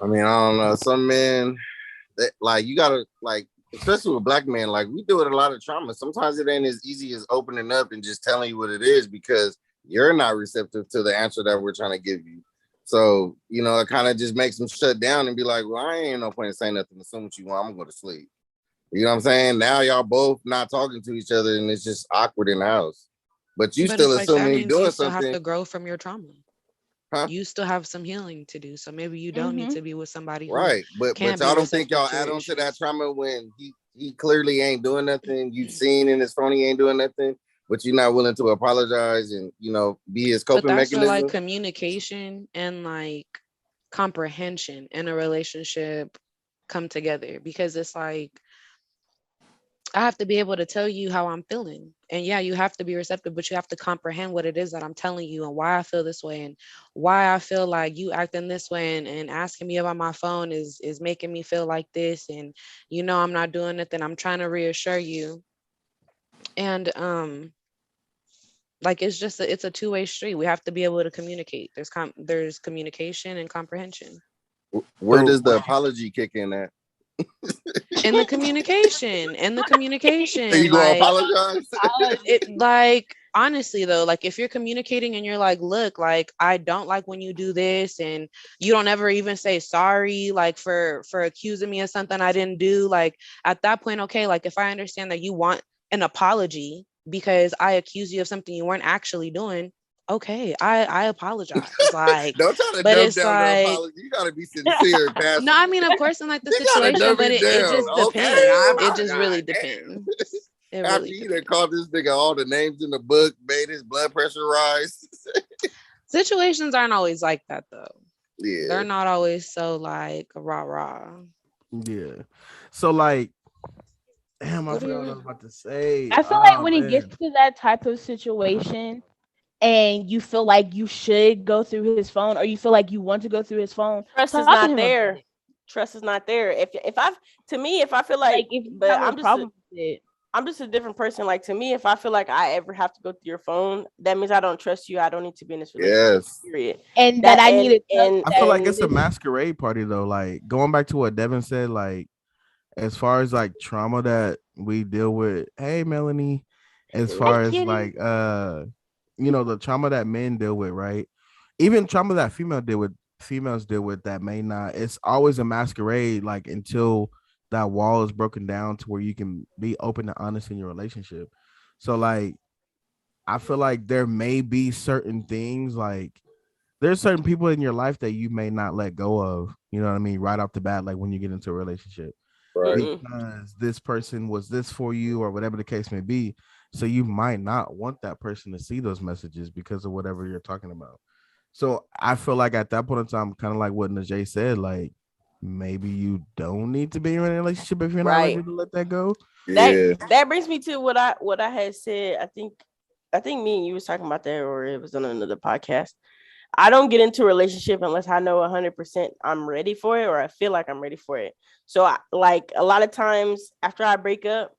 I mean, I don't know. Some men that like you gotta like, especially with black men, like we deal with a lot of trauma. Sometimes it ain't as easy as opening up and just telling you what it is because you're not receptive to the answer that we're trying to give you. So, it kind of just makes them shut down and be like, well, I ain't no point in saying nothing. Assume what you want. I'm going to sleep. You know what I'm saying? Now y'all both not talking to each other and it's just awkward in the house. But you but still it's like that assuming he's means you doing still have something, to grow from your trauma. huh? You still have some healing to do. So maybe you don't need to be with somebody who Right. But can't be y'all don't think receptive y'all to your add on to that issues. trauma when he clearly ain't doing nothing. You've seen in his phone he ain't doing nothing, but you're not willing to apologize and be his But coping that's where like mechanism. communication and like comprehension in a relationship come together, because it's like I have to be able to tell you how I'm feeling. And yeah, you have to be receptive, but you have to comprehend what it is that I'm telling you and why I feel this way and why I feel like you acting this way, and asking me about my phone is making me feel like this. And I'm not doing it, then I'm trying to reassure you. And like it's a two-way street. We have to be able to communicate. There's communication and comprehension. Where So does the apology kick in at? And the communication and the So you communication, gonna like apologize? it, like honestly though, like if you're communicating and you're like, look, like I don't like when you do this, and you don't ever even say sorry, like for accusing me of something I didn't do, like at that point, okay, like if I understand that you want an apology because I accuse you of something you weren't actually doing, okay, I apologize, like, Don't try to but dumb it's down the like, apology. You gotta be sincere and no, I passionate. mean, of course, in like the You gotta situation, dumb but it it down. just Okay, I depends. It just really apologize. Damn. depends. It After really you done depends. called this nigga all the names in the book, made his blood pressure rise. Situations aren't always like that though. Yeah. They're not always so like rah rah. yeah. So like, damn, I What do forgot you what I was mean? about to say. I feel like Oh when it gets man. to that type of situation and you feel like you should go through his phone, or you feel like you want to go through his phone, Trust is talk to not him about there. it. Trust is not there. If I to me, if I feel like, Like if you but have a problem with it, I'm just a different person. Like to me, if I feel like I ever have to go through your phone, that means I don't trust you. I don't need to be in this relationship. Yes. Period. and that That I need to tell you and I feel that like and it's a this, masquerade party though. Like going back to what Devin said, like as far as like trauma that we deal with, hey Melanie, as I far as get it. like the trauma that men deal with, right? Even trauma that females deal with that may not, it's always a masquerade, like until that wall is broken down to where you can be open and honest in your relationship. So like I feel like there may be certain things, like there's certain people in your life that you may not let go of, you know what I mean, right off the bat, like when you get into a relationship, Right. mm-mm. because this person was this for you or whatever the case may be. So you might not want that person to see those messages because of whatever you're talking about. So I feel like at that point in time, kind of like what Najee said, like maybe you don't need to be in a relationship if you're not Right. ready to let that go. That Yeah. that brings me to what I had said. I think me and you was talking about that, or it was on another podcast. I don't get into a relationship unless I know 100% I'm ready for it, or I feel like I'm ready for it. So like a lot of times after I break up,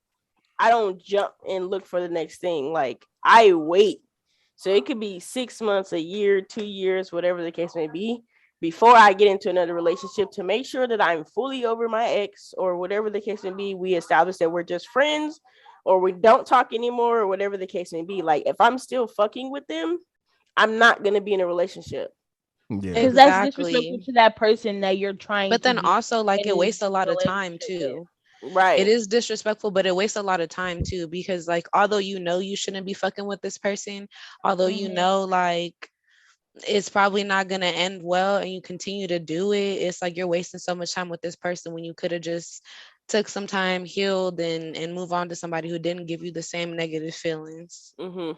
I don't jump and look for the next thing. Like I wait. So it could be 6 months, a year, 2 years, whatever the case may be, before I get into another relationship, to make sure that I'm fully over my ex, or whatever the case may be. We establish that we're just friends, or we don't talk anymore, or whatever the case may be. Like if I'm still fucking with them, I'm not gonna be in a relationship. Yeah. Because that's disrespectful Exactly. to that person that you're trying But to then be also like in it this wastes a lot of time relationship with. too. Right. It is disrespectful, but it wastes a lot of time too, because like although you know you shouldn't be fucking with this person, although you know like it's probably not gonna end well and you continue to do it, it's like you're wasting so much time with this person when you could have just took some time, healed, and move on to somebody who didn't give you the same negative feelings.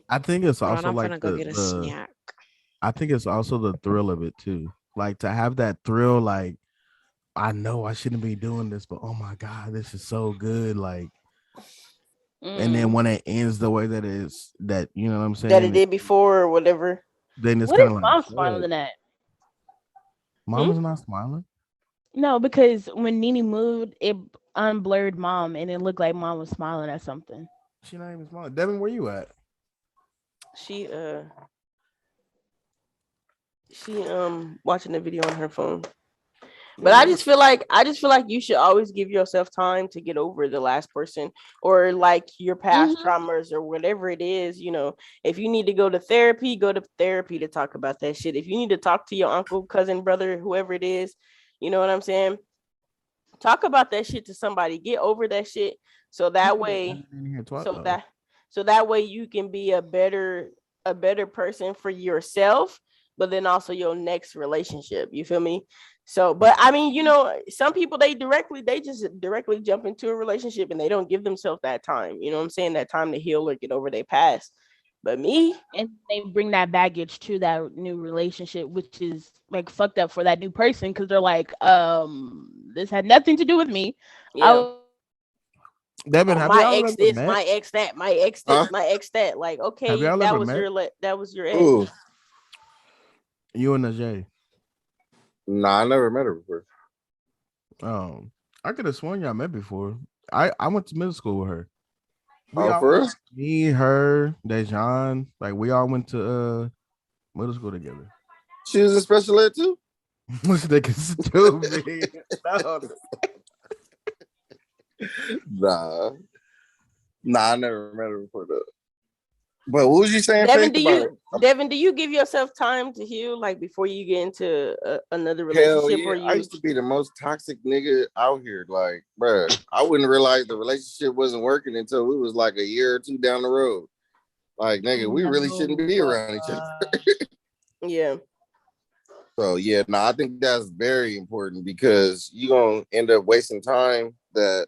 I think it's Hold on, also I'm like gonna go get a snack. I think it's also the thrill of it too. Like to have that thrill, like I know I shouldn't be doing this, but oh my god, this is so good. Like, and then when it ends the way that it's that, you know what I'm That it saying? did before or whatever. Then it's What kind if of like, mom's smiling fuck, than that? mom is not smiling. No, because when Nene moved, it unblurred mom, and it looked like mom was smiling at something. She not even smiling. Devin, where you at? She watching the video on her phone. But I just feel like you should always give yourself time to get over the last person or like your past traumas or whatever it is. You know, if you need to go to therapy to talk about that shit. If you need to talk to your uncle, cousin, brother, whoever it is, you know what I'm saying? Talk about that shit to somebody. Get over that shit so that way so that way you can be a better person for yourself, but then also your next relationship. You feel me? So, but I mean, you know, some people they just directly jump into a relationship and they don't give themselves that time. You know what I'm saying? That time to heal or get over their past. But me, And they bring that baggage to that new relationship, which is like fucked up for that new person because they're like, this had nothing to do with me. yeah. Devin, Oh, have my y'all ex ever this, met? my ex that, my ex this, my ex that. Like, Have okay, y'all that ever was met? your ex. Ooh, You and Najee. nah, I never met her before. I could have sworn y'all met before. I went to middle school with her. We Oh, all for real? me, her, Dejan, like we all went to middle school together. She was in special ed too? This nigga stupid. No. Nah, I never met her before though. But what was you saying, Devin, Faith, about it? Devin, do you give yourself time to heal, like before you get into another Hell relationship, yeah. or I you? used to be the most toxic nigga out here. Like, bruh, I wouldn't realize the relationship wasn't working until we was like a year or two down the road. Like, nigga, we really shouldn't be around each other. Yeah. So yeah, no, I think that's very important because you're gonna end up wasting time that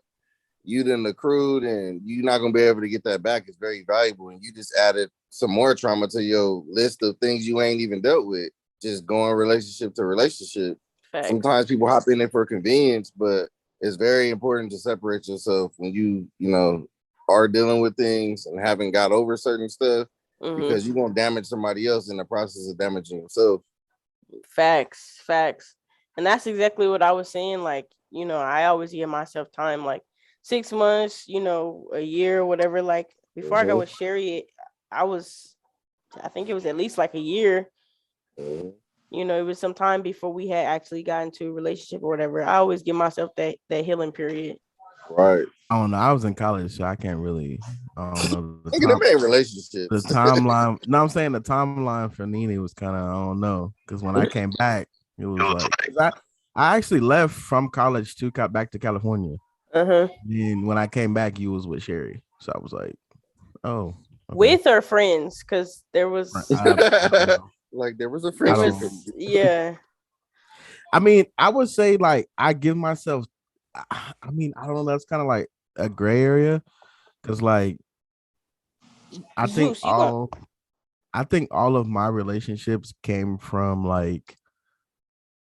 you done accrued and you're not gonna be able to get that back. It's very valuable, and you just added some more trauma to your list of things you ain't even dealt with. Just going relationship to relationship. Facts. Sometimes people hop in there for convenience, but it's very important to separate yourself when you know, are dealing with things and haven't got over certain stuff because you're gonna damage somebody else in the process of damaging yourself. Facts. And that's exactly what I was saying. Like, you know, I always give myself time, like 6 months, you know, a year, whatever. Like before I got with Sherry, I think it was at least like a year. You know, it was some time before we had actually got into a relationship or whatever. I always give myself that healing period. Right. I don't know. I was in college, so I can't really. I don't know Relationships. the timeline. No, I'm saying the timeline for Nene was kind of I don't know because when I came back, it was like 'cause I actually left from college to back to California. And when I came back, you was with Sherry, so I was like, oh, okay. With our friends, because there was like there was a friendship. Yeah. I mean, I would say like I give myself. I mean, I don't know. That's kind of like a gray area because like I think all of my relationships came from like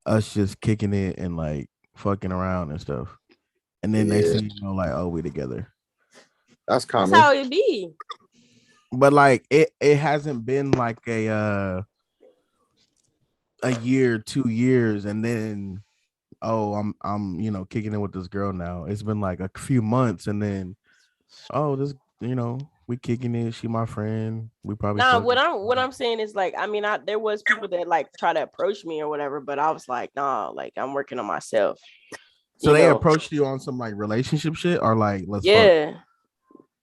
us just kicking it and like fucking around and stuff, and then next thing you know, like oh, we together. That's common. That's how it be. But like it hasn't been like a year, 2 years, and then oh, I'm you know kicking it with this girl now. It's been like a few months, and then oh, this you know we kicking it. She my friend. We probably what I'm saying is like I mean there was people that like try to approach me or whatever, but I was like nah, like I'm working on myself. So they approached you on some like relationship shit or like let's fuck?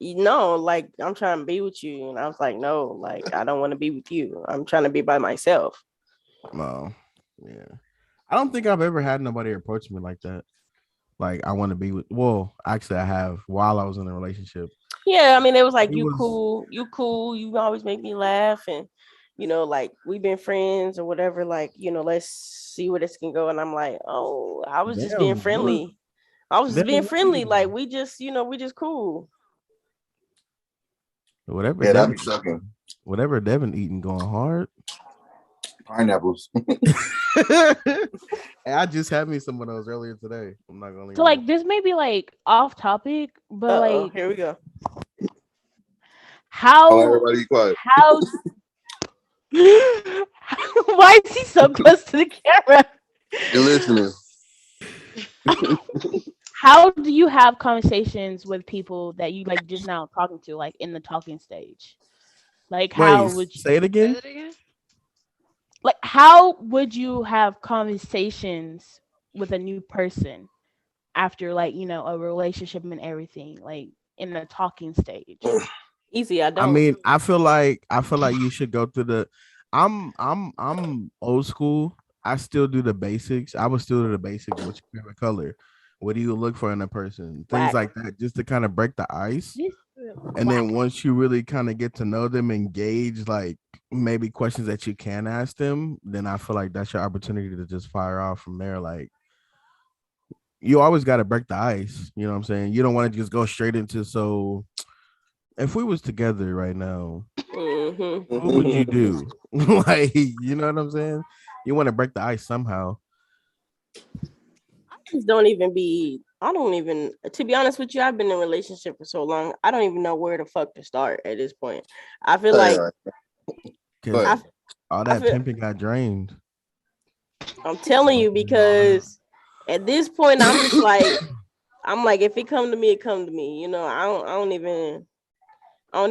You know, like I'm trying to be with you, and I was like no, like I don't want to be with you. I'm trying to be by myself. No, yeah. I don't think I've ever had nobody approach me like that. Like I want to be with. Well, actually, I have while I was in a relationship. Yeah, I mean, it was like It was you cool, you always make me laugh, and like we've been friends or whatever. Like, let's see where this can go. And I'm like, oh, I was just being damn. What? friendly. I was just Devin, being what you friendly. Like eating? we just cool. Whatever Yeah, that Devin be sucking. whatever Devin eating going hard. Pineapples. And I just had me some of those earlier today. I'm not gonna So lie. like this may be like off topic, but Uh-oh, like here we go. Oh, how everybody be quiet. how why is he so close to the camera? You're listening. How do you have conversations with people that you like just now talking to, like in the talking stage? Like Wait, how would say it Say again. that again. how would you have conversations with a new person after like, a relationship and everything, like in the talking stage? Easy, I I don't. mean, I feel like you should go through the. I'm old school. I still do the basics. I would still do the basics. What's your favorite color? What do you look for in a person? Things Whack. like that, just to kind of break the ice. This And whack. then once you really kind of get to know them, engage, like maybe questions that you can ask them, then I feel like that's your opportunity to just fire off from there. Like you always got to break the ice. You know what I'm saying? You don't want to just go straight into so. If we was together right now, what would you do? Like, you know what I'm saying? You want to break the ice somehow. Just don't even be. I don't even. To be honest with you, I've been in a relationship for so long. I don't even know where the fuck to start at this point. I feel Hey, like Because I. but all I that feel. pimping got drained. I'm telling you because at this point, I'm just like. I'm like, if it come to me, it come to me. I don't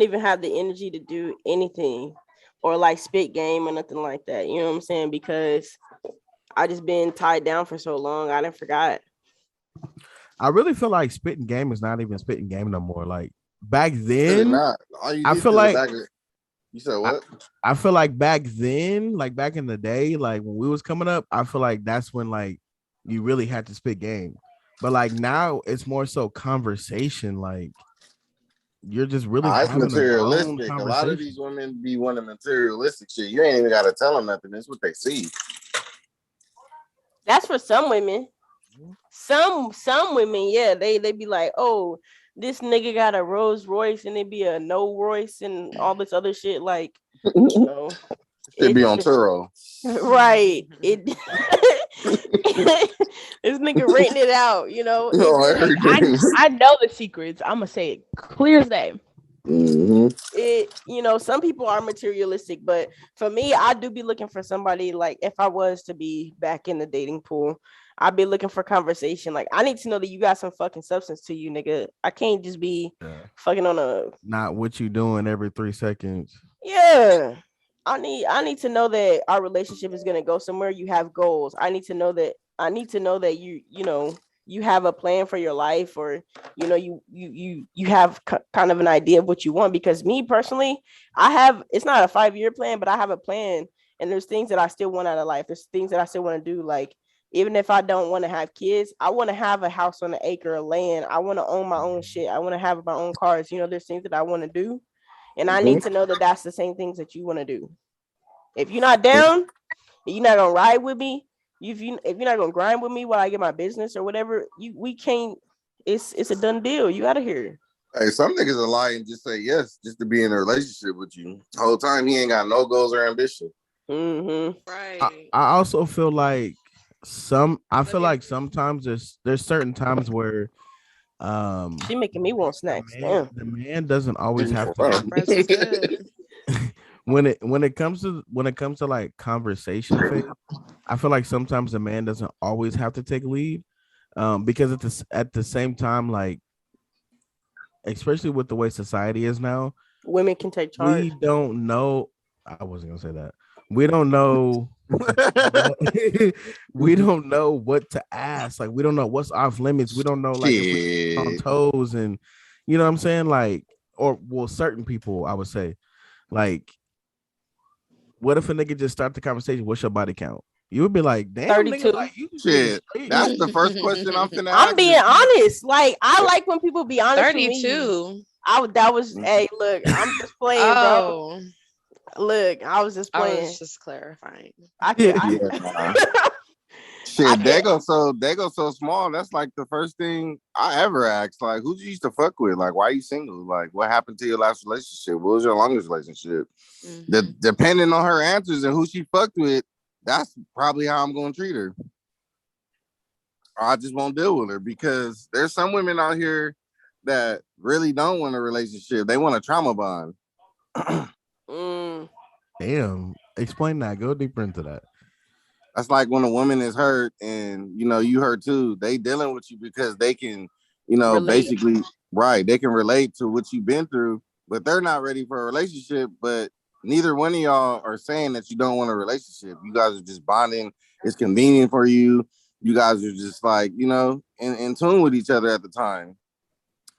even have the energy to do anything or like spit game or nothing like that. You know what I'm saying? Because I just been tied down for so long. I didn't forgot. I really feel like spitting game is not even spitting game no more. Like back really then, not. All you I need feel is a like bag of. You said I, what? I feel like back then, like back in the day, like when we was coming up, I feel like that's when like you really had to spit game. But like now it's more so conversation. Like you're just really It's having a grown materialistic. A lot of conversation. these women be wanting materialistic shit. You ain't even got to tell them nothing. It's what they see. That's for some women. Some women, yeah, they be like, oh, this nigga got a Rolls Royce and it be a no Royce and all this other shit. Like, you know, Should be it's on Turo. right. It this nigga renting it out, Oh, Like everything. I know the secrets. I'm gonna say it clear as day. Mm-hmm. some people are materialistic, but for me, I do be looking for somebody. Like, if I was to be back in the dating pool, I'd be looking for conversation. Like, I need to know that you got some fucking substance to you, nigga. I can't just be Yeah. fucking on a. Not what you doing every 3 seconds. Yeah. I need to know that our relationship is gonna go somewhere. You have goals. I need to know that you have a plan for your life, or you have kind of an idea of what you want. Because me personally, it's not a 5-year plan, but I have a plan, and there's things that I still want out of life. There's things that I still want to do. Like, even if I don't want to have kids, I want to have a house on an acre of land. I want to own my own shit. I want to have my own cars. There's things that I want to do, and I need to know that that's the same things that you want to do. If you're not down, you're not gonna ride with me. If you're not gonna grind with me while I get my business or whatever, we can't. It's a done deal. You out of here. Hey, some niggas will lie and just say yes just to be in a relationship with you. The whole time he ain't got no goals or ambition. Mm-hmm. Right. I also feel like I feel Look at like sometimes there's certain times where She making me want the snacks. man Damn. the man doesn't always have to my fries was good. when it comes to like conversation phase, I feel like sometimes the man doesn't always have to take lead. Because at the same time, like especially with the way society is now, Women can take charge. we don't know. I wasn't gonna say that. We don't know what we don't know what to ask. Like we don't know what's off limits. We don't know like if we on Shit. toes and you know what I'm saying? Like, or well, certain people I would say, like, what if a nigga just start the conversation? What's your body count? You would be like, damn, 32. nigga, like you just Shit, straight. that's the first question I'm finna I'm ask. being honest. Like I like when people be honest with me. 32. That was hey, look, I'm just playing, bro. Oh, Look, I was just I playing. was just clarifying. I can. Yeah, nah. Shit, I they can't. go so small. That's like the first thing I ever asked. Like, who you used to fuck with? Like, why you single? Like, what happened to your last relationship? What was your longest relationship? Mhm. Depending on her answers and who she fucked with, that's probably how I'm gonna treat her. Or I just won't deal with her because there's some women out here that really don't want a relationship. They want a trauma bond. Mm, Damn. Explain that. Go deeper into that. That's like when a woman is hurt and you hurt too. They dealing with you because they can, relate. basically right. They can relate to what you've been through, but they're not ready for a relationship. But neither one of y'all are saying that you don't want a relationship. You guys are just bonding. It's convenient for you. You guys are just like, in tune with each other at the time.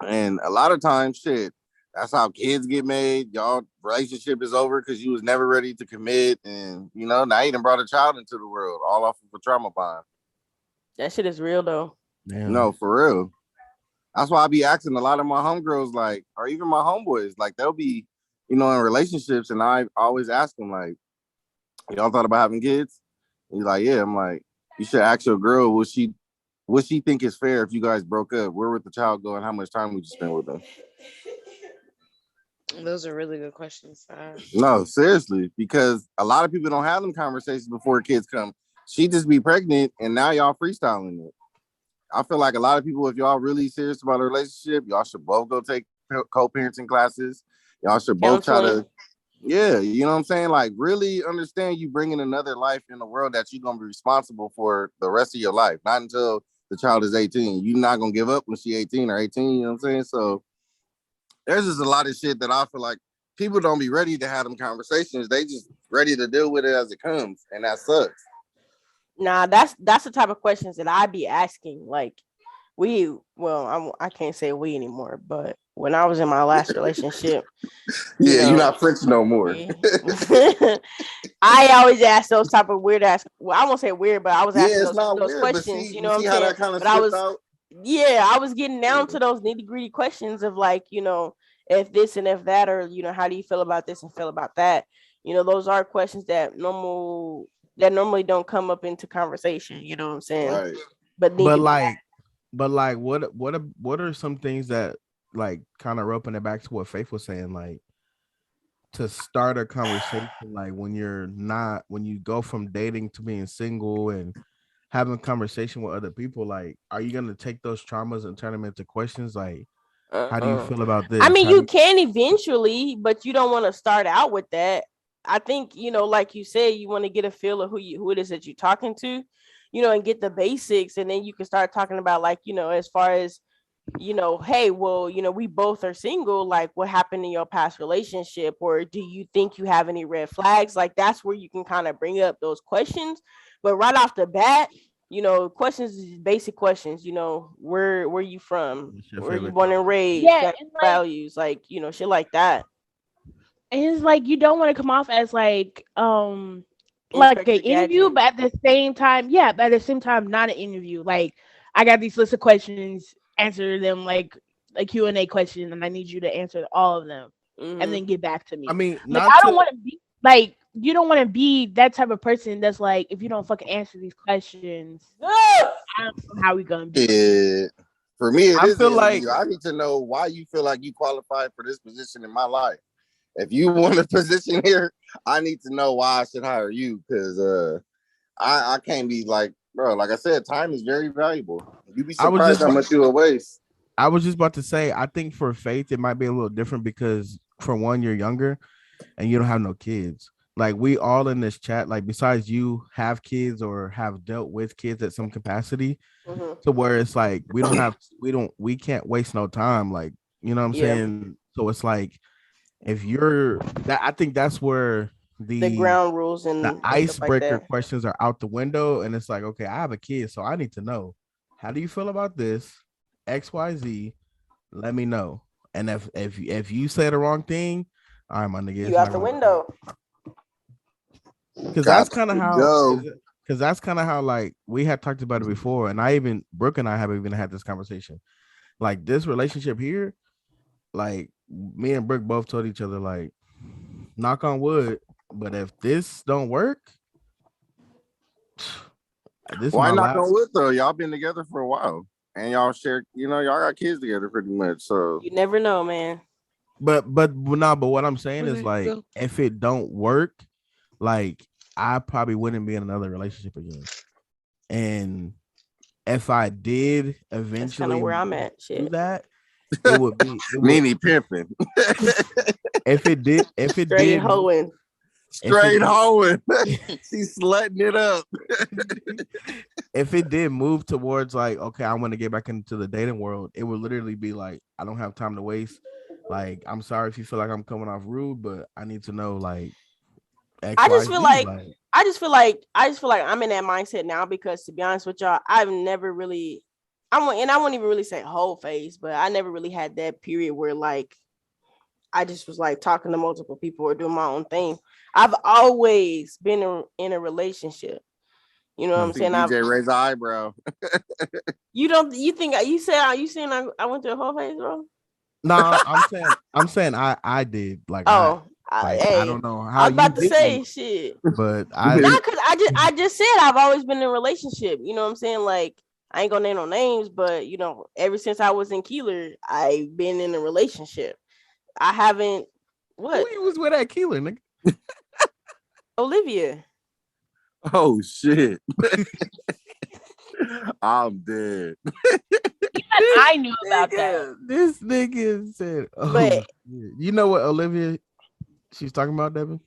And a lot of times, shit, that's how kids get made. Y'all relationship is over because you was never ready to commit. And, now you done brought a child into the world all off of a trauma bond. That shit is real though. Damn. No, for real. That's why I be asking a lot of my homegirls, like, or even my homeboys, like they'll be, in relationships. And I always ask them, like, y'all thought about having kids? And he's like, yeah. I'm like, you should ask your girl, would she think it's fair if you guys broke up? Where would the child go and how much time would you spend with them? Those are really good questions to ask. No, seriously, because a lot of people don't have them conversations before kids come. She just be pregnant and now y'all freestyling it. I feel like a lot of people, if y'all really serious about a relationship, y'all should both go take co-parenting classes. Y'all should both try to, yeah, you know what I'm saying? Like really understand you bringing another life in the world that you're going to be responsible for the rest of your life. Not until the child is 18. You're not going to give up when she's 18 or 18, you know what I'm saying? So there's just a lot of shit that I feel like people don't be ready to have them conversations. They just ready to deal with it as it comes. And that sucks. Nah, that's the type of questions that I be asking. Like I can't say we anymore, but when I was in my last relationship, yeah, you're not French no more. Yeah. I always ask those type of weird ass. Well, I won't say weird, but I was asking those weird, questions. see, You know what I'm how saying? that kind of but I was, out? I was getting down to those nitty gritty questions of like, if this and if that, or how do you feel about this and feel about that? Those are questions that normally don't come up into conversation. You know what I'm saying? Right. But like, what are some things that like kind of roping it back to what Faith was saying, like to start a conversation, like when you go from dating to being single and having a conversation with other people, like, are you gonna take those traumas and turn them into questions? Like, how do you feel about this? I mean, you can eventually, but you don't want to start out with that. I think, like you said, you want to get a feel of who it is that you're talking to, and get the basics. And then you can start talking about like, as far as, hey, well, we both are single. Like what happened in your past relationship? Or do you think you have any red flags? Like that's where you can kind of bring up those questions. But right off the bat, questions is basic questions, where you from? Where you born and raised? Yeah, and like, values, like, shit like that. And it's like you don't want to come off as like an interview, but at the same time, not an interview. Like I got these list of questions, answer them like a Q&A question, and I need you to answer all of them and then get back to me. I mean, like, I don't want to be like, you don't want to be that type of person that's like, if you don't fucking answer these questions, I don't know how we gonna be. Yeah. For me, I feel like I need to know why you feel like you qualified for this position in my life. If you want a position here, I need to know why I should hire you, because I can't be like, bro, like I said, time is very valuable. You'd be surprised how much you will waste. I was just about to say, I think for Faith, it might be a little different because for one, you're younger and you don't have no kids. Like we all in this chat, like besides you have kids or have dealt with kids at some capacity, to where it's like we can't waste no time. Like, you know what I'm saying? So it's like, if you're that, I think that's where the ground rules and the icebreaker questions are out the window. And it's like, okay, I have a kid, so I need to know, how do you feel about this? XYZ, let me know. And if you say the wrong thing, all right, my nigga, you out the window. Because that's kind of how because that's kind of how like we had talked about it before, and Brooke and I have even had this conversation. Like this relationship here, like me and Brooke both told each other, like, knock on wood, but if this don't work, this is Why my knock last. on wood though? Y'all been together for a while, and y'all share. Y'all got kids together pretty much. So You never know, man. But what I'm saying is like, Go. if it don't work, like I probably wouldn't be in another relationship again. And if I did That's kind of eventually where I'm at. do Shit. that, it would Nene pimping, if it did Straight hoeing. straight hoeing. She's slutting it up. if it did move towards like, okay, I want to get back into the dating world, it would literally be like, I don't have time to waste. Like, I'm sorry if you feel like I'm coming off rude, but I need to know like X, I Y, just feel Z. like I just feel like I'm in that mindset now because to be honest with y'all, I've never really I won't even really say whole phase, but I never really had that period where like I just was like talking to multiple people or doing my own thing. I've always been in a relationship. You know what I'm See saying? DJ raise an eyebrow. You think you saying I went through a whole phase, bro? No, I'm saying I did like Oh, I hey, don't know how I was you about to say didn't, shit. but Not because I just said I've always been in a relationship. You know what I'm saying? Like I ain't gonna name no names, but you know, ever since I was in Keeler, I've been in a relationship. I haven't what? who you was with at Keeler, nigga? Olivia. Oh shit. I'm dead. Even I knew about that. This nigga said, "Oh, But shit." You know what Olivia she's talking about, Devin?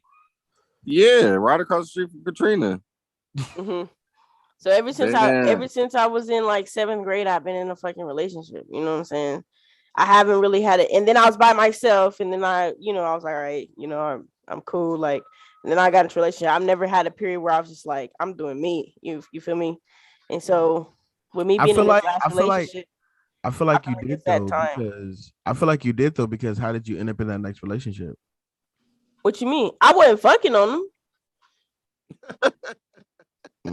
Yeah, right across the street from Katrina. mhm. So ever since I was in like 7th grade, I've been in a fucking relationship. You know what I'm saying? I haven't really had it. And then I was by myself, and then I was like, all right, I'm cool. Like, and then I got into a relationship. I've never had a period where I was just like, I'm doing me. You feel me? And so with me I being feel in this like last relationship, I feel I like feel you like did it's that though, time. because I feel like you did though, because how did you end up in that next relationship? What you mean? I wasn't fucking on them.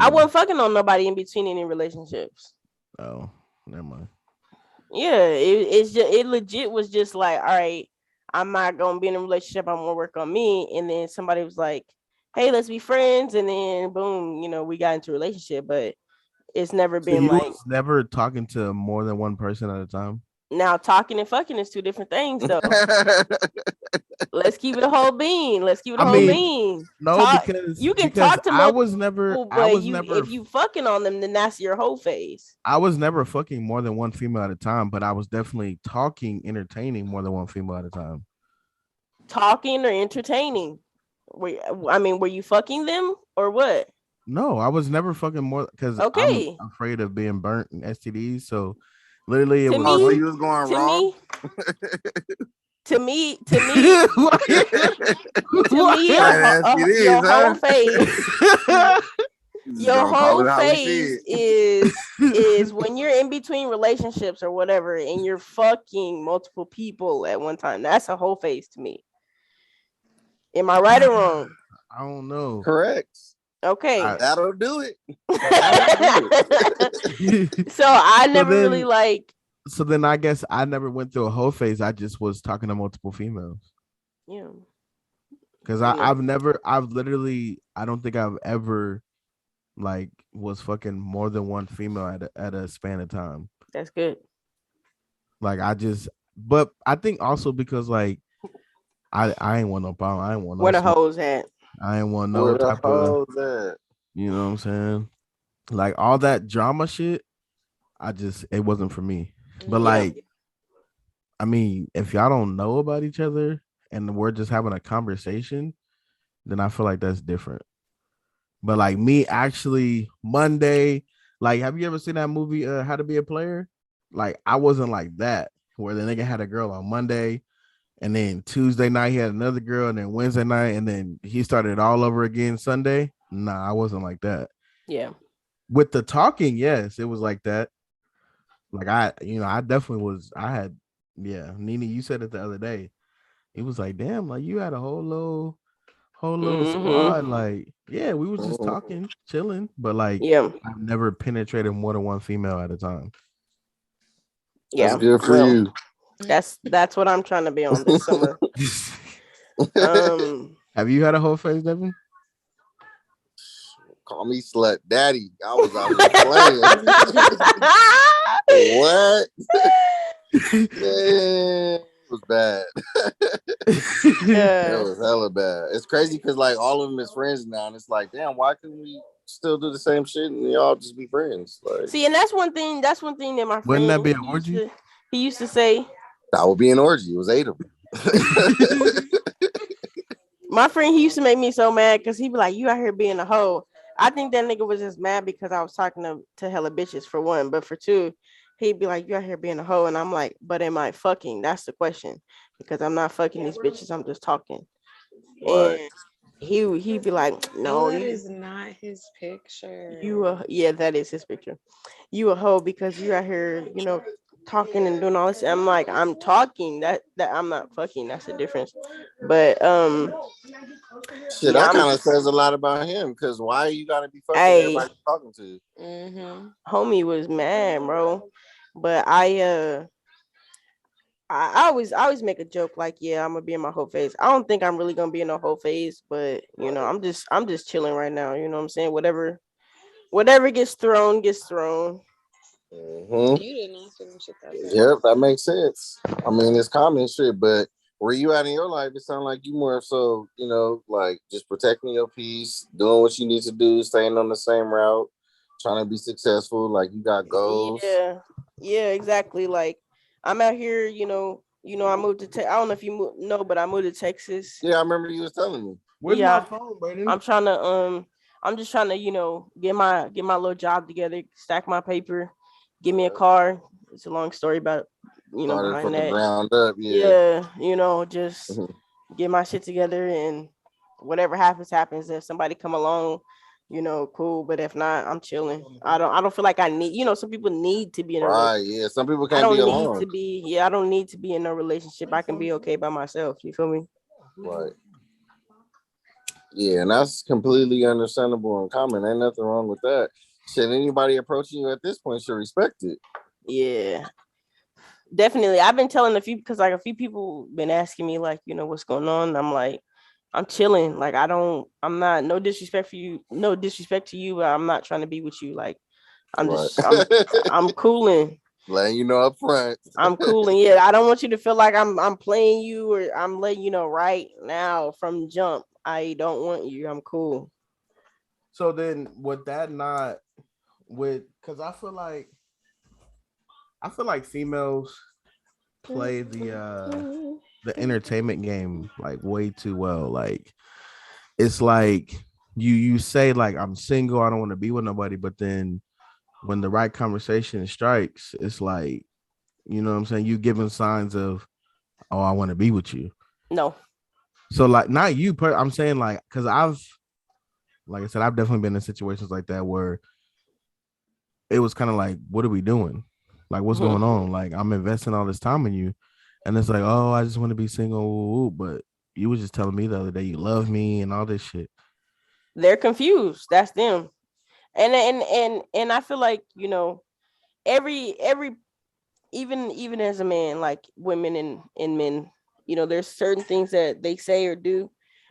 I wasn't fucking on nobody in between any relationships. Oh, never mind. Yeah, it legit was just like, all right, I'm not gonna be in a relationship. I'm gonna work on me. And then somebody was like, hey, let's be friends. And then boom, we got into a relationship. But it's never So been you like was never talking to more than one person at a time? now talking and fucking is two different things though. Let's keep it a whole bean. Let's keep it a I whole mean, bean. no, Talk. You can talk to I multiple was never people, but if you fucking on them, then that's your whole phase. I was never fucking more than one female at a time, but I was definitely talking, entertaining more than one female at a time. Talking or entertaining. Were you fucking them or what? No, I was never fucking more because I'm Okay. afraid of being burnt and STDs. So literally, it To was Oh, so me, you was going to wrong? me, to me, to me, your whole phase, your whole phase is when you're in between relationships or whatever, and you're fucking multiple people at one time. That's a whole phase to me. Am I right or wrong? I don't know. Correct. Okay. That'll do it. So I never really like. So then I guess I never went through a whole phase. I just was talking to multiple females. Yeah. Because I don't think I've ever like was fucking more than one female at a span of time. That's good. Like but I think also because like I ain't want no problem. I ain't want no where the hoes at. I ain't want no Where the type of, hoes at? you know what I'm saying? Like all that drama shit, it wasn't for me. But like, I mean, if y'all don't know about each other and we're just having a conversation, then I feel like that's different. But like me actually Monday, like have you ever seen that movie How to Be a Player? Like I wasn't like that where the nigga had a girl on Monday and then Tuesday night he had another girl and then Wednesday night and then he started all over again Sunday. Nah, I wasn't like that. Yeah. With the talking, yes, it was like that. Like I definitely was. Nene, you said it the other day. It was like, damn, like you had a whole little whole little Mhm. squad. Like, yeah, we was just talking, chilling, but like, Yeah, I've never penetrated more than one female at a time. That's yeah. good for Well, you. that's what I'm trying to be on this summer. Have you had a whole face, Devin? Call me slut daddy. I was out here playing. What? Man, it was bad. It Yeah. was hella bad. It's crazy because like all of them is friends now, and it's like, damn, why couldn't we still do the same shit and y'all just be friends? Like, See, and that's one thing. That's one thing that my Wouldn't that friend be an orgy? he used to say. that would be an orgy. It was 8 of them. My friend, he used to make me so mad because he'd be like, "You out here being a hoe." I think that nigga was just mad because I was talking to hella bitches for one, but for two, he'd be like, "You out here being a hoe," and I'm like, "But am I fucking?" That's the question, because I'm not fucking these bitches. I'm just talking. Right. And he'd be like, No, "No, that you is not his picture. yeah, that is his picture. You a hoe because you out here, talking and doing all this." I'm like, I'm talking. That I'm not fucking. That's the difference. But Shit, yeah, that kind of says a lot about him because why you gotta be fucking hey, everybody you're talking to? homie was mad, bro. But I always make a joke like, yeah, I'm gonna be in my whole phase. I don't think I'm really gonna be in a whole phase, but I'm just chilling right now. You know what I'm saying? Whatever gets thrown gets thrown. Mm-hmm. You did not finish it that fast. Yep, that makes sense. I mean, it's common shit, but where you at in your life, it sounds like you more so, like just protecting your peace, doing what you need to do, staying on the same route, trying to be successful. Like you got goals. Yeah, exactly. Like I'm out here, I moved to I don't know if know, but I moved to Texas. Yeah, I remember you was telling me. Where's my Yeah, phone, Brandon? I'm just trying to, get my little job together, stack my paper, give me a car. It's a long story about, Started behind from the that. ground up. Yeah. Yeah, just get my shit together, and whatever happens. If somebody come along, cool. But if not, I'm chilling. I don't feel like I need, some people need to be in a Right. relationship. Yeah. Some people I can't be don't need to alone. be, I don't need to be in a relationship. I can be okay by myself. You feel me? Right. Yeah, and that's completely understandable and common. Ain't nothing wrong with that. Should anybody approaching you at this point should respect it. Yeah, definitely. I've been telling a few, because like a few people been asking me like, what's going on. I'm like, I'm chilling. Like I'm not, no disrespect for you, no disrespect to you, but I'm not trying to be with you. Like I'm Right. just I'm cooling. Letting you know up front. I'm cooling. Yeah, I don't want you to feel like I'm playing you, or I'm letting you know right now from jump. I don't want you. I'm cool. So then, would that not because I feel like females play the entertainment game like way too well. Like it's like you say like I'm single, I don't want to be with nobody, but then when the right conversation strikes, it's like, you know what I'm saying, you giving signs of, oh, I want to be with you. No. So like not you, I'm saying like, because like I said, I've definitely been in situations like that where it was kind of like, what are we doing? Like, what's going on? Like, I'm investing all this time in you. And it's like, oh, I just want to be single. But you was just telling me the other day you love me and all this shit. They're confused. That's them. And I feel like, every even as a man, like women and men, there's certain things that they say or do,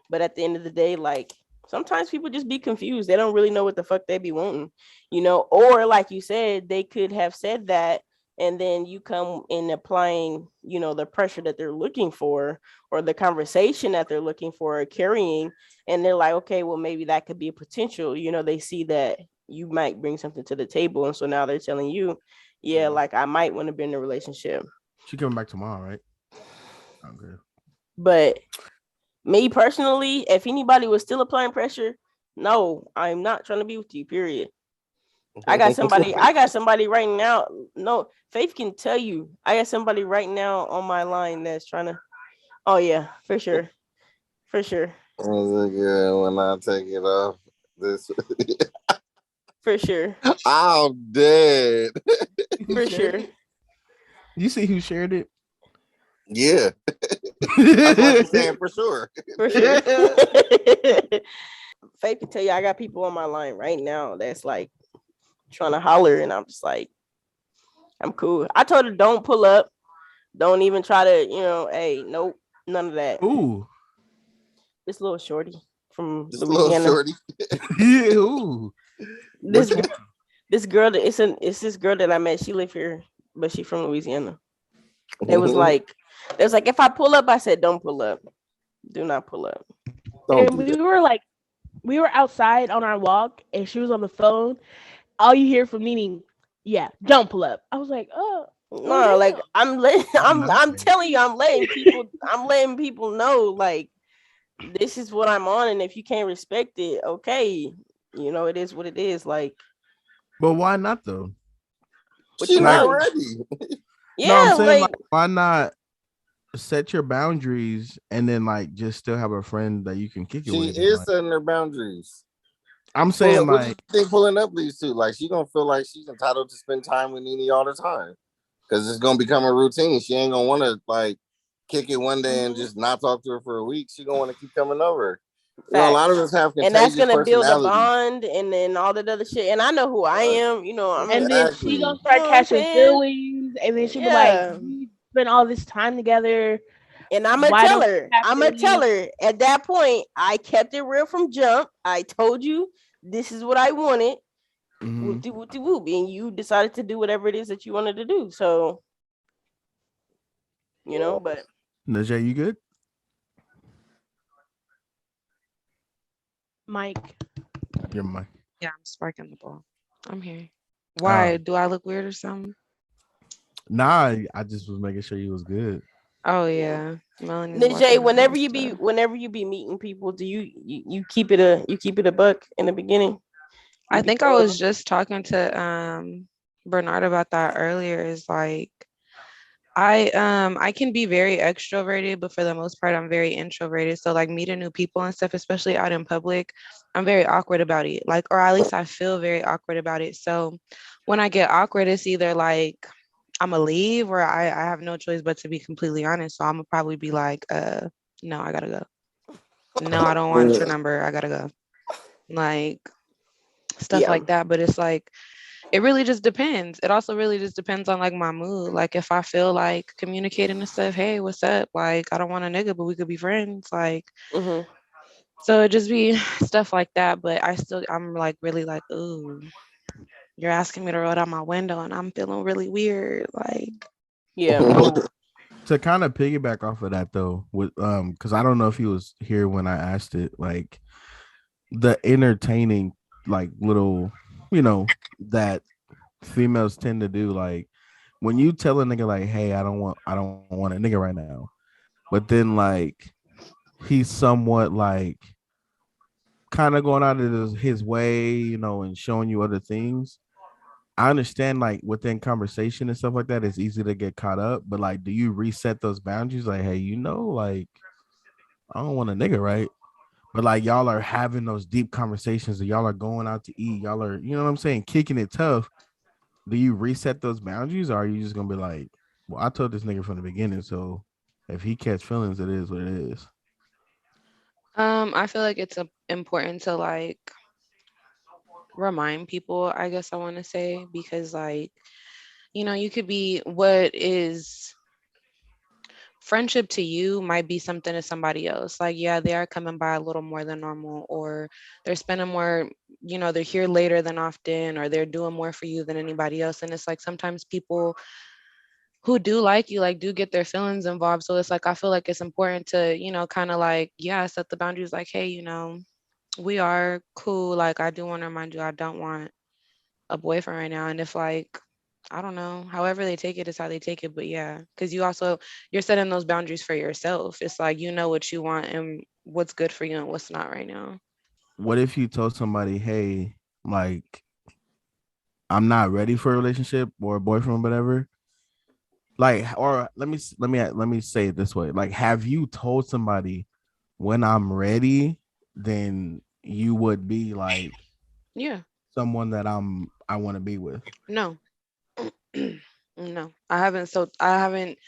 but at the end of the day, like sometimes people just be confused. They don't really know what the fuck they be wanting, or like you said, they could have said that, and then you come in applying, the pressure that they're looking for, or the conversation that they're looking for or carrying, and they're like, okay, well, maybe that could be a potential. They see that you might bring something to the table, and so now they're telling you, yeah, like I might want to be in a relationship. She coming back tomorrow, right? Okay. But me personally, if anybody was still applying pressure, no, I'm not trying to be with you, period. I got somebody right now. No, Faith can tell you. I got somebody right now on my line that's trying to. Oh yeah, for sure. For sure. Yeah, when I take it off this For sure. I'm dead. For sure. You see who shared it? Yeah. That's what I'm saying for sure. For sure. Faith to tell you, I got people on my line right now that's like trying to holler, and I'm just like, I'm cool. I told her don't pull up, don't even try to, hey, nope, none of that. Ooh. This little shorty from Just a little Louisiana. shorty. Ooh. This Which one? this girl that it's this girl that I met. She live here, but she from Louisiana. They was like, if I pull up, I said don't pull up, do not pull up. Don't And do that. we were outside on our walk, and she was on the phone. All you hear from Nene, yeah, don't pull up. I was like, oh, No, like I'm Nice. telling you, I'm letting people know like this is what I'm on, and if you can't respect it, okay, it is what it is. Like, But why not though? what She you not mean? ready. No, I'm Yeah, saying like like why not set your boundaries and then like just still have a friend that you can kick it She with. And, is like, setting her boundaries. I'm Well, saying what do you like think pulling up leads to? Like, she gonna feel like she's entitled to spend time with Nene all the time because it's gonna become a routine. She ain't gonna want to like kick it one day and just not talk to her for a week. She gonna want to keep coming over. A lot of facts. us have And that's contagious gonna build a personalities. bond, and then all that other shit. And I know who I am. and then she Exactly. gonna You know start what I'm catching saying? feelings, and then she'll be like, Yeah. we spent all this time together. And I'm gonna Why tell don't her. you have I'm gonna tell feelings? her at that point. I kept it real from jump. I told you this is what I wanted. mhm. Whoop de whoop de whoop, and you decided to do whatever it is that you wanted to do. So but Najee, you good? Mike, Your mic. Yeah, I'm sparking the ball. I'm here. Oh Why? Do I look weird or something? nah, I just was making sure you was good. Oh yeah. Melanie's Najee, watching the whenever house you be stuff. whenever you be meeting people, do you keep it a buck in the beginning? You I be think I telling was them? just talking to Bernard about that earlier. Is like I can be very extroverted, but for the most part I'm very introverted. So like meeting new people and stuff, especially out in public, I'm very awkward about it. Like, or at least I feel very awkward about it. So when I get awkward, it's either like I'm gonna leave or I have no choice but to be completely honest. So I'm gonna probably be like, no, I gotta go. No, I don't want your number. I gotta go. Like stuff Yeah, like that. But it's like it really just depends. It also really just depends on like my mood. Like if I feel like communicating and stuff, hey, what's up? Like I don't want a nigga, but we could be friends. Like mm-hmm. so it just be stuff like that. But I'm like really like, ooh, you're asking me to roll down my window and I'm feeling really weird. Like Yeah. So to kind of piggyback off of that though, with because I don't know if he was here when I asked it, like the entertaining like little, that females tend to do, like when you tell a nigga like, hey, I don't want a nigga right now, but then like he's somewhat like kind of going out of his way, and showing you other things. I understand like within conversation and stuff like that, it's easy to get caught up, but like, do you reset those boundaries? Like, hey, like I don't want a nigga, right? But like y'all are having those deep conversations, and y'all are going out to eat, y'all are, you know what I'm saying, kicking it tough. Do you reset those boundaries, or are you just gonna be like, well, I told this nigga from the beginning, so if he catch feelings, it is what it is. I feel like it's important to like remind people, I guess I want to say, because like, you could be what is friendship to you might be something to somebody else. Like, yeah, they are coming by a little more than normal, or they're spending more, they're here later than often, or they're doing more for you than anybody else. And it's like sometimes people who do like you, like, do get their feelings involved. So it's like, I feel like it's important to, kind of like, yeah, set the boundaries like, hey, we are cool. Like, I do want to remind you, I don't want a boyfriend right now. And if like, I don't know, however they take it is how they take it. But yeah, because you're setting those boundaries for yourself. It's like, you know what you want and what's good for you and what's not right now. What if you told somebody, hey, like I'm not ready for a relationship or a boyfriend, whatever? Like, or let me say it this way: like, have you told somebody when I'm ready, then you would be like Yeah. someone that I want to be with? No. No. I haven't. So I haven't.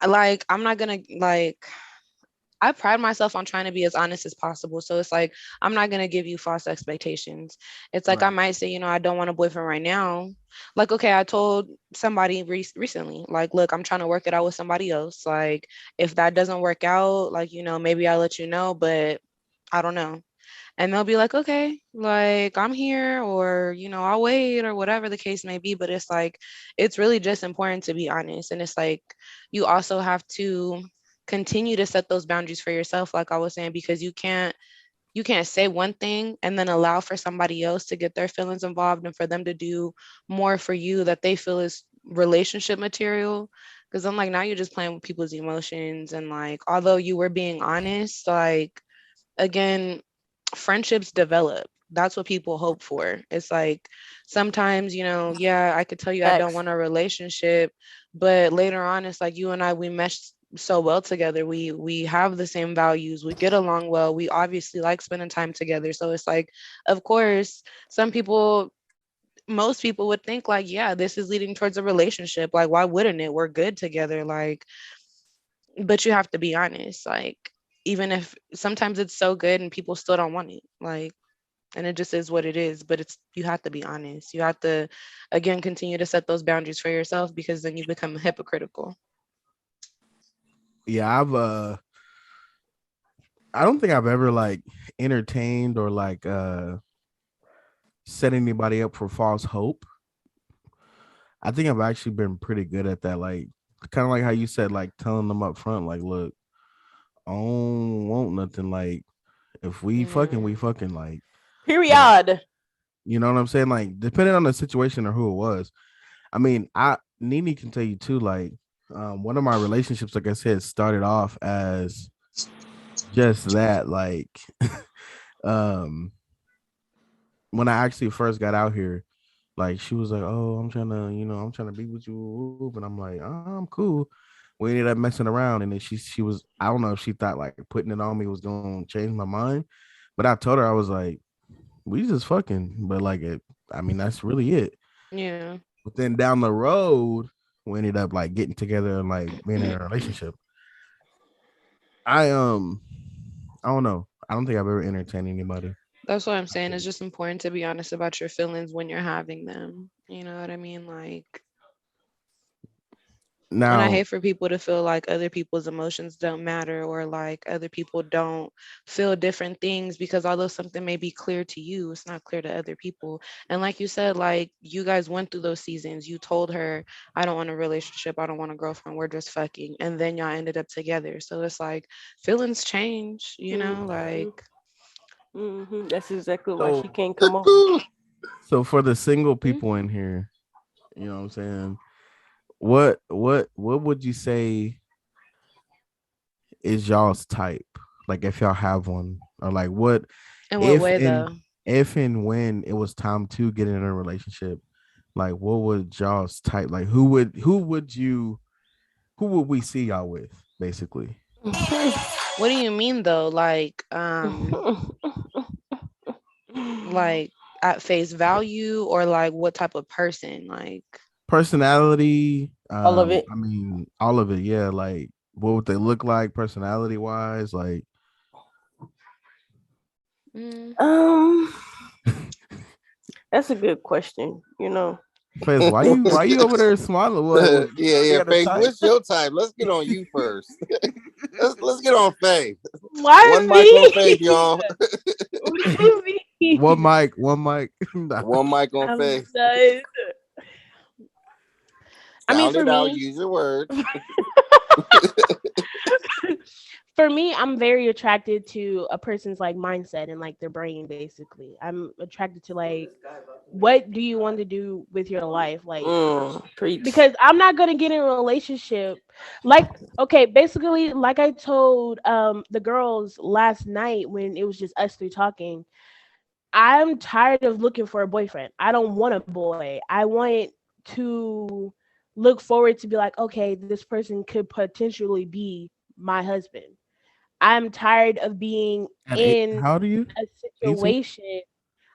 Like, I'm not gonna like. I pride myself on trying to be as honest as possible. So it's like, I'm not going to give you false expectations. It's like, I Right. might say, I don't want a boyfriend right now. Like, okay, I told somebody recently, like, look, I'm trying to work it out with somebody else. Like, if that doesn't work out, like, maybe I'll let you know, but I don't know. And they'll be like, okay, like I'm here, or I'll wait, or whatever the case may be. But it's like, it's really just important to be honest. And it's like, you also have to continue to set those boundaries for yourself, like I was saying, because you can't say one thing and then allow for somebody else to get their feelings involved and for them to do more for you that they feel is relationship material. Because I'm like, now you're just playing with people's emotions. And like, although you were being honest, like, again, friendships develop. That's what people hope for. It's like, sometimes, yeah, I could tell you I don't Facts. want a relationship, but later on, it's like, you and I, we mesh so well together. We have the same values. We get along well. We obviously like spending time together. So it's like, of course, some people, most people would think like, yeah, this is leading towards a relationship. Like, why wouldn't it? We're good together. Like, but you have to be honest. Like, even if sometimes it's so good and people still don't want it. Like, and it just is what it is. But it's, you have to be honest. You have to, again, continue to set those boundaries for yourself, because then you become hypocritical. Yeah, I don't think I've ever like entertained or like set anybody up for false hope. I think I've actually been pretty good at that. Like kind of like how you said, like telling them up front, like, look, I don't want nothing. Like if we fucking like, but Period. you know what I'm saying? Like depending on the situation or who it was. I mean, Nene can tell you too, like one of my relationships, like I said, started off as just that, like um when I actually first got out here, like she was like, "Oh, I'm trying to be with you," and I'm like, oh, "I'm cool." We ended up messing around, and then she was, I don't know if she thought like putting it on me was gonna change my mind, but I told her I was like, "We just fucking," but like it, I mean, that's really it. Yeah. But then down the road, we ended up like getting together and like being in a relationship. I I don't know. I don't think I've ever entertained anybody. That's what I'm saying. It's just important to be honest about your feelings when you're having them. You know what I mean? Like, and I Now, hate for people to feel like other people's emotions don't matter, or like other people don't feel different things, because although something may be clear to you, it's not clear to other people. And like you said, like, you guys went through those seasons. You told her, I don't want a relationship. I don't want a girlfriend. We're just fucking. And then y'all ended up together. So it's like, feelings change, Mm-hmm. like, Mm-hmm. That's exactly why she so can't come on. so for the single people mhm. in here, you know what I'm saying? What would you say is y'all's type? Like if y'all have one, or like what In what if way and though? if and when it was time to get in a relationship, like what would y'all's type, like who would we see y'all with, basically? What do you mean though? Like at face value, or like what type of person? Like, Personality, All of it. I mean all of it, yeah. Like what would they look like personality wise? Like mm, Um, that's a good question. Fez, why you over there smiling? What Yeah, you yeah. got a Faith, type? what's your time? Let's get on you first. Let's get on Faith. Why One mic on Faith, me? y'all. What do you One mean? mic, one mic. Nah. One mic on I'm Faith. done. I mean, Sound for it out. me, Use your words. for me, I'm very attracted to a person's like mindset and like their brain. Basically, I'm attracted to like, what do you want to do with your life, like, Preach. because I'm not gonna get in a relationship. Like, okay, basically, like I told the girls last night when it was just us three talking, I'm tired of looking for a boyfriend. I don't want a boy. I want to look forward to be like, okay, this person could potentially be my husband. I'm tired of being At eight, in how old are you? a 18? situation.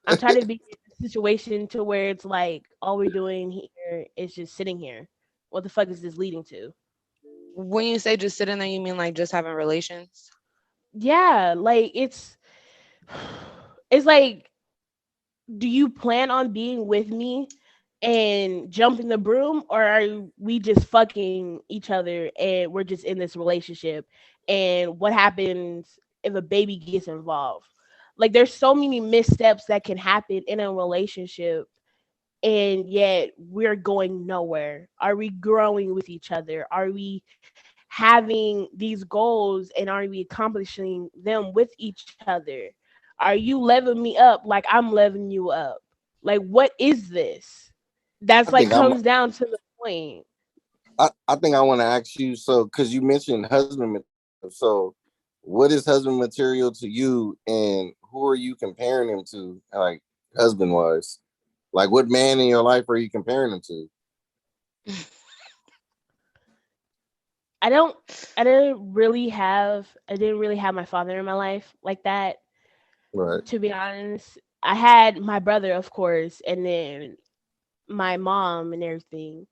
I'm tired of being in a situation to where it's like all we're doing here is just sitting here. What the fuck is this leading to? when you say just sitting there, you mean like just having relations? Yeah, like it's like, do you plan on being with me and jumping the broom, or are we just fucking each other and we're just in this relationship? And what happens if a baby gets involved? Like, there's so many missteps that can happen in a relationship, and yet we're going nowhere. Are we growing with each other? Are we having these goals, and are we accomplishing them with each other? Are you leveling me up like I'm leveling you up? Like, what is this? I That's like think I'm. comes down to the point. I think I want to ask you. So, because you mentioned husband material. So, what is husband material to you, and who are you comparing him to, like husband wise? Like, what man in your life are you comparing him to? I don't I didn't really have my father in my life like that, Right. to be honest. I had my brother, of course, and then my mom and everything.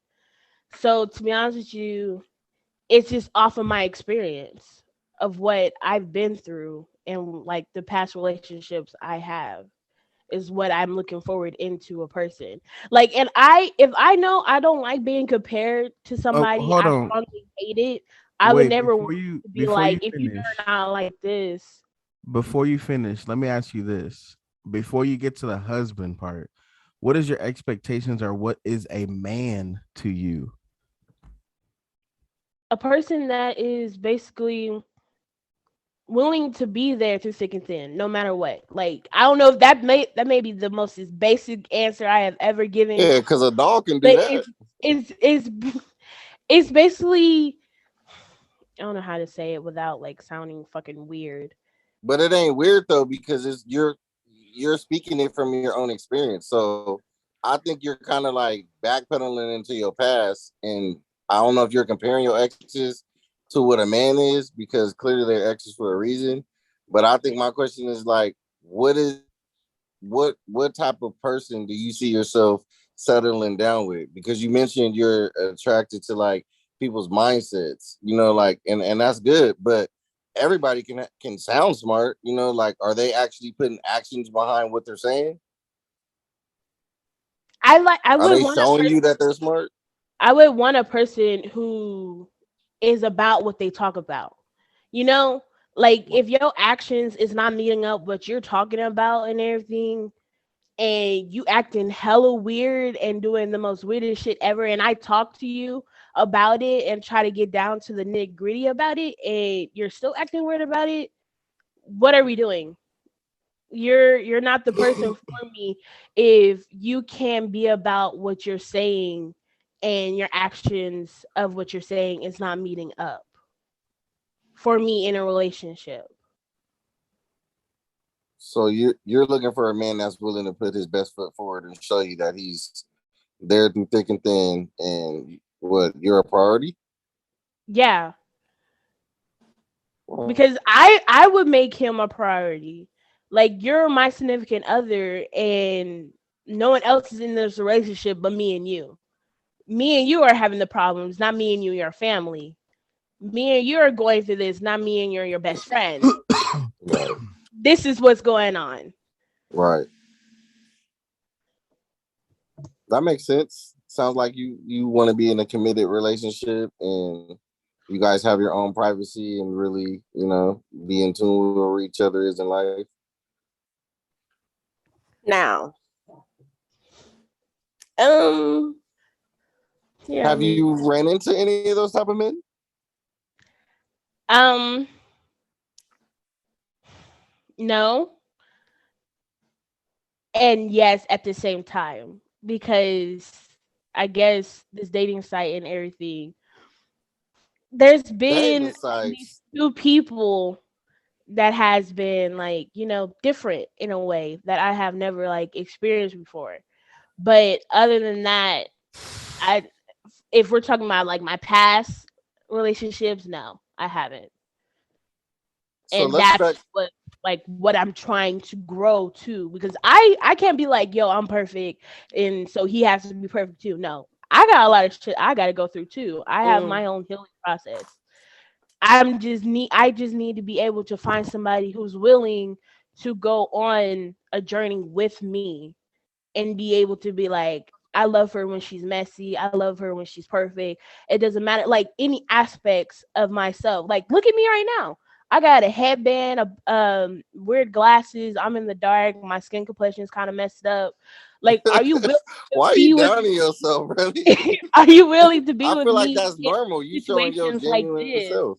So to be honest with you, it's just off of my experience of what I've been through and like the past relationships I have is what I'm looking forward into a person. Like, and if I know I don't like being compared to Oh, somebody hold I on. strongly hate it, I would Wait, never want to be before like, you if you're finish, not like this. let me ask you this. Before you get to the husband part, what is your expectations or what is a man to you? A person that is basically willing to be there through thick and thin, no matter what. Like, I don't know if that may be the most basic answer I have ever given, Yeah, because a dog can do but that. it's it's basically, I don't know how to say it without like sounding fucking weird. But it ain't weird though, because it's you're speaking it from your own experience. So I think you're kind of like backpedaling into your past, and I don't know if you're comparing your exes to what a man is, because clearly they're exes for a reason. But I think my question is like, what type of person do you see yourself settling down with? Because you mentioned you're attracted to like people's mindsets, like, and that's good, but everybody can sound smart, like, are they actually putting actions behind what they're saying? I Are would they want a showing person you that they're smart? I would want a person who is about what they talk about. You know, like if your actions is not meeting up what you're talking about and everything, and you acting hella weird and doing the most weirdest shit ever, and I talk to you about it and try to get down to the nitty gritty about it, and you're still acting weird about it, what are we doing? You're not the person for me if you can be about what you're saying and your actions of what you're saying is not meeting up for me in a relationship. So you're looking for a man that's willing to put his best foot forward and show you that he's there through thick and thin, and what, you're a priority. Yeah, Well, because I would make him a priority. Like, you're my significant other, and no one else is in this relationship but me and you. Me and you are having the problems, not me and you and your family. Me and you are going through this, not me and your best friend. right, This is what's going on. right. That makes sense. Sounds like you want to be in a committed relationship, and you guys have your own privacy and really, be in tune with where each other is in life. Now, um, here I Have mean, you ran into any of those type of men? Um, no, and yes at the same time, because I guess this dating site and everything, there's been Dating at least sites. two people that has been like, different in a way that I have never like experienced before. But other than that, I if we're talking about like my past relationships, no, I haven't. So And let's that's back. what I'm trying to grow to, because I can't be like, yo, I'm perfect and so he has to be perfect too. No. I got a lot of shit I got to go through too. I have mm, my own healing process. I just need to be able to find somebody who's willing to go on a journey with me and be able to be like, I love her when she's messy. I love her when she's perfect. It doesn't matter, like any aspects of myself. Like, look at me right now. I got a headband, weird glasses. I'm in the dark. My skin complexion is kind of messed up. Like, are you willing to Why are you be with downing yourself, really? me? Are you willing to be I with feel like me that's in normal. You showing your situations like genuine this? self.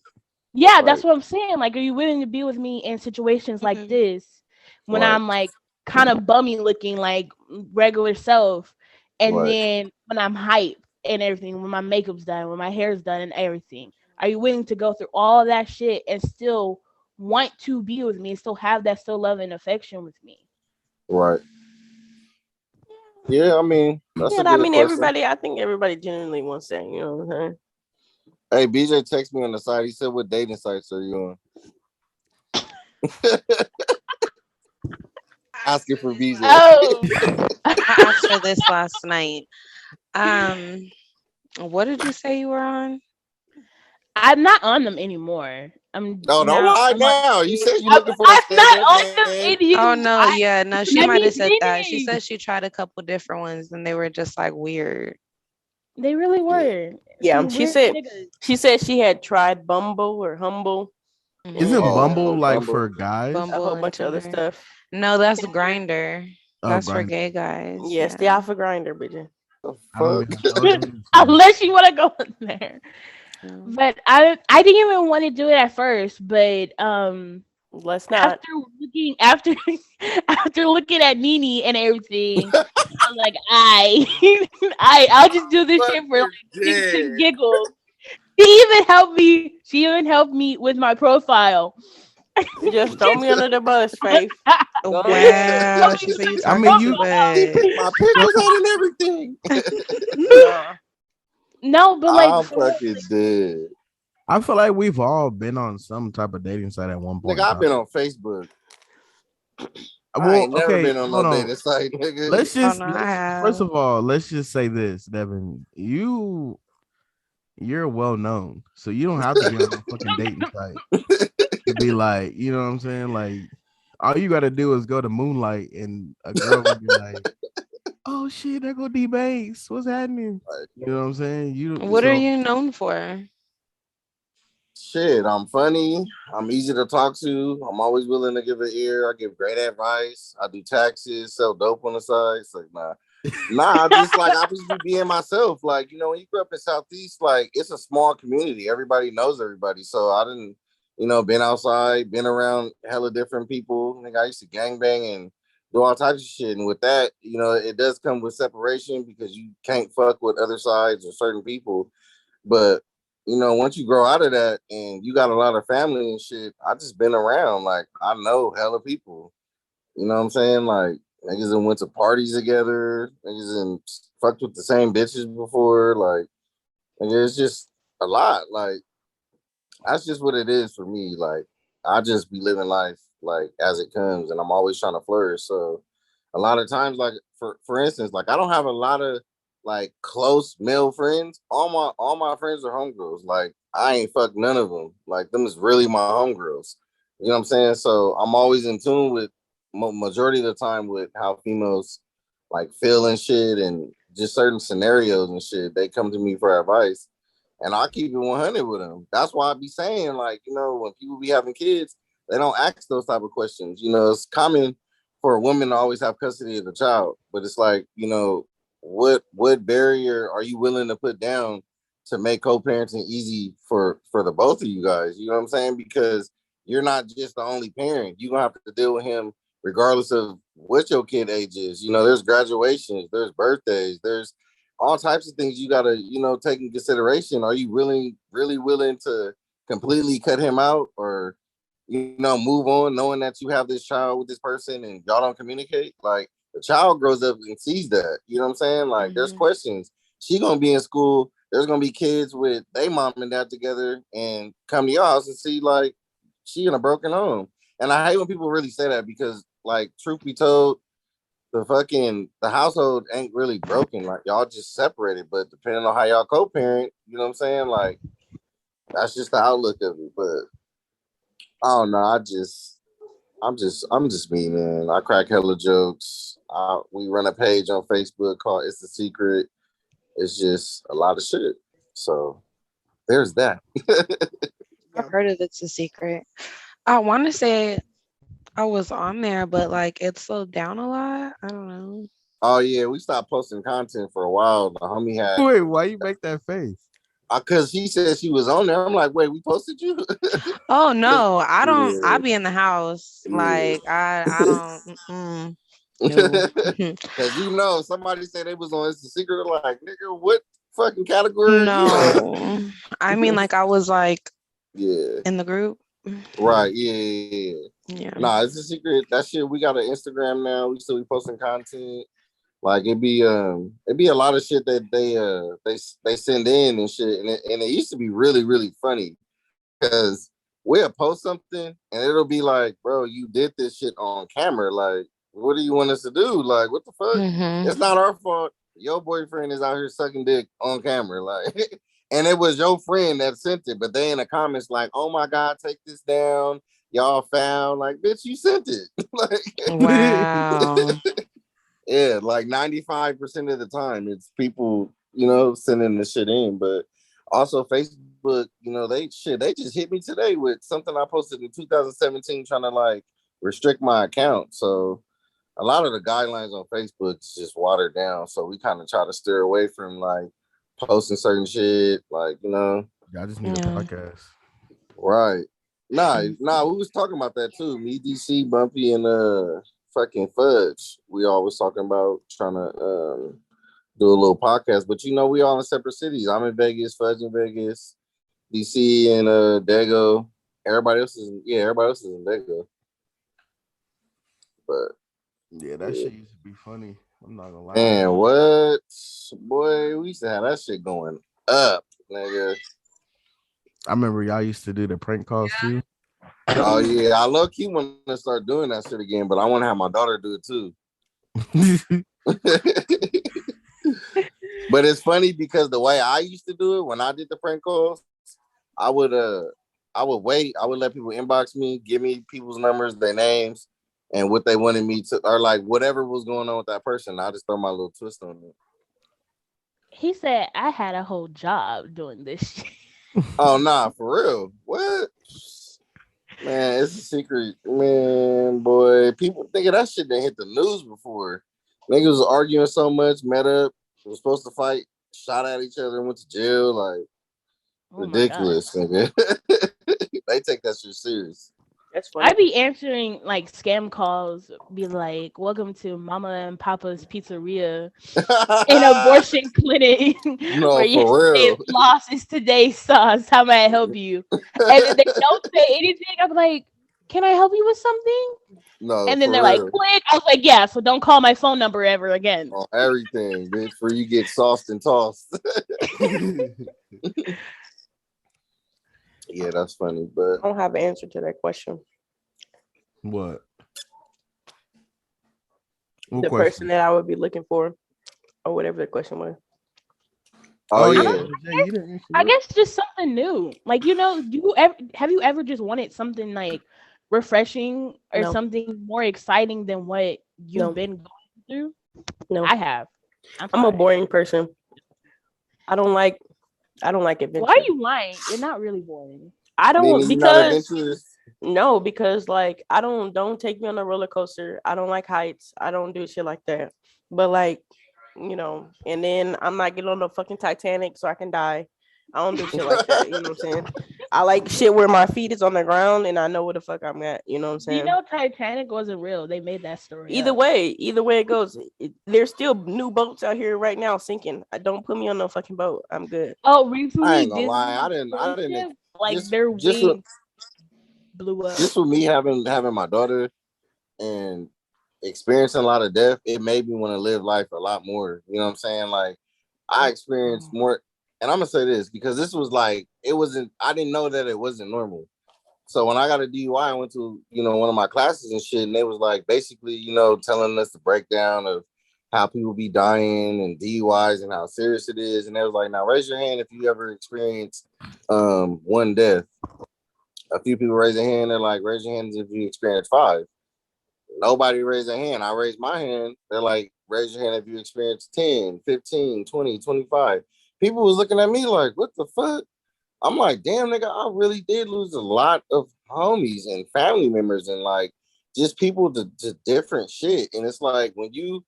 Yeah, Like, that's what I'm saying. Like, are you willing to be with me in situations like Mhm. this when right, I'm like kind of bummy looking, like regular self, and right, then when I'm hype and everything, when my makeup's done, when my hair's done, and everything? Are you willing to go through all that shit and still want to be with me and still have that still love and affection with me? right. Yeah, I mean, that's Yeah, a I good mean, question. I think everybody genuinely wants that. You know what I'm saying? Hey, BJ texted me on the side. He said, "What dating sites are you on?" Asking for BJ. Oh, I asked her this last night. Um, what did you say you were on? I'm not on them anymore. I'm No, don't now. lie I'm on. now. You said you I'm, looking for a I'm not stand-up on them man. Oh anymore. no, yeah, no, she Let might me have said that. She finish. said she tried a couple different ones and they were just like weird. They really Yeah. were Yeah, some weird niggas. she said she had tried Bumble or Humble Isn't Hmm. Oh, Bumble like Bumble. for guys? a Bumble whole and bunch of other Tinder. stuff. No, that's Grinder. Oh, That's for grind. gay guys. Yes, the Yeah. Alpha Grinder, bitch. The I don't fuck? even know what that is. Unless you want to go in there. Yeah. But I didn't even want to do it at first, but Let's not. after after after looking at Nene and everything, I'm like, I'll just do this shit for like Fucking shits and dead. giggles. She even helped me with my profile. Just throw me under the bus, Faith. Go ahead. Wow. Helped me She with said you I my mean, talking too you He much. picked my pictures out and everything. Nah. no, but like I'm for real, fucking dead. I feel like we've all been on some type of dating site at one point Nigga, in I've time. been on Facebook. I Well, ain't never okay, been on no hold on. dating site, nigga. Oh no, I First have. of all, let's just say this, Devin. You're well known, so you don't have to be on no fucking dating site to be like, you know what I'm saying? Like, all you gotta do is go to Moonlight, and a girl gonna be like, "Oh shit, there go D Banks. What's happening?" You know what I'm saying? You What are so you known for? Shit, I'm funny. I'm easy to talk to. I'm always willing to give an ear. I give great advice. I do taxes, sell dope on the side. It's like, nah, I just be being myself. Like, when you grew up in Southeast, like it's a small community. Everybody knows everybody. So I didn't, been outside, been around hella different people. I used to gangbang and do all types of shit. And with that, it does come with separation because you can't fuck with other sides or certain people. But once you grow out of that and you got a lot of family and shit, I just been around. Like I know hella people. You know what I'm saying? Like niggas that went to parties together, niggas and fucked with the same bitches before. Like it's just a lot. Like that's just what it is for me. Like I just be living life like as it comes, and I'm always trying to flourish. So a lot of times, like for instance, like I don't have a lot of like close male friends. All my friends are homegirls. Like I ain't fucked none of them. Like them is really my homegirls. You know what I'm saying? So I'm always in tune with majority of the time with how females like feel and shit, and just certain scenarios and shit. They come to me for advice, and I keep it 100 with them. That's why I be saying, like, when people be having kids, they don't ask those type of questions. It's common for a woman to always have custody of the child, but it's like, what barrier are you willing to put down to make co-parenting easy for the both of you guys? You know what I'm saying? Because you're not just the only parent. You're gonna have to deal with him regardless of what your kid age is. There's graduations, there's birthdays, there's all types of things you gotta, take in consideration. Are you really willing to completely cut him out, or move on, knowing that you have this child with this person and y'all don't communicate? Like the child grows up and sees that. You know what I'm saying? Like there's Mhm. questions. She gonna be in school. There's gonna be kids with they mom and dad together and come to your house and see like she in a broken home. And I hate when people really say that because, like, truth be told, the household ain't really broken. Like y'all just separated, but depending on how y'all co-parent, you know what I'm saying? Like That's just the outlook of it. But I don't know. I'm just me, man. I crack hella jokes. We run a page on Facebook called "It's the Secret." It's just a lot of shit. So there's that. I've heard of It's a Secret. I want to say I was on there, but like it slowed down a lot. I don't know. Oh yeah, we stopped posting content for a while. The homie had Wait, why you make that face? because he said she was on there. I'm like, wait, we posted you? Oh no, I don't. I Yeah, be in the house. yeah. Like I don't. No. Because somebody said they was on It's the Secret. Like, nigga, what fucking category are you No. I mean, like I was like yeah. in the group. Right. Yeah. Yeah. Nah, It's a Secret. That shit. We got an Instagram now. We still be posting content. Like it'd be a lot of shit that they send in and shit, and it used to be really really funny because we'll post something and it'll be like, bro, you did this shit on camera. Like, what do you want us to do? Like, what the fuck? Mm-hmm. It's not our fault. Your boyfriend is out here sucking dick on camera, like, and it was your friend that sent it, but they in the comments like, oh my god, take this down. Y'all found like, bitch, you sent it. Like, Wow. yeah, like 95% of the time it's people, sending the shit in. But also Facebook, they just hit me today with something I posted in 2017 trying to like restrict my account. So a lot of the guidelines on Facebook is just watered down. So we kind of try to steer away from like posting certain shit, like, I just need a Yeah. podcast. right. Nah, we was talking about that too. Me, DC, Bumpy, and fucking Fudge. We always talking about trying to do a little podcast, but we all in separate cities. I'm in Vegas, Fudge in Vegas, DC and Dago. Everybody else is in Dago. But Yeah, that shit used to be funny. I'm not gonna lie. man, what boy, we used to have that shit going up, nigga. I remember y'all used to do the prank calls too. Oh yeah, I low key want to start doing that shit again, but I want to have my daughter do it too. But it's funny because the way I used to do it when I did the prank calls, I would wait, I would let people inbox me, give me people's numbers, their names, and what they wanted me to, or like whatever was going on with that person. I just throw my little twist on it. He said I had a whole job doing this shit. Oh nah, for real. What? Man, it's a secret, man, boy. People thinking that shit didn't hit the news before. Niggas was arguing so much, met up, was supposed to fight, shot at each other, and went to jail. Like, Oh ridiculous, nigga. They take that shit serious. That's funny. I be answering like scam calls, be like, "Welcome to Mama and Papa's Pizzeria, an abortion clinic No, where for yesterday's real. loss is today's sauce. How may I help you?" And if they don't say anything, I'm like, "Can I help you with something?" No, And then for they're like, real. "Click." I was like, "Yeah." So don't call my phone number ever again. On everything, bitch, before you get sauced and tossed. Yeah, that's funny, but I don't have an answer to that question. What? The person that I would be looking for, or whatever the question was. oh yeah. yeah. Jay, you didn't answer I that? guess just something new. Like, have you ever just wanted something like refreshing or No. something more exciting than what you've No. been going through? No, I have. I'm a boring person. I don't like adventure. Why are you lying? You're not really boring. I don't Mimi, you not because adventurous? no, because like I don't take me on a roller coaster. I don't like heights. I don't do shit like that. But like, and then I'm not getting on the fucking Titanic so I can die. I don't do shit like that. You know what I'm saying? I like shit where my feet is on the ground and I know where the fuck I'm at. You know what I'm saying? You know, Titanic wasn't real. They made that story. Either up. way it goes, there's still new boats out here right now sinking. Don't put me on no fucking boat. I'm good. Oh, I recently ain't gonna lie. I Disney didn't like just their just with, wings blew up. just with me having my daughter and experiencing a lot of death, it made me want to live life a lot more. You know what I'm saying? Like I experienced more, and I'm gonna say this because this was like I didn't know that it wasn't normal. So when I got a DUI, I went to one of my classes and shit, and they was like basically telling us the breakdown of how people be dying and DUIs and how serious it is. And they was like, now raise your hand if you ever experienced one death. A few people raise their hand. They're like, raise your hands if you experienced 5. Nobody raised their hand. I raised my hand. They're like, raise your hand if you experienced 10, 15, 20, 25. People was looking at me like, what the fuck? I'm like, damn, nigga, I really did lose a lot of homies and family members and like just people to different shit. And it's like when you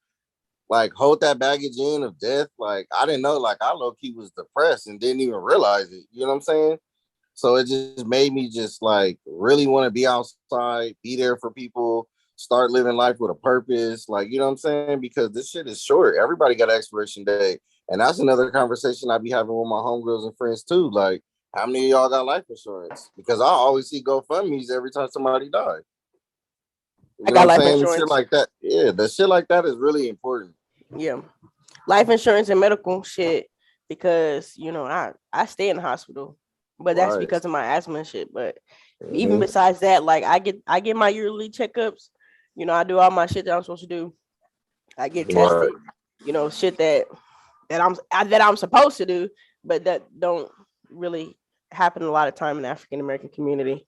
like hold that baggage in of death, like I didn't know, like I low key was depressed and didn't even realize it. You know what I'm saying? So it just made me just like really want to be outside, be there for people, start living life with a purpose. Like, you know what I'm saying? Because this shit is short. Everybody got an expiration date. And that's another conversation I be having with my homegirls and friends too. Like, how many of y'all got life insurance? Because I always see GoFundMe's every time somebody died. You I know got what I'm life saying? insurance. Shit like that. Yeah, the shit like that is really important. Yeah, life insurance and medical shit because I stay in the hospital, but that's Right. because of my asthma and shit. But even Mhm. besides that, like I get my yearly checkups. I do all my shit that I'm supposed to do. I get tested. Right. Shit that I'm supposed to do, but that don't really happen a lot of time in the African American community.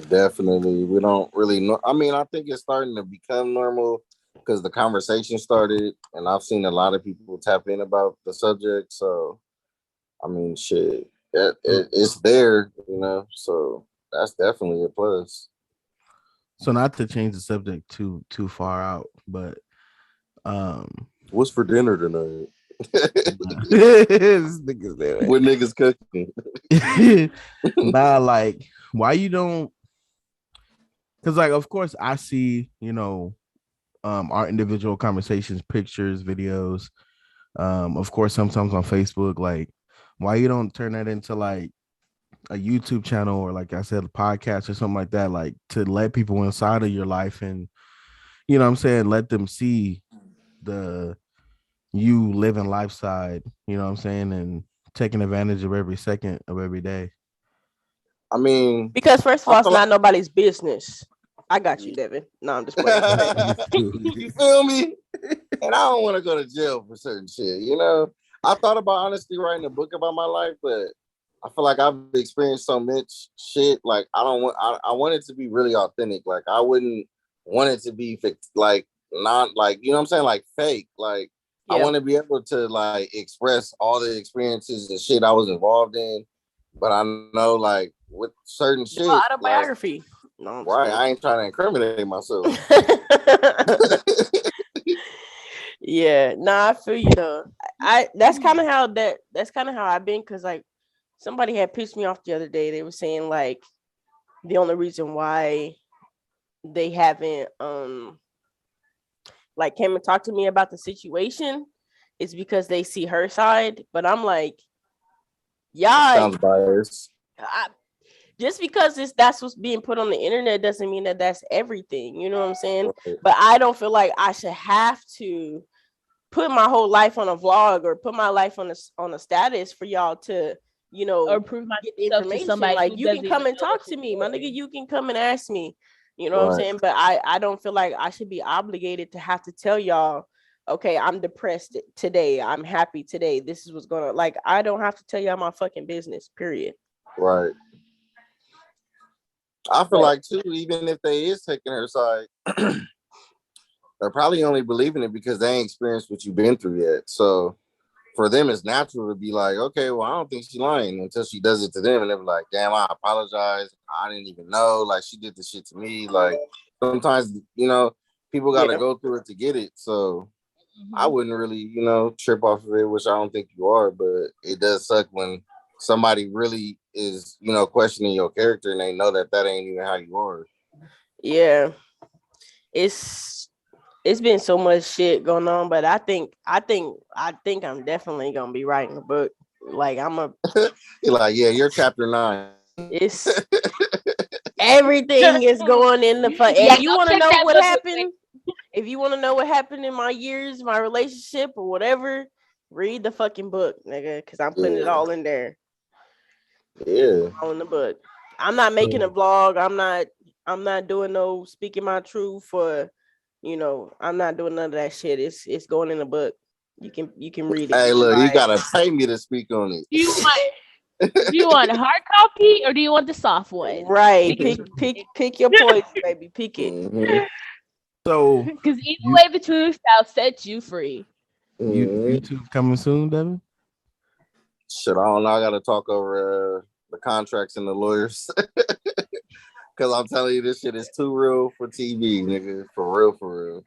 Definitely. We don't really know. I mean, I think it's starting to become normal because the conversation started, and I've seen a lot of people tap in about the subject. So, I mean, shit, it's there, so that's definitely a plus. So not to change the subject too far out, but What's for dinner tonight? this nigga's there. What niggas cooking? Nah, like why you don't? Because like, of course, I see our individual conversations, pictures, videos. Of course, sometimes on Facebook. Like, why you don't turn that into like a YouTube channel or like I said, a podcast or something like that, like to let people inside of your life and you know what I'm saying, let them see the you living life side, you know what I'm saying, and taking advantage of every second of every day. I mean, Because first of I all, it's feel like not nobody's business. I got you, Devin. No, I'm just playing. Go ahead. Nigga you stupid. feel me? And I don't want to go to jail for certain shit. I thought about honestly writing a book about my life, but I feel like I've experienced so much shit. Like I don't want. I want it to be really authentic. Like I wouldn't want it to be like not like what I'm saying, like fake. Like I Yeah. want to be able to like express all the experiences and shit I was involved in. But I know like with certain Do shit, an like autobiography. No, I'm just right, I ain't trying to incriminate myself. playing. Yeah, nah, I feel you though. That's kind of how I've been because like somebody had pissed me off the other day. They were saying like the only reason why they haven't like came and talked to me about the situation is because they see her side. But I'm like, yeah, Sounds biased. just because that's what's being put on the internet doesn't mean that that's everything. You know what I'm saying? Right. But I don't feel like I should have to put my whole life on a vlog or put my life on a status for y'all to Or prove get the myself to information. somebody Like who you can doesn't even come and know talk what's to me, my nigga. recording. You can come and ask me. You know what I'm saying? But I don't feel like I should be obligated to have to tell y'all, okay, I'm depressed today, I'm happy today, this is what's going on. Like I don't have to tell y'all my fucking business, period. Right. I feel But like too, even if they is taking her side, they're probably only believing it because they ain't experienced what you've been through yet. So for them, it's natural to be like, okay, well, I don't think she's lying until she does it to them, and they're like, damn, I apologize. I didn't even know. Like she did this shit to me. Like sometimes, people got to yeah, go through it to get it. So I Mhm. wouldn't really, trip off of it, which I don't think you are, but it does suck when somebody really is, questioning your character and they know that ain't even how you are. yeah, it's been so much shit going on, but I think I'm definitely gonna be writing a book. Like You're like, yeah, you're chapter 9. it's everything is going in the fun. Yeah, If you go want to check know that what book real quick. happened, if you want to know what happened in my years, my relationship or whatever, read the fucking book, nigga, because I'm putting it Yeah. all in there, Yeah. all in the book. I'm not making a vlog. I'm not doing no speaking my truth or I'm not doing none of that shit. It's going in the book. You can read it. Hey, You can look, you buy it. gotta pay me to speak on it. Do you want hard copy or do you want the soft one? Right. Because Pick your poison, baby. Pick it. Mhm, So either you way, the truth shall set you free. mhm. YouTube coming soon, Devin? Shit, I don't know. I gotta talk over the contracts and the lawyers. Cause I'm telling you, this shit is too real for TV, nigga. For real, for real.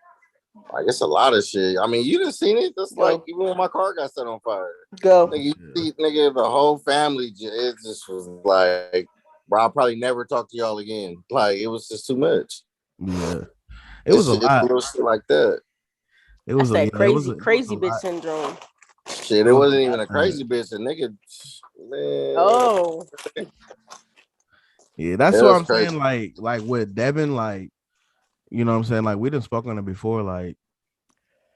Like it's a lot of shit. I mean, you done seen it. That's Go. like even when my car got set on fire. Go. Nigga, you see, nigga, the whole family. It just was like, bro, I'll probably never talk to y'all again. Like it was just too much. Yeah, it was a It's lot. little shit like that. It was That's a that it was crazy a bitch lot. syndrome. Shit, It it was a wasn't even lot, a crazy bitch. A nigga, man, Oh, yeah, that's it what was I'm crazy. saying. Like with Devin, like you know what I'm saying. Like we done spoke on it before. Like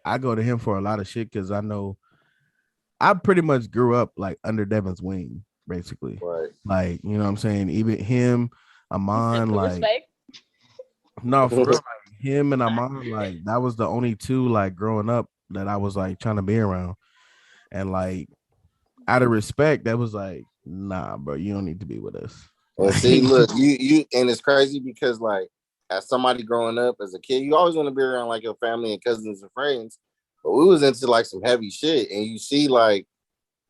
I go to him for a lot of shit because I know I pretty much grew up like under Devin's wing, basically. Right. Like you know what I'm saying. Even him, You said Amon, for like respect. no, for real, like him and Amon, like that was the only two like growing up that I was like trying to be around, and like out of respect, that was like, nah, bro, you don't need to be with us. And Like, see, look, and it's crazy because like as somebody growing up as a kid, you always want to be around like your family and cousins and friends. But we was into like some heavy shit, and you see, like,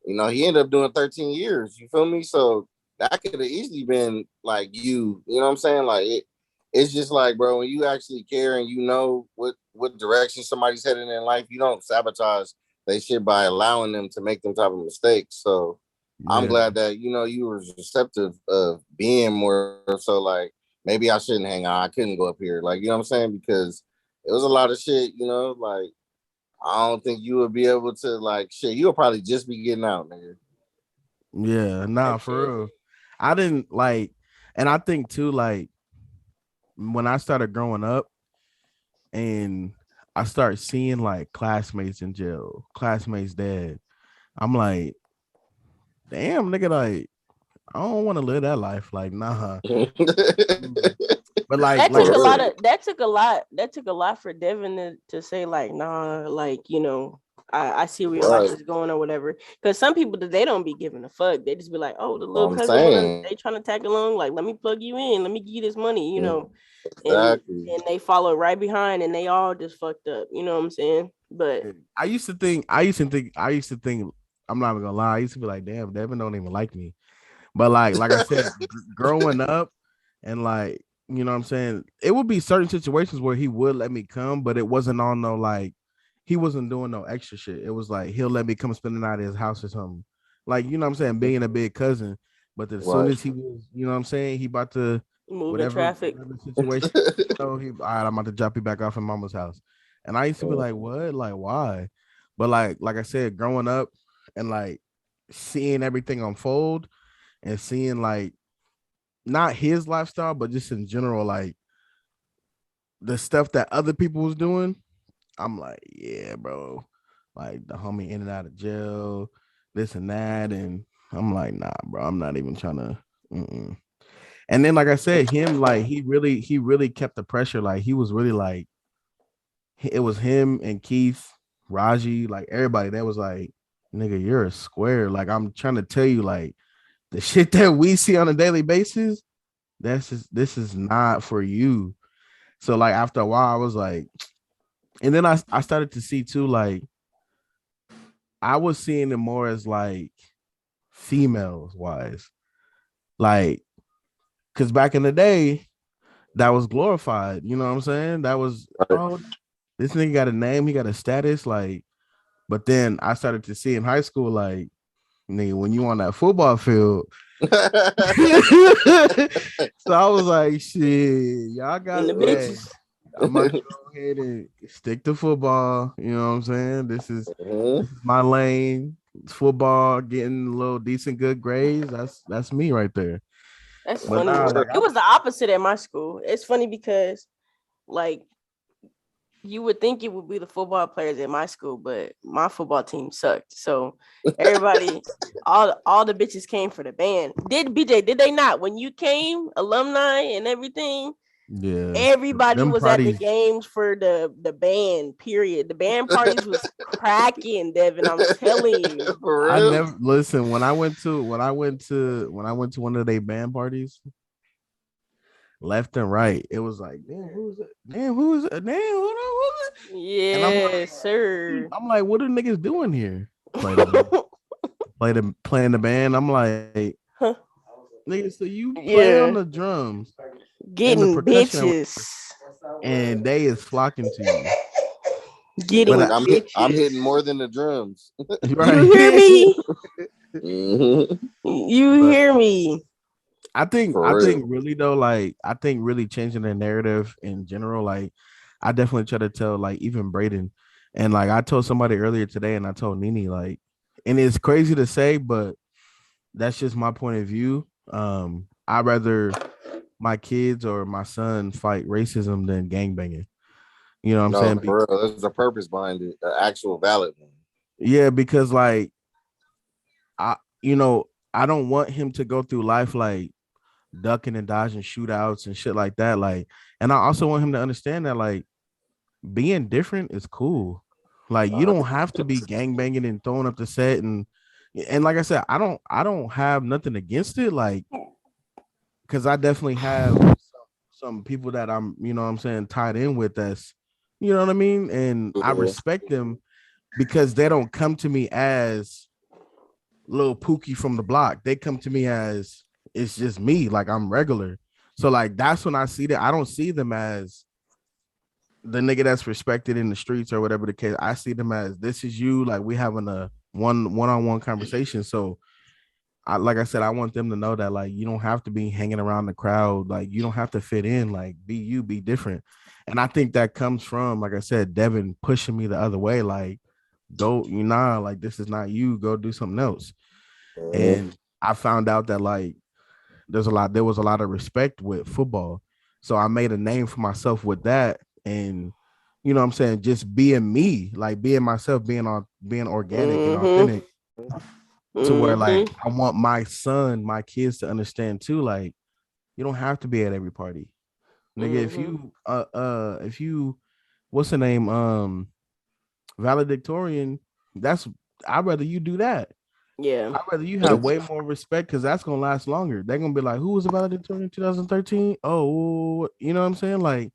he ended up doing 13 years. You feel me? So that could have easily been like you know what I'm saying? Like it's just like, bro, when you actually care and you know what direction somebody's heading in life, you don't sabotage they shit by allowing them to make them type of mistakes. So I'm yeah, glad that you were receptive of being more so like maybe I shouldn't hang out. I couldn't go up here. Like, you know what I'm saying? Because it was a lot of shit, like I don't think you would be able to like shit. You'll probably just be getting out, nigga. yeah, nah, type for shit. real. I didn't like, and I think too, like when I started growing up and I started seeing like classmates in jail, classmates dead. I'm like, damn, nigga, like I don't want to live that life. Like, nah. But That like took I a For lot said, real. of that took a lot for Devin to say like, nah, like, I see where your life Right. is going or whatever. Because some people they don't be giving a fuck. They just be like, oh, the little I'm cousin wanna saying. they trying to tag along, like let me plug you in, let me give you this money. And Exactly. they follow right behind and they all just fucked up. You know what I'm saying? But I used to think, I'm not even gonna lie, I used to be like, damn, Devin don't even like me. But like I said, growing up and like, you know what I'm saying, it would be certain situations where he would let me come, but it wasn't on no like he wasn't doing no extra shit. It was like he'll let me come spend the night at his house or something. Like, you know what I'm saying, being a big cousin. But as soon Right. as he was, you know what I'm saying, he about to moving whatever traffic. whatever situation, he all right, I'm about to drop you back off in mama's house. And I used to be like, what? Like, why? But like I said, growing up and like seeing everything unfold and seeing like not his lifestyle, but just in general, like the stuff that other people was doing, I'm like, yeah, bro. Like the homie in and out of jail, this and that. And I'm like, nah, bro, I'm not even trying to. Mm-mm. And then, like I said, him, like he really kept the pressure. Like he was really like, it was him and Keith, Raji, like everybody that was like, nigga, you're a square. Like I'm trying to tell you, like the shit that we see on a daily basis, this is not for you. So like after a while, I was like, and then I started to see too, like I was seeing it more as like females wise, like because back in the day that was glorified. You know what I'm saying? That was, oh, this nigga got a name, he got a status, like. But then I started to see in high school, like, nigga, when you on that football field. So I was like, shit, y'all And got the hey, bitches. I'm about to go ahead and stick to football. You know what I'm saying? This is Mhm. my lane. It's football, getting a little decent good grades. That's me right there. That's But funny. nah, like It was the opposite at my school. It's funny because like you would think it would be the football players at my school, but my football team sucked. So everybody, all the bitches came for the band. Did BJ? Did they not? When you came, alumni and everything, Yeah. Everybody Them was at the parties. games for the band. Period. The band parties was cracking, Devin. I'm telling you. For I real. never listen when I went to one of their band parties, left and right. It was like, damn, who's it? Damn, who's it? Damn, who's it? And Yes, sir. I'm like, what are niggas doing here? Playing the band. I'm like, Huh. nigga, so you play on Yeah, the drums and the getting percussion, bitches. and they is flocking to you. But Getting I'm hitting bitches. more than the drums. You right. hear me? Mhm. You But hear me? I For think real. really though, like I think really changing the narrative in general, like I definitely try to tell like even Braden, and like I told somebody earlier today, and I told Nene like, and it's crazy to say, but that's just my point of view. I'd rather my kids or my son fight racism than gangbanging. You know what I'm No, saying? for real. There's a purpose behind it, an actual valid one. Yeah, because like I don't want him to go through life like ducking and dodging shootouts and shit like that. Like, and I also want him to understand that like being different is cool. Like, you don't have to be gang banging and throwing up the set and like I said, I don't have nothing against it. Like, because I definitely have some people that I'm, you know what I'm saying, tied in with that's, you know what I mean? And I Yeah. respect them because they don't come to me as little Pookie from the block. They come to me as it's just me, like I'm regular. So like that's when I see that. I don't see them as the nigga that's respected in the streets or whatever the case. I see them as this is you, like we having a one-on-one conversation. So like I said, I want them to know that like you don't have to be hanging around the crowd, like you don't have to fit in, like be you, be different. And I think that comes from, like I said, Devin pushing me the other way, like go, like this is not you, go do something else. Mhm. And I found out that like there was a lot of respect with football. So I made a name for myself with that. And you know what I'm saying, just being me, like being myself, being organic and Mm-hmm. authentic to where like Mm-hmm. I want my son, my kids to understand too, like you don't have to be at every party. Nigga, Mm-hmm. if you what's the name? Valedictorian, that's I'd rather you do that. Yeah. I'd rather you have way more respect because that's gonna last longer. They're gonna be like, who was the valedictorian in 2013? Oh, you know what I'm saying? Like,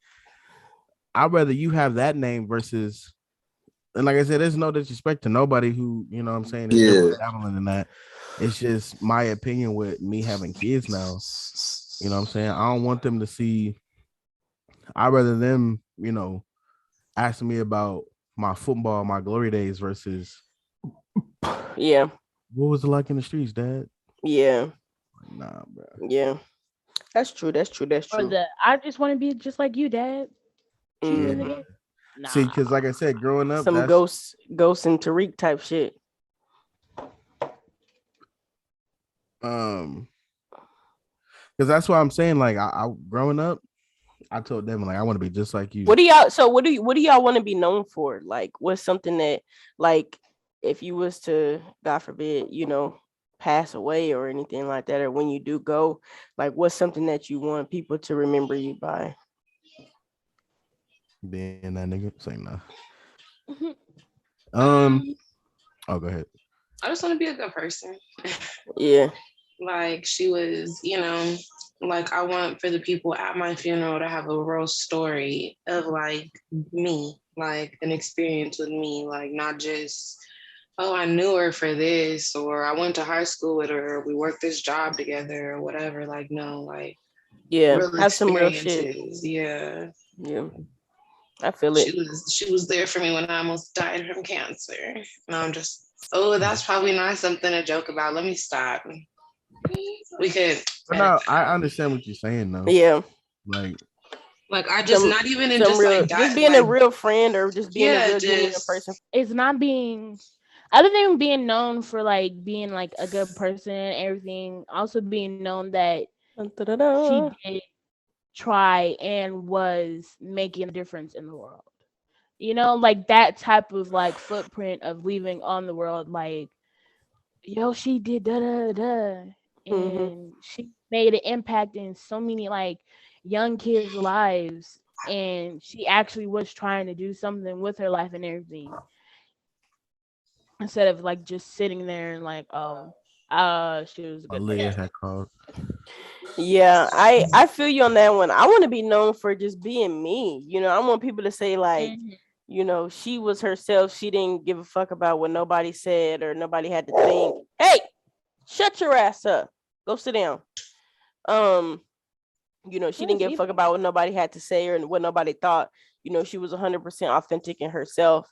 I'd rather you have that name versus, and like I said, there's no disrespect to nobody who, you know what I'm saying, is Yeah. dabbling in that. It's just my opinion with me having kids now. You know what I'm saying? I don't want them to see, I'd rather them, asking me about my football, my glory days versus Yeah. what was it like in the streets, dad? Yeah. Like, nah, bro. Yeah. That's true. That's true. That's Or true. I just want to be just like you, Dad. Cheating in the Mm-hmm. Yeah. game. See, Nah. because like I said, growing up, Some that's ghost and Tariq type shit. um because that's what I'm saying. Like I growing up, I told them like I want to be just like you. What do y'all so what do y'all want to be known for? Like what's something that like if you was to, God forbid, pass away or anything like that, or when you do go, like what's something that you want people to remember you by? Being that nigga, say nah. Mhm. Um, oh, go ahead. I just want to be a good person. Yeah. Like she was, like I want for the people at my funeral to have a real story of like me, like an experience with me, like not just, oh, I knew her for this, or I went to high school with her, or we worked this job together, or whatever. Like, no, like Yeah. real Have some real shit. experiences. Yeah. Yeah. I feel She it. was there for me when I almost died from cancer. And I'm just, oh, that's probably not something to joke about. Let me stop. We could But edit no, that I out. understand what you're saying though. Yeah. Like, Like I just Some not even in some just real like just that, being a like real friend or just being a yeah, real genuine just person. It's not being, other than being known for like being like a good person and everything, also being known that she Da-da-da. did try and was making a difference in the world. Like that type of like footprint of leaving on the world, like, yo, she did da da da, Mm-hmm. and she made an impact in so many, like, young kids' lives, and she actually was trying to do something with her life and everything, instead of like just sitting there and like, oh, she was a good Aaliyah person. had called. Yeah, I feel you on that one. I want to be known for just being me. I want people to say like, Mhm. she was herself. She didn't give a fuck about what nobody said or nobody had to think. Hey, shut your ass up. Go sit down. Um, she didn't Yes, give a fuck even about what nobody had to say or what nobody thought. She was 100% authentic in herself.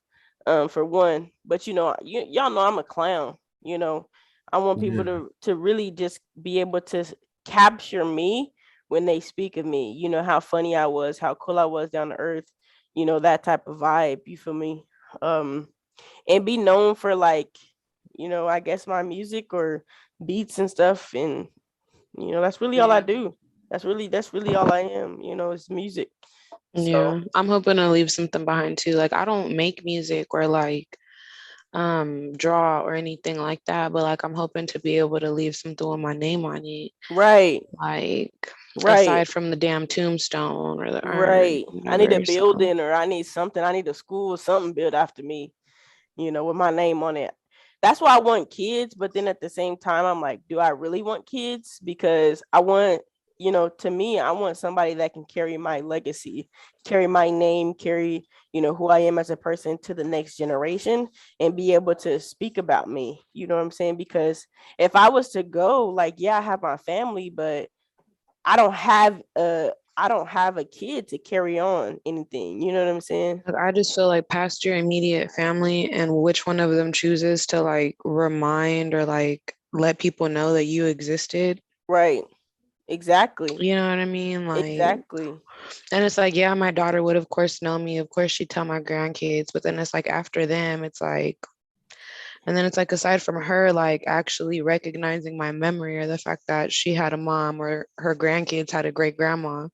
For one, but y'all know I'm a clown. You know, I want people Yeah, to really just be able to capture me when they speak of me. How funny I was, how cool I was down to earth. That type of vibe. You feel me? Um, and be known for like, I guess my music or beats and stuff, and that's really all I yeah. do. That's really all I am. It's music. So Yeah, I'm hoping to leave something behind too. Like I don't make music or like draw or anything like that, but like I'm hoping to be able to leave something with my name on it. right, Like right. aside from the damn tombstone or the urn, Right. I need a whatever. So building or I need something. I need a school or something built after me, with my name on it. That's why I want kids. But then at the same time, I'm like, do I really want kids? Because I want, to me, I want somebody that can carry my legacy, carry my name, carry, who I am as a person to the next generation and be able to speak about me. You know what I'm saying? Because if I was to go, like, yeah, I have my family, but I don't have a kid to carry on anything. You know what I'm saying? like, I just feel like past your immediate family and which one of them chooses to like remind or like let people know that you existed. Right. Exactly. You know what I mean? Like, Exactly. and it's like, yeah, my daughter would of course know me. Of course she'd tell my grandkids, but then it's like after them, it's like, and then it's like aside from her, like actually recognizing my memory or the fact that she had a mom or her grandkids had a great grandma.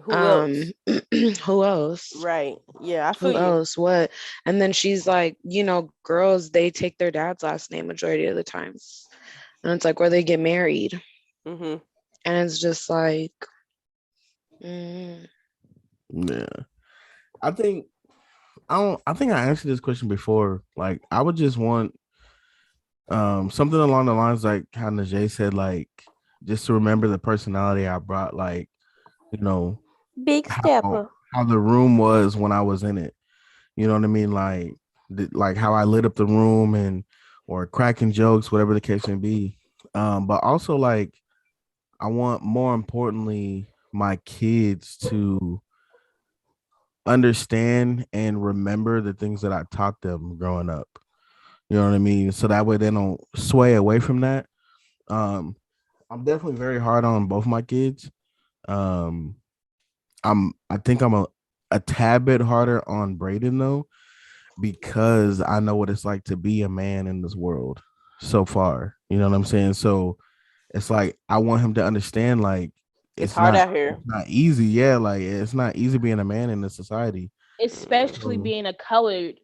Who else? Who else? Right. Yeah, I feel Who you. else? What? And then she's like, girls, they take their dad's last name majority of the times. And it's like where they get married. Hmm. And it's just like, mm, yeah. I think I don't. I think I answered this question before. Like, I would just want something along the lines like how Najee said, like just to remember the personality I brought, like you know Big how stepper. how the room was when I was in it. You know what I mean? Like like how I lit up the room and or cracking jokes, whatever the case may be. But also like I want more importantly my kids to understand and remember the things that I taught them growing up. You know what I mean? So that way they don't sway away from that. Um, I'm definitely very hard on both my kids. Um, I think I'm a tad bit harder on Braden though, because I know what it's like to be a man in this world so far. You know what I'm saying? So it's like I want him to understand like It's it's hard not out here. it's not easy. Yeah, like it's not easy being a man in this society. Especially So being a colored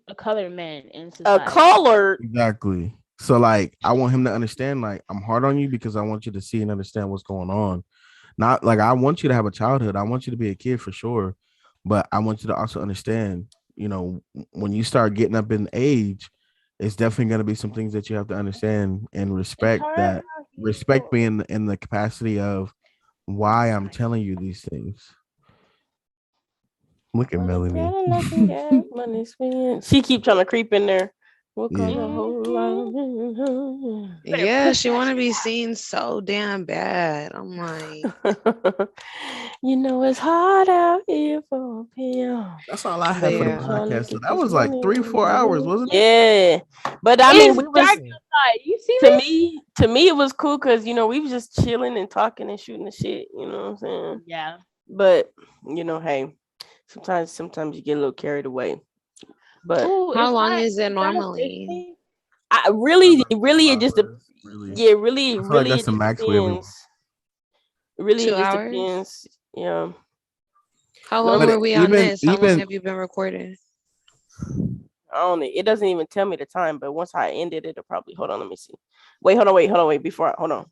man in A society. colored. exactly. So like I want him to understand like I'm hard on you because I want you to see and understand what's going on. Not like I want you to have a childhood. I want you to be a kid for sure, but I want you to also understand, when you start getting up in age, it's definitely going to be some things that you have to understand and It's respect hard that out here respect for. me in the capacity of why I'm telling you these things. Look at Money Melanie. better looking gas, money spent. She keep trying to creep in there. What Yeah. cost a whole Mhm. lot? Better yeah, put she that want to shit be out. seen so damn bad. I'm like, It's hard out here for a pill. That's all I but had for the I'm yeah. trying to podcast. So get that this was like money. 3-4 hours, wasn't it? Yeah, but I mean, It's we was dark outside. You to serious? me it was cool because we was just chilling and talking and shooting the shit. You know what I'm saying? Yeah. But hey, sometimes you get a little carried away. But Ooh, How it's long not. is it It's not normally? 15. I Not really, like really, 2 it just hours, really. yeah, really, I feel like really, that's it the just max we ever. depends. Really, it Two just hours? depends. Yeah. How long But were Normally, we on even this? How long even have you been recording? I don't. It doesn't even tell me the time. But once I ended it, it'll probably hold on. Let me see. Wait, hold on. Wait, hold on. Wait. Before hold on.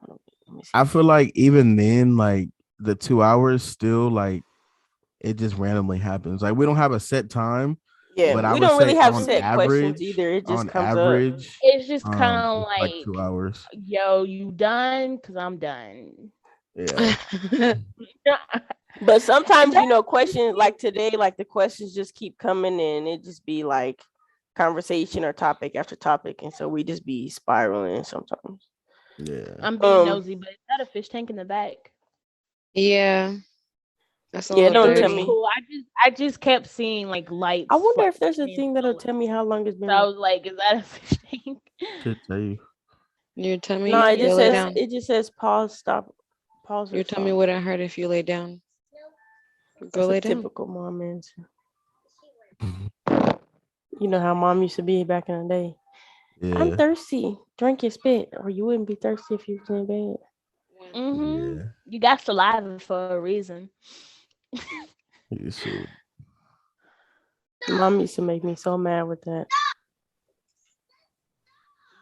Hold on. Let me see. I feel like even then, like the 2 hours still like it just randomly happens. Like we don't have a set time, Yeah, but I we would don't really say have on set questions average, either. It just on comes up. average, It's just kind of it's like like, 2 hours. yo, you done? Cause I'm done. Yeah. But sometimes, questions like today, like the questions just keep coming in. It just be like conversation or topic after topic. And so we just be spiraling sometimes. Yeah. I'm being nosy, but is that a fish tank in the back? Yeah. That's a Yeah, little don't dirty. tell me. Cool. I just kept seeing like lights. I wonder if there's a flashing thing that'll forward. tell me how long it's been. So I was like, is that a fish tank? Should tell you. Your tummy. No, it you just lay says down. it just says pause, stop, pause. Your tummy wouldn't hurt if you lay down. Go lay down. Typical mom answer. You know how mom used to be back in the day. Yeah. I'm thirsty. Drink your spit, or you wouldn't be thirsty if you was in bed. Mm-hmm. Yeah. You got saliva for a reason. You should. Mom used to make me so mad with that.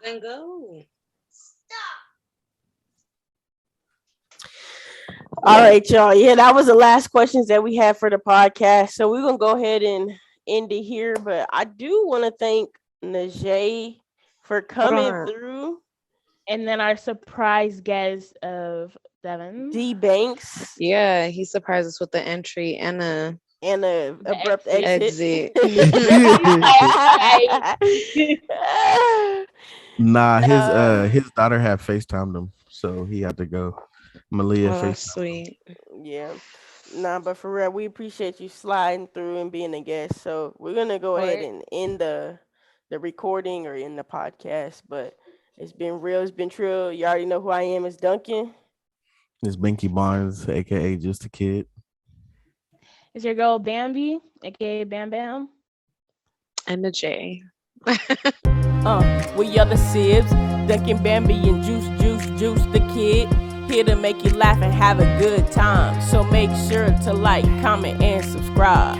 Then go. All right, y'all. Yeah, that was the last questions that we had for the podcast. So we're gonna go ahead and end it here. But I do want to thank Najee for coming through. And then our surprise guest of Devin. D Banks. Yeah, he surprised us with the entry and a abrupt exit. Nah, his daughter had FaceTimed him, so he had to go. Malia that's FaceTimed. sweet. Yeah. Nah, but for real, we appreciate you sliding through and being a guest. So we're gonna go ahead and end the recording or end the podcast. But it's been real, it's been true. You already know who I am. It's Duncan. It's Binky Barnes, aka Just a Kid. It's your girl Bambi, aka Bam Bam. And a J. We are the Sibs, Duncan, Bambi, and Juice the Kid. Here to make you laugh and have a good time. So make sure to like, comment, and subscribe.